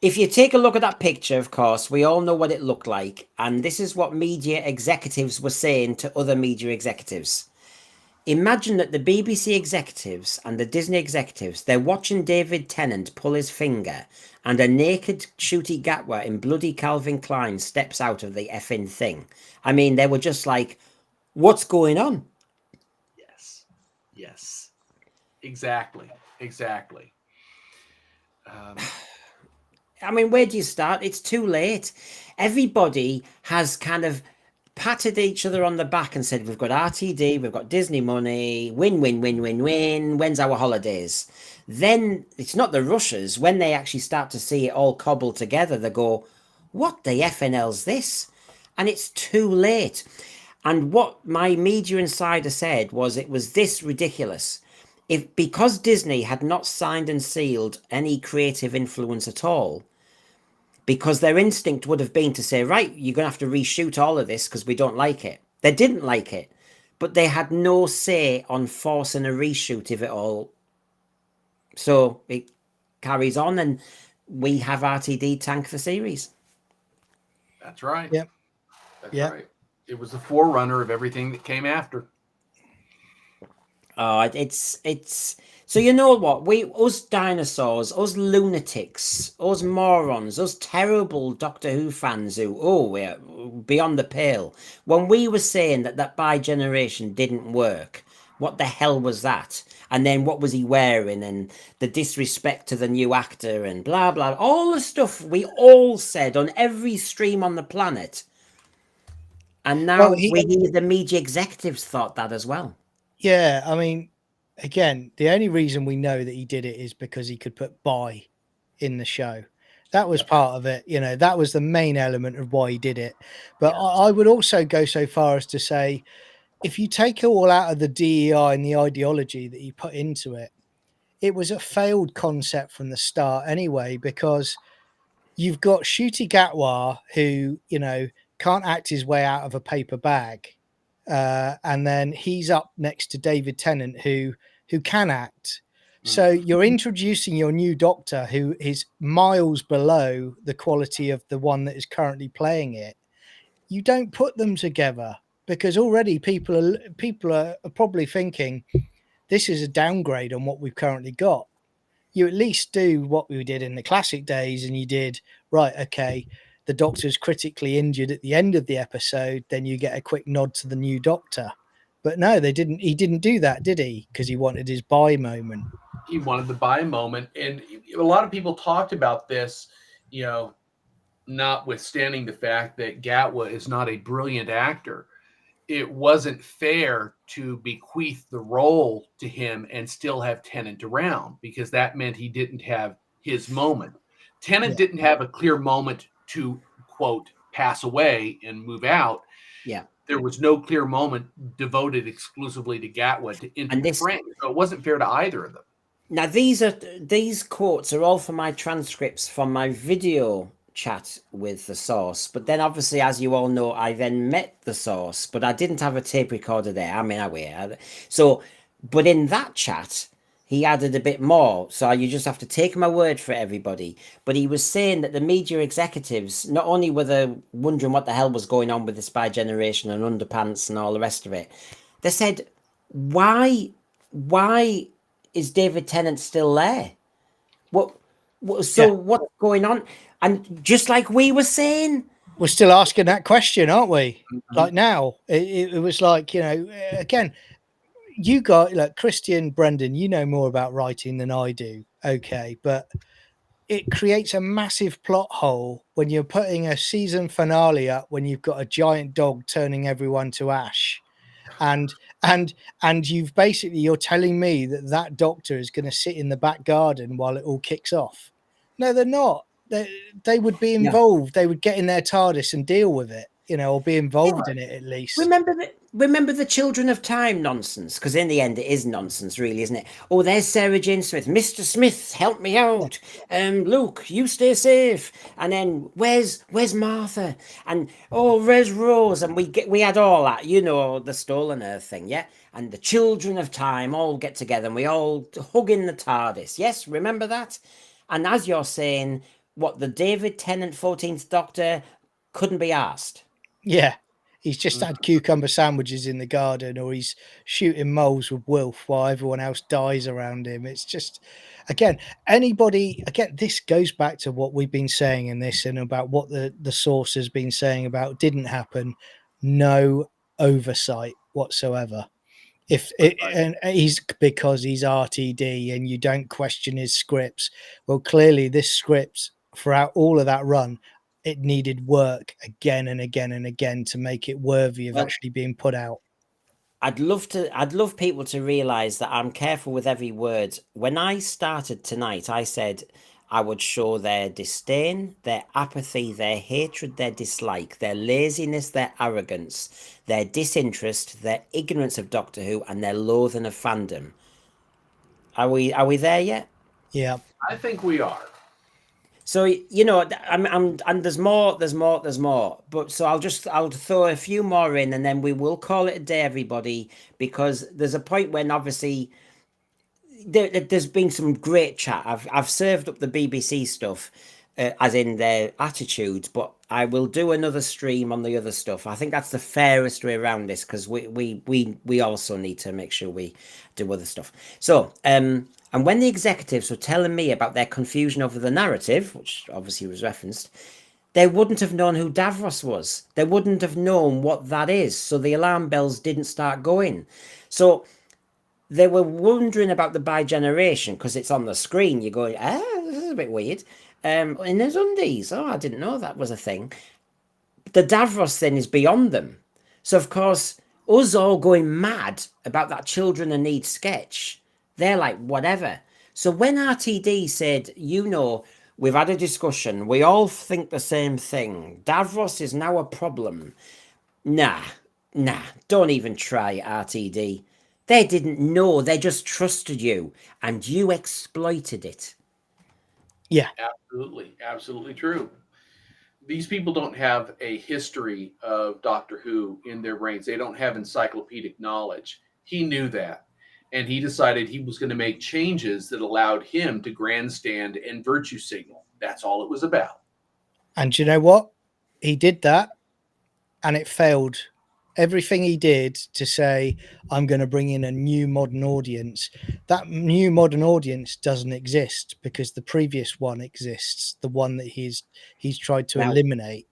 if you take a look at that picture, of course, we all know what it looked like. And this is what media executives were saying to other media executives. Imagine that the BBC executives and the Disney executives, they're watching David Tennant pull his finger, and a naked Shooty Gatwa in bloody Calvin Klein steps out of the effing thing. I mean, they were just like, what's going on? Yes. Exactly. I mean, where do you start? It's too late. Everybody has kind of patted each other on the back and said, we've got RTD, we've got Disney money, win, win, win, win, win. When's our holidays? Then it's not the rushers. When they actually start to see it all cobbled together, they go, what the FNL's this? And it's too late. And what my media insider said was it was this ridiculous. Because Disney had not signed and sealed any creative influence at all, because their instinct would have been to say, right, you're going to have to reshoot all of this because we don't like it. They didn't like it, but they had no say on forcing a reshoot of it all. So it carries on, and we have RTD tank the series. That's right. Yep. That's Yep. right. It was the forerunner of everything that came after. Oh, it's so you know what? Us dinosaurs, us lunatics, us morons, us terrible Doctor Who fans who we're beyond the pale. When we were saying that bi-generation didn't work, what the hell was that? And then what was he wearing? And the disrespect to the new actor and blah blah. All the stuff we all said on every stream on the planet. And now Well, we hear the media executives thought that as well. yeah, I mean, again, the only reason we know that he did it is because he could put "by" in the show. That was part of it. That was the main element of why he did it. But I would also go so far as to say, if you take it all out of the DEI and the ideology that he put into it, it was a failed concept from the start anyway, because you've got Ncuti Gatwa, who, can't act his way out of a paper bag. And then he's up next to David Tennant, who can act. So you're introducing your new Doctor, who is miles below the quality of the one that is currently playing it. You don't put them together because already people are probably thinking this is a downgrade on what we've currently got. You at least do what we did in the classic days, and you did, right, okay, the Doctor's critically injured at the end of the episode, then you get a quick nod to the new Doctor. But no, they didn't. He didn't do that, did he? Because he wanted his buy moment. He wanted the buy moment, and a lot of people talked about this, notwithstanding the fact that Gatwa is not a brilliant actor. It wasn't fair to bequeath the role to him and still have Tennant around, because that meant he didn't have his moment. Tennant didn't have a clear moment to, quote, pass away and move out. Yeah. There was no clear moment devoted exclusively to Gatwa to enter the frame. So it wasn't fair to either of them. Now, these quotes are all from my transcripts from my video chat with the source. But then, obviously, as you all know, I then met the source, but I didn't have a tape recorder there. I mean, but in that chat, he added a bit more. So you just have to take my word for it, everybody. But he was saying that the media executives, not only were they wondering what the hell was going on with the spy generation and underpants and all the rest of it, they said, why is David Tennant still there? What's going on? And just like we were saying, we're still asking that question, aren't we? Like now, it was like, again, you got like Christian, Brendan, you know more about writing than I do. Okay. But it creates a massive plot hole when you're putting a season finale up, when you've got a giant dog turning everyone to ash. And you've basically, you're telling me that Doctor is going to sit in the back garden while it all kicks off. No, they're not. They would be involved. They would get in their TARDIS and deal with it, or be involved in it at least. Remember the Children of Time nonsense, because in the end it is nonsense, really, isn't it? Oh, there's Sarah Jane Smith. Mr. Smith, help me out. Luke, you stay safe. And then where's Martha? And where's Rose? And we had all that, the Stolen Earth thing, yeah. And the Children of Time all get together and we all hug in the TARDIS. Yes, remember that? And as you're saying, what, the David Tennant 14th Doctor couldn't be asked. Yeah. He's just had cucumber sandwiches in the garden, or he's shooting moles with Wilf while everyone else dies around him. It's just, again, this goes back to what we've been saying in this and about what the source has been saying about didn't happen. No oversight whatsoever. And he's because he's RTD and you don't question his scripts. Well, clearly this script throughout all of that run, it needed work again and again and again to make it worthy of actually being put out. I'd love people to realize that I'm careful with every word. When I started tonight, I said I would show their disdain, their apathy, their hatred, their dislike, their laziness, their arrogance, their disinterest, their ignorance of Doctor Who, and their loathing of fandom. Are we there yet? Yeah. I think we are. So I'm and there's more. But so I'll throw a few more in, and then we will call it a day, everybody, because there's a point when obviously there's been some great chat. I've served up the BBC stuff, as in their attitudes, but I will do another stream on the other stuff. I think that's the fairest way around this, because we also need to make sure we do other stuff. So and when the executives were telling me about their confusion over the narrative, which obviously was referenced, they wouldn't have known who Davros was. They wouldn't have known what that is. So the alarm bells didn't start going. So they were wondering about the bi-generation because it's on the screen. You're going, this is a bit weird. In his undies. Oh, I didn't know that was a thing. The Davros thing is beyond them. So, of course, us all going mad about that Children in Need sketch, they're like, whatever. So when RTD said, we've had a discussion, we all think the same thing, Davros is now a problem. Nah, don't even try, RTD. They didn't know, they just trusted you, and you exploited it. Yeah. Absolutely true. These people don't have a history of Doctor Who in their brains. They don't have encyclopedic knowledge. He knew that. And he decided he was going to make changes that allowed him to grandstand and virtue signal. That's all it was about. And you know what? He did that and it failed. Everything he did to say, I'm going to bring in a new modern audience, that new modern audience doesn't exist because the previous one exists, the one that he's tried to eliminate.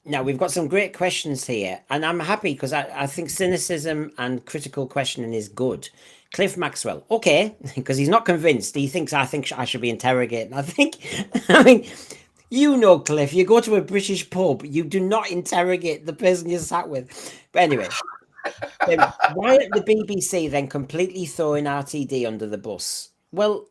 Now, we've got some great questions here, and I'm happy because I think cynicism and critical questioning is good. Cliff Maxwell, okay, because he's not convinced. He thinks I should be interrogating. I mean, Cliff, you go to a British pub, you do not interrogate the person you're sat with. But anyway, why at the BBC then completely throwing RTD under the bus? Well,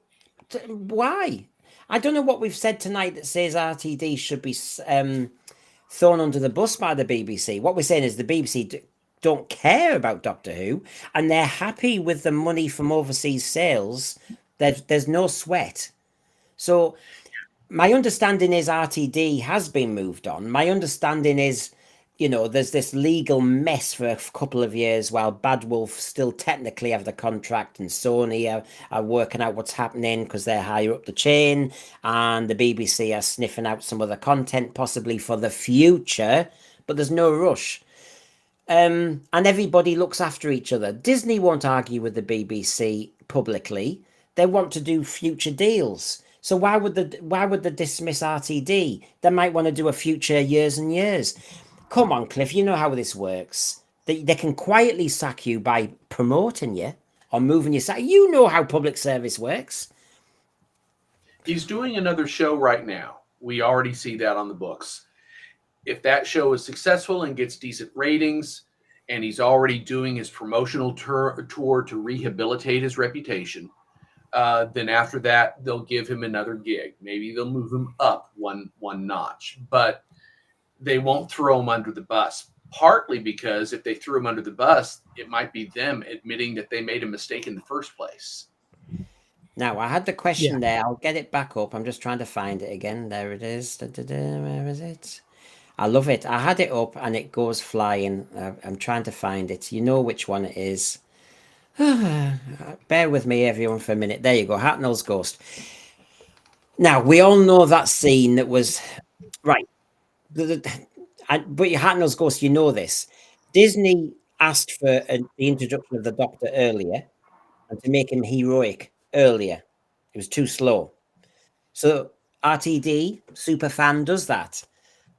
why? I don't know what we've said tonight that says RTD should be thrown under the bus by the BBC. What we're saying is the BBC don't care about Doctor Who, and they're happy with the money from overseas sales. There's no sweat. So my understanding is RTD has been moved on. My understanding is, there's this legal mess for a couple of years while Bad Wolf still technically have the contract and Sony are working out what's happening because they're higher up the chain, and the BBC are sniffing out some other content possibly for the future, but there's no rush. And everybody looks after each other. Disney won't argue with the BBC publicly. They want to do future deals. So why would they dismiss RTD? They might want to do a future years and years. Come on, Cliff, you know how this works. They can quietly sack you by promoting you or moving you. You know how public service works. He's doing another show right now. We already see that on the books. If that show is successful and gets decent ratings, and he's already doing his promotional tour to rehabilitate his reputation, then after that, they'll give him another gig. Maybe they'll move him up one notch, but they won't throw him under the bus. Partly because if they threw him under the bus, it might be them admitting that they made a mistake in the first place. Now, I had the question there. I'll get it back up. I'm just trying to find it again. There it is. Where is it? I love it. I had it up and it goes flying. I'm trying to find it. You know which one it is. Bear with me, everyone, for a minute. There you go. Hartnell's Ghost. Now, we all know that scene that was... Right. But Hartnell's Ghost, you know this. Disney asked for the introduction of the Doctor earlier and to make him heroic earlier. It was too slow. So RTD, superfan, does that.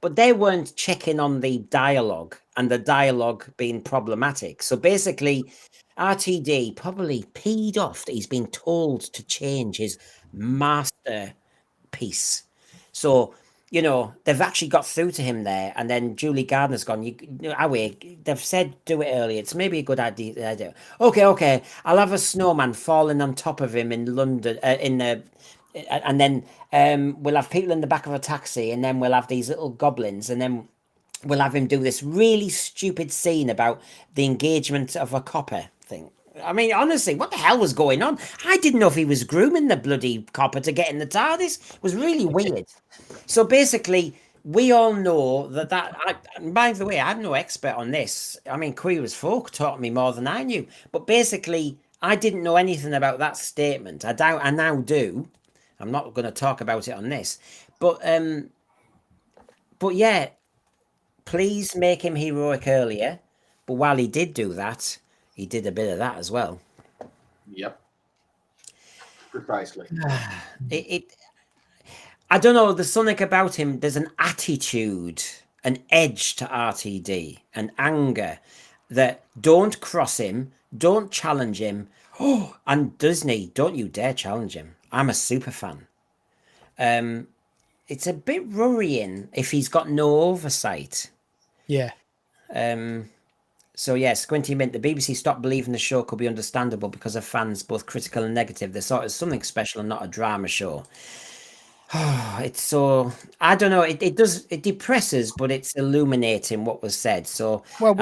But they weren't checking on the dialogue and the dialogue being problematic. So basically, RTD probably peed off that he's been told to change his masterpiece. So, they've actually got through to him there. And then Julie Gardner's gone, they've said do it earlier. It's maybe a good idea. Okay. I'll have a snowman falling on top of him in London, and then we'll have people in the back of a taxi, and then we'll have these little goblins, and then we'll have him do this really stupid scene about the engagement of a copper thing. I mean, honestly, what the hell was going on? I didn't know if he was grooming the bloody copper to get in the TARDIS. It was really weird. So basically, we all know by the way, I'm no expert on this. I mean, Queer as Folk taught me more than I knew. But basically, I didn't know anything about that statement. I now do. I'm not going to talk about it on this. But yeah, please make him heroic earlier. But while he did do that, he did a bit of that as well. Yep. Precisely. I don't know, there's something about him. There's an attitude, an edge to RTD, an anger that don't cross him, don't challenge him. Oh, and Disney, don't you dare challenge him. I'm a super fan. It's a bit worrying if he's got no oversight. Yeah. So yeah, Squinty Mint, the BBC stopped believing the show could be understandable because of fans, both critical and negative. They saw it as something special and not a drama show. It's so, I don't know, it depresses, but it's illuminating what was said. So Well,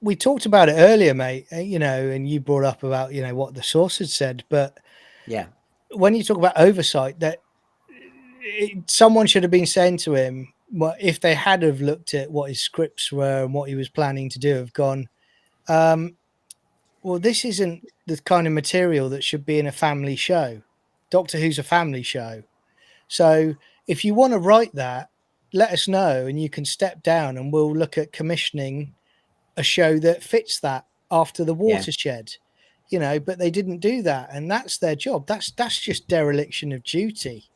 we talked about it earlier, mate, and you brought up about, what the source had said. But yeah, when you talk about oversight, that someone should have been saying to him, well, if they had have looked at what his scripts were and what he was planning to do, have gone, well, this isn't the kind of material that should be in a family show. Doctor Who's a family show. So if you want to write that, let us know and you can step down and we'll look at commissioning a show that fits that after the watershed, but they didn't do that. And that's their job. That's just dereliction of duty.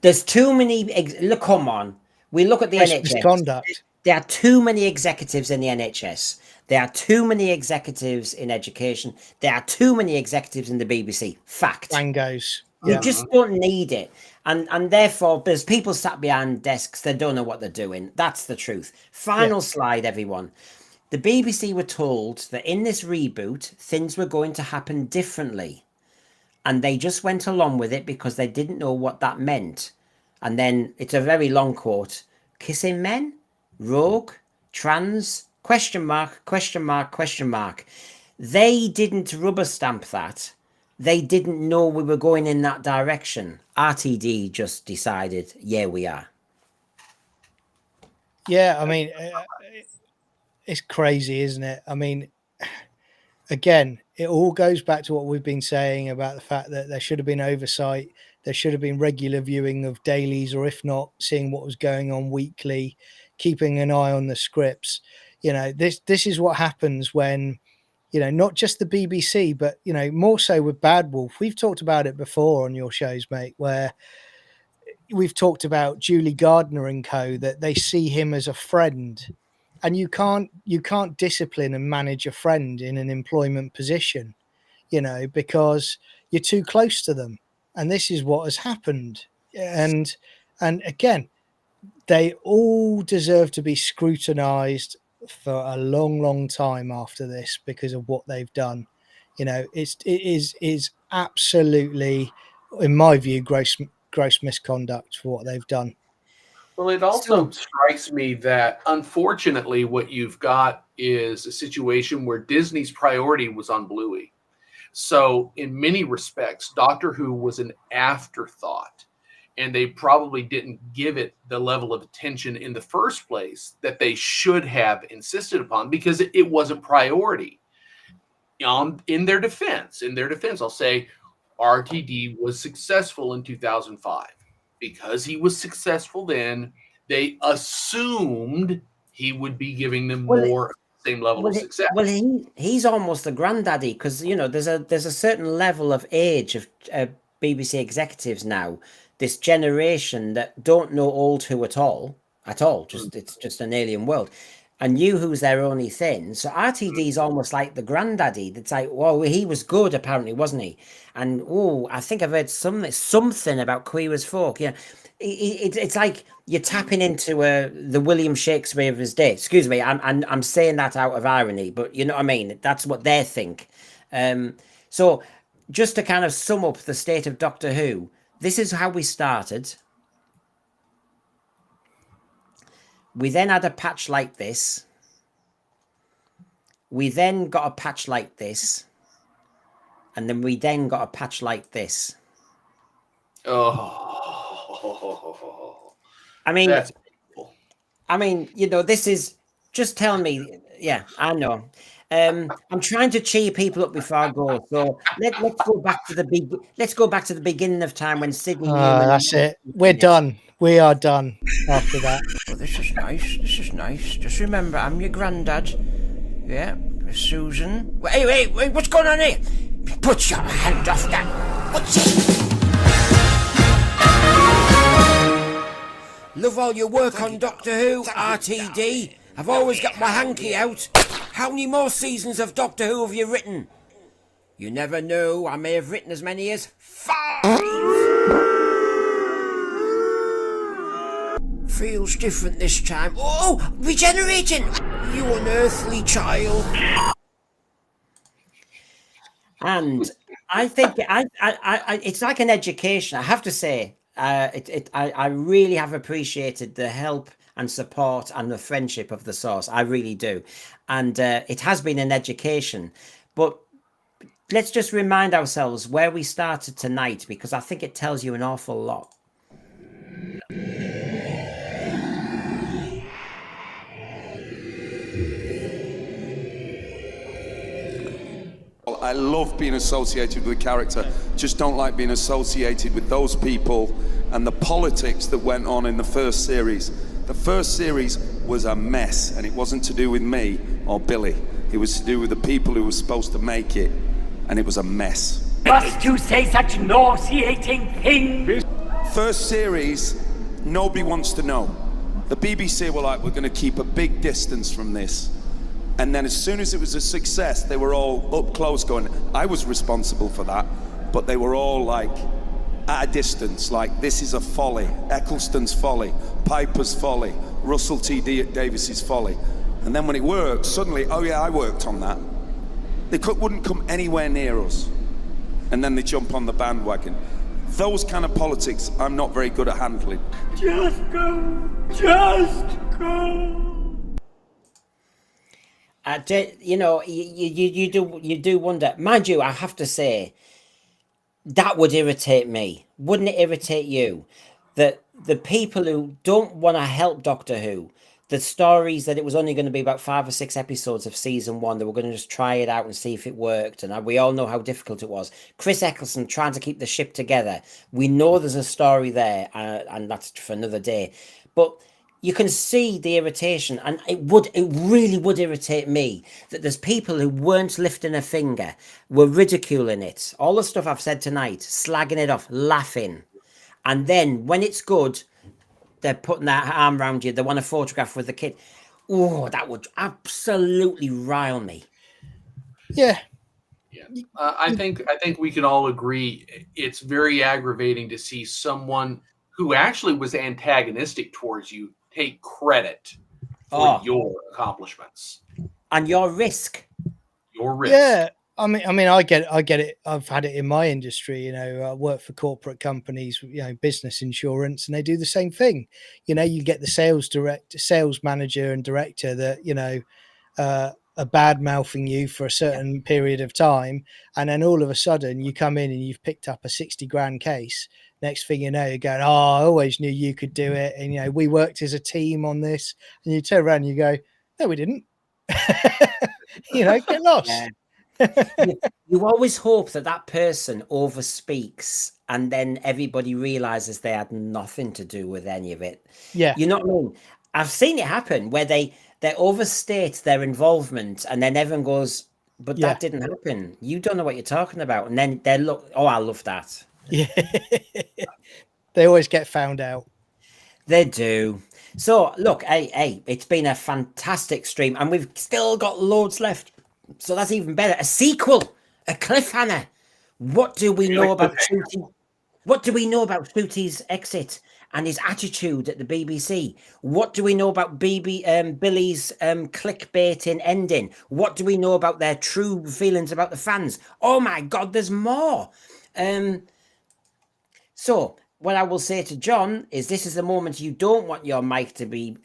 There's too many. Look, come on. We look at the NHS. Misconduct. There are too many executives in the NHS. There are too many executives in education. There are too many executives in the BBC. Fact. Bangos. You just don't need it. And therefore, there's people sat behind desks that don't know what they're doing. That's the truth. Final slide, everyone. The BBC were told that in this reboot, things were going to happen differently. And they just went along with it because they didn't know what that meant. And then it's a very long quote. Kissing men? Rogue? Trans? Question mark, question mark, question mark. They didn't rubber stamp that. They didn't know we were going in that direction. RTD just decided, yeah, we are. Yeah, I mean, it's crazy, isn't it? I mean, again, it all goes back to what we've been saying about the fact that there should have been oversight. There should have been regular viewing of dailies, or if not, seeing what was going on weekly, keeping an eye on the scripts. This is what happens when, not just the BBC, but, more so with Bad Wolf. We've talked about it before on your shows, mate, where we've talked about Julie Gardner and co, that they see him as a friend. And you can't discipline and manage a friend in an employment position, because you're too close to them. And this is what has happened. And again, they all deserve to be scrutinized for a long, long time after this because of what they've done. It is absolutely, in my view, gross misconduct for what they've done. Well, it also strikes me that, unfortunately, what you've got is a situation where Disney's priority was on Bluey. So, in many respects, Doctor Who was an afterthought, and they probably didn't give it the level of attention in the first place that they should have insisted upon because it wasn't priority. In their defense, I'll say RTD was successful in 2005. Because he was successful then, they assumed he would be giving them more same level of success. Well, he's almost the granddaddy because there's a certain level of age of BBC executives now. This generation that don't know old Who at all. It's just an alien world. And New Who's their only thing. So RTD is almost like the granddaddy. That's like, well, he was good apparently, wasn't he? And I think I've heard something about Queer as Folk. Yeah, it's like you're tapping into the William Shakespeare of his day. Excuse me, I'm saying that out of irony, but you know what I mean. That's what they think. So just to kind of sum up the state of Doctor Who, this is how we started. We then had a patch like this. We then got a patch like this. And then we then got a patch like this. Oh, I mean, that's you know, this is just tell me. Yeah, I know. I'm trying to cheer people up before I go. So let's go back to the beginning of time when Sydney Newman. That's it. We're done. We are done after that. Well, this is nice. This is nice. Just remember, I'm your granddad. Yeah, Susan. Wait, what's going on here? Put your hand off that. What's it? Love all your work on Doctor Who, RTD. I've always got my hanky out. How many more seasons of Doctor Who have you written? You never know. I may have written as many as 5. Feels different this time. Oh, regenerating! You unearthly child. And I think it's like an education. I have to say, I really have appreciated the help and support and the friendship of the source. I really do, and it has been an education. But let's just remind ourselves where we started tonight, because I think it tells you an awful lot. I love being associated with the character, just don't like being associated with those people and the politics that went on in the first series. The first series was a mess, and it wasn't to do with me or Billy. It was to do with the people who were supposed to make it, and it was a mess. Must you say such nauseating things? First series, nobody wants to know. The BBC were like, we're going to keep a big distance from this. And then as soon as it was a success, they were all up close going, I was responsible for that, but they were all like at a distance, like this is a folly, Eccleston's folly, Piper's folly, Russell T. Davies' folly. And then when it worked, suddenly, oh yeah, I worked on that. They wouldn't come anywhere near us. And then they jump on the bandwagon. Those kind of politics, I'm not very good at handling. Just go. Just go. You know, you do wonder. Mind you, I have to say, that would irritate me. Wouldn't it irritate you? That the people who don't want to help Doctor Who, the stories that it was only going to be about 5 or 6 episodes of season 1, they were going to just try it out and see if it worked. And we all know how difficult it was. Chris Eccleston trying to keep the ship together. We know there's a story there, and that's for another day. But you can see the irritation, and it really would irritate me that there's people who weren't lifting a finger, were ridiculing it. All the stuff I've said tonight, slagging it off, laughing. And then when it's good, they're putting their arm around you. They want a photograph with the kid. Oh, that would absolutely rile me. Yeah. I think we can all agree it's very aggravating to see someone who actually was antagonistic towards you take credit for your accomplishments and your risk. Yeah, I mean, I get it. I've had it in my industry. You know, I work for corporate companies, you know, business insurance, and they do the same thing. You know, you get the sales manager and director that, you know, are bad mouthing you for a certain period of time, and then all of a sudden you come in and you've picked up a 60 grand case. Next thing you know, you're going, oh, I always knew you could do it. And, you know, we worked as a team on this. And you turn around and you go, no, we didn't. You know, get lost. Yeah. you always hope that person overspeaks and then everybody realizes they had nothing to do with any of it. Yeah. You know what I mean? I've seen it happen where they overstate their involvement and then everyone goes, but that didn't happen. You don't know what you're talking about. And then they look, oh, I love that. Yeah. They always get found out. They do. So look, hey, it's been a fantastic stream and we've still got loads left. So that's even better. A sequel, a cliffhanger. What do we know about shooting? What do we know about Flutie's exit and his attitude at the BBC? What do we know about Billy's clickbaiting ending? What do we know about their true feelings about the fans? Oh my God, there's more. So what I will say to John is this is the moment you don't want your mic to be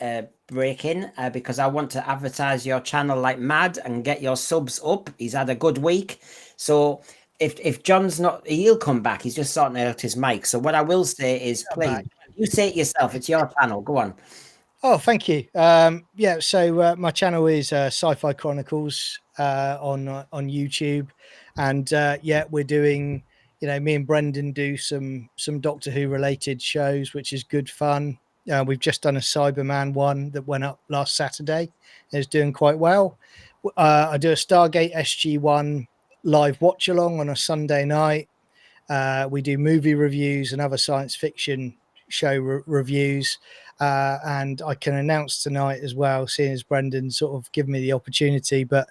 breaking because I want to advertise your channel like mad and get your subs up. He's had a good week. So if John's not, he'll come back. He's just sorting out his mic. So what I will say is, please, you say it yourself. It's your channel. Go on. Oh, thank you. Yeah, so my channel is Sci-Fi Chronicles on YouTube, and yeah, we're doing, me and Brendan do some Doctor Who related shows, which is good fun. We've just done a Cyberman one that went up last Saturday. It's doing quite well. I do a Stargate SG-1 live watch along on a Sunday night. We do movie reviews and other science fiction show reviews. And I can announce tonight as well, seeing as Brendan sort of given me the opportunity, but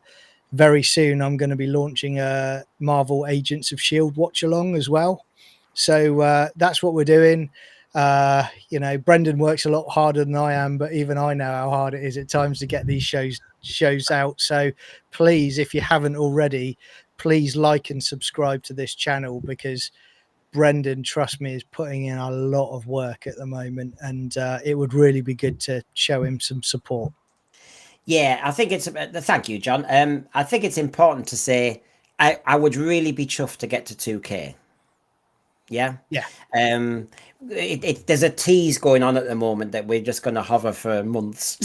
very soon I'm going to be launching a Marvel Agents of S.H.I.E.L.D. watch along as well. So that's what we're doing. Brendan works a lot harder than I am, but even I know how hard it is at times to get these shows out. So please, if you haven't already, please like and subscribe to this channel, because Brendan, trust me, is putting in a lot of work at the moment, and it would really be good to show him some support. Yeah, I think it's thank you, John. I think it's important to say I would really be chuffed to get to 2K. Yeah. There's a tease going on at the moment that we're just going to hover for months,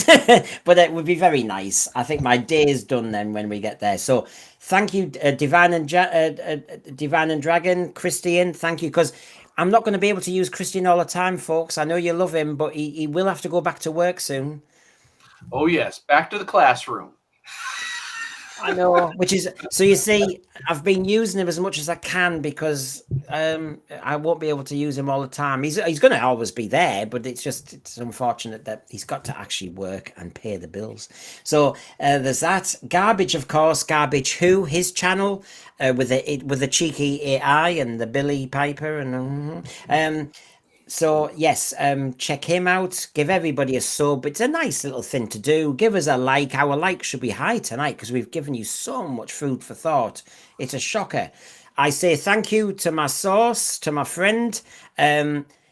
but it would be very nice. I think my day is done then when we get there. So thank you, Divine and Dragon, Christian. Thank you, because I'm not going to be able to use Christian all the time, folks. I know you love him, but he will have to go back to work soon. Oh yes, back to the classroom. I know, which is, so you see, I've been using him as much as I can because I won't be able to use him all the time. He's going to always be there, but it's unfortunate that he's got to actually work and pay the bills. So there's that. Garbage, of course, Garbage Who, his channel with the cheeky AI and the Billy Piper and so yes, check him out. Give everybody a sub. It's a nice little thing to do. Give us a like. Our like should be high tonight because we've given you so much food for thought. It's a shocker. I say thank you to my source, to my friend.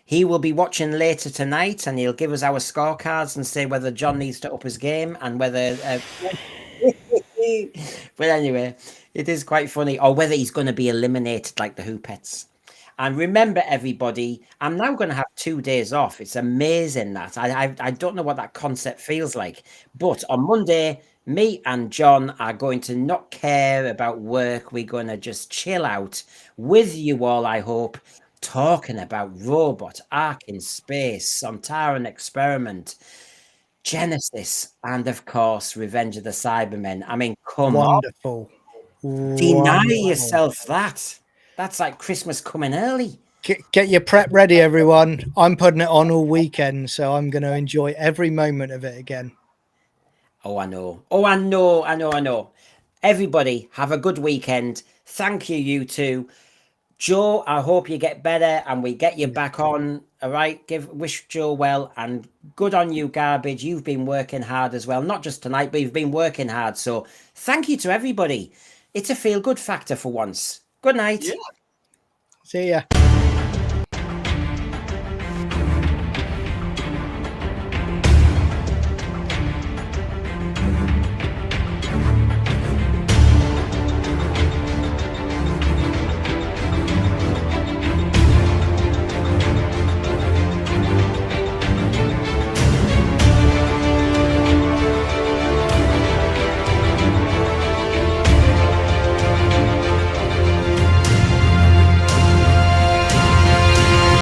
He will be watching later tonight, and he'll give us our scorecards and say whether John needs to up his game and whether. But anyway, it is quite funny, or whether he's going to be eliminated like the Who Pets. And remember, everybody, I'm now going to have 2 days off. It's amazing that. I don't know what that concept feels like. But on Monday, me and John are going to not care about work. We're going to just chill out with you all, I hope, talking about Robot, Ark in Space, Sontaran Experiment, Genesis, and, of course, Revenge of the Cybermen. I mean, come Wonderful. on. Deny yourself that. That's like Christmas coming early. Get your prep ready, everyone. I'm putting it on all weekend, so I'm going to enjoy every moment of it again. Oh, I know. Oh, I know. Everybody, have a good weekend. Thank you, you two. Joe, I hope you get better and we get you back on. All right. Wish Joe well, and good on you, Garbage. You've been working hard as well. Not just tonight, but you've been working hard. So thank you to everybody. It's a feel-good factor for once. Good night. Yeah. See ya.